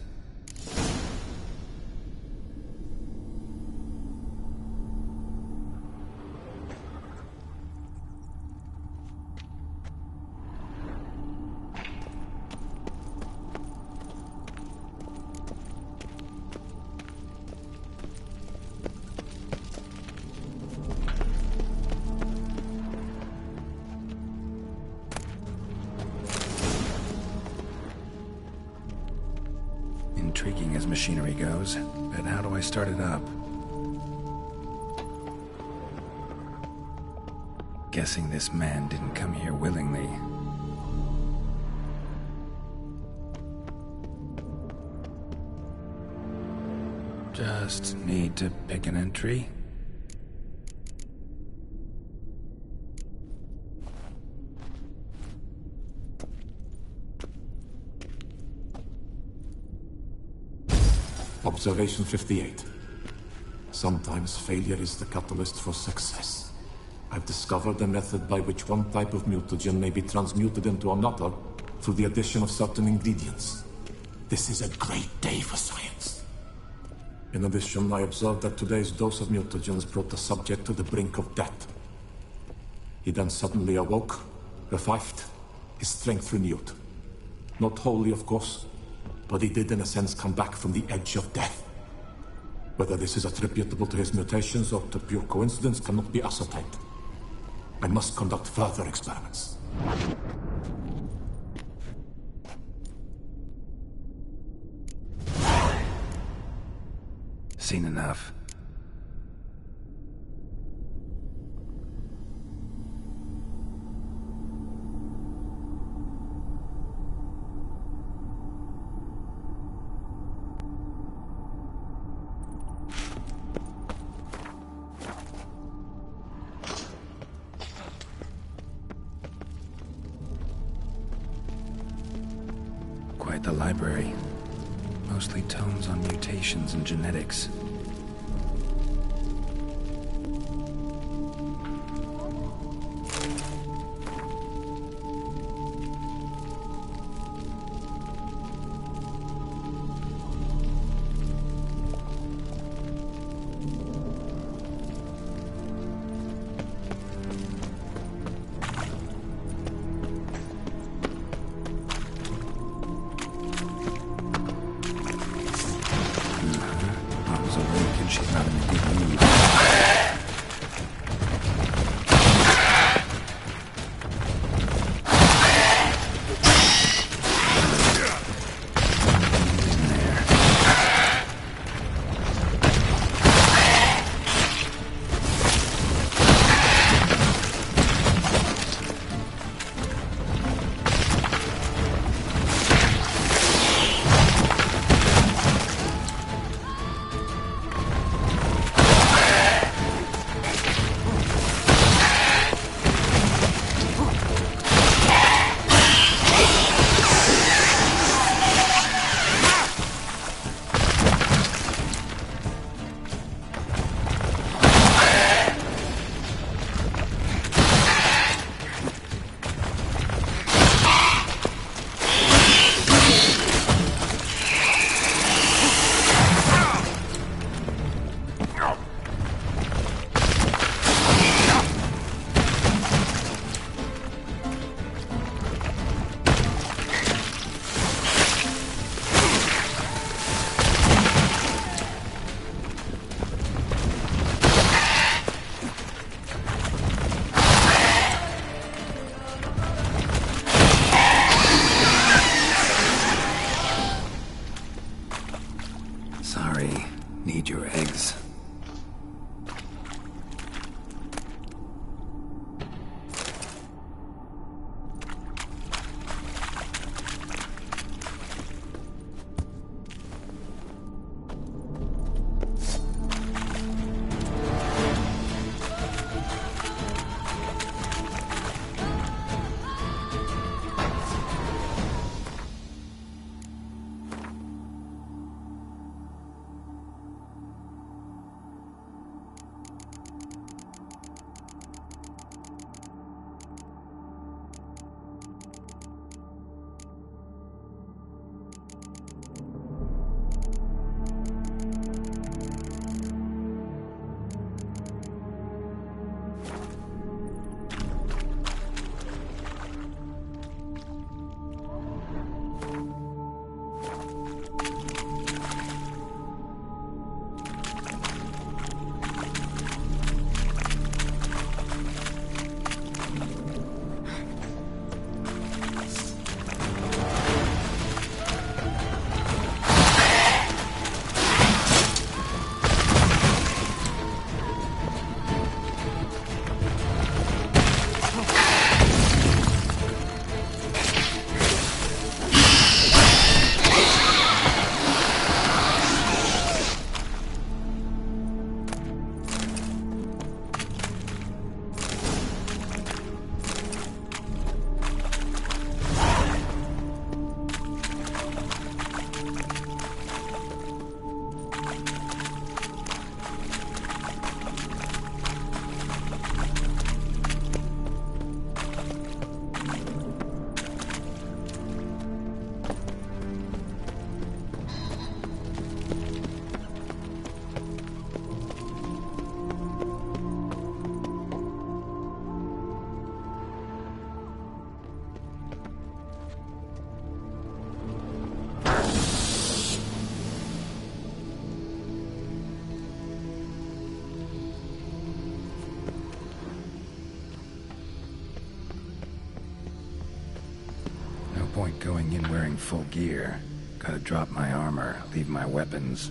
Intriguing as machinery goes, but how do I start it up? Guessing this man didn't come here willingly. Just need to pick an entry. Observation 58. Sometimes failure is the catalyst for success. I've discovered a method by which one type of mutagen may be transmuted into another through the addition of certain ingredients. This is a great day for science. In addition, I observed that today's dose of mutagens brought the subject to the brink of death. He then suddenly awoke, revived, his strength renewed. Not wholly, of course, but he did in a sense come back from the edge of death. Whether this is attributable to his mutations or to pure coincidence cannot be ascertained. I must conduct further experiments. Seen enough. Quite the library. Mostly tomes on mutations and genetics. point going in wearing full gear. Gotta drop my armor, leave my weapons.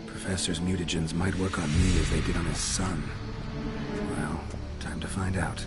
Professor's mutagens might work on me as they did on his son. Well, time to find out.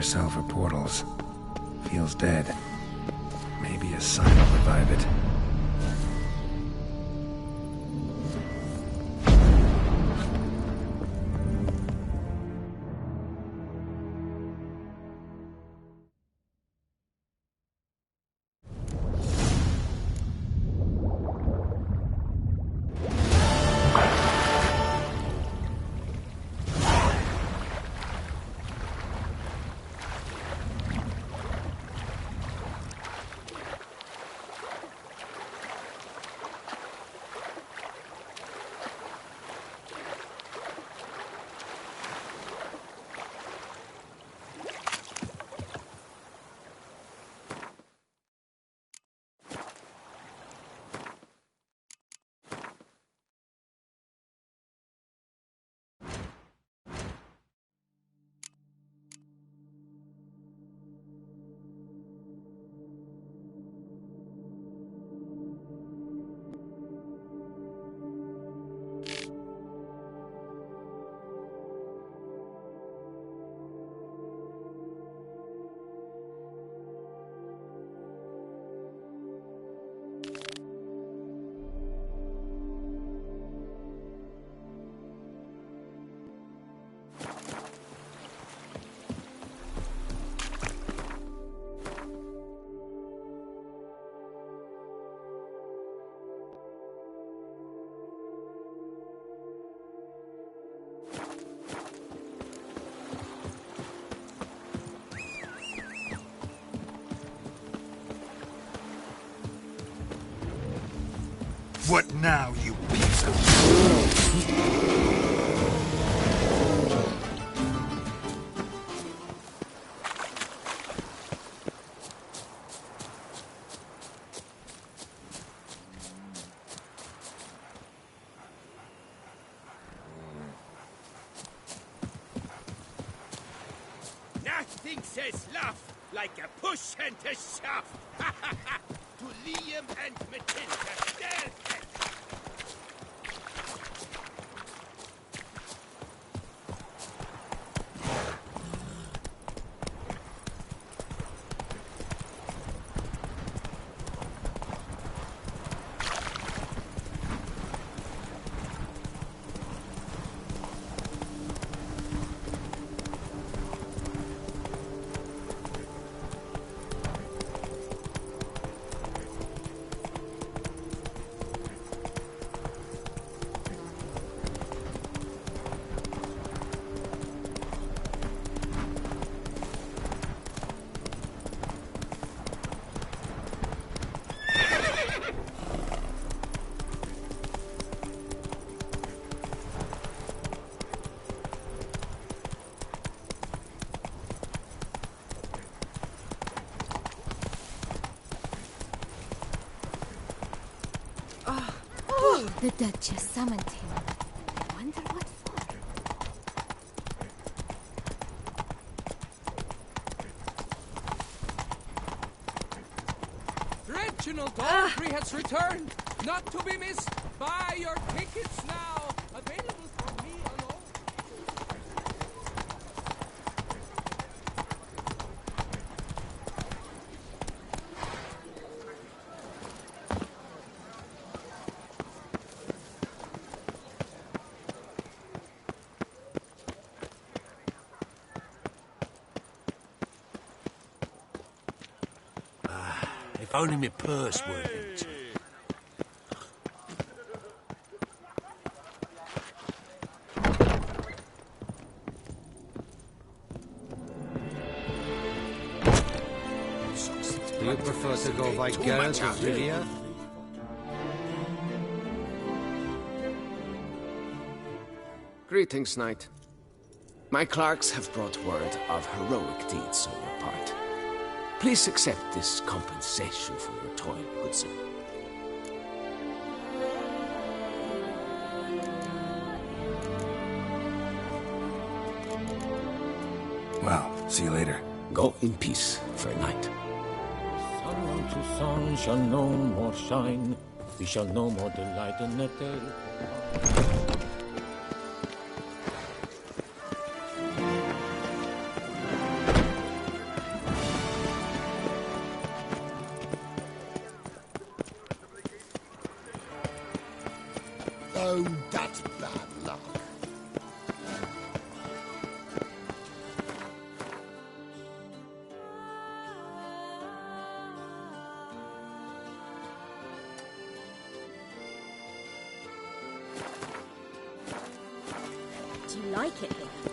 cell for portals. Feels dead. Maybe a sign will revive it. What now, you piece of... Nothing says love like a push and a shove. To Liam and Matilda. The Duchess summoned him. I wonder what for. Reginald Dahlbury has returned, not to be missed. Buy your tickets now. Available from me alone. If only my purse were empty. Do you prefer to go by Garrett or Rivia? Greetings, Knight. My clerks have brought word of heroic deeds on your part. Please accept this compensation for your toil, good sir. Well, see you later. Go in peace, fair knight. Sun unto sun shall no more shine. We shall no more delight in the day. That's bad luck. Do you like it here?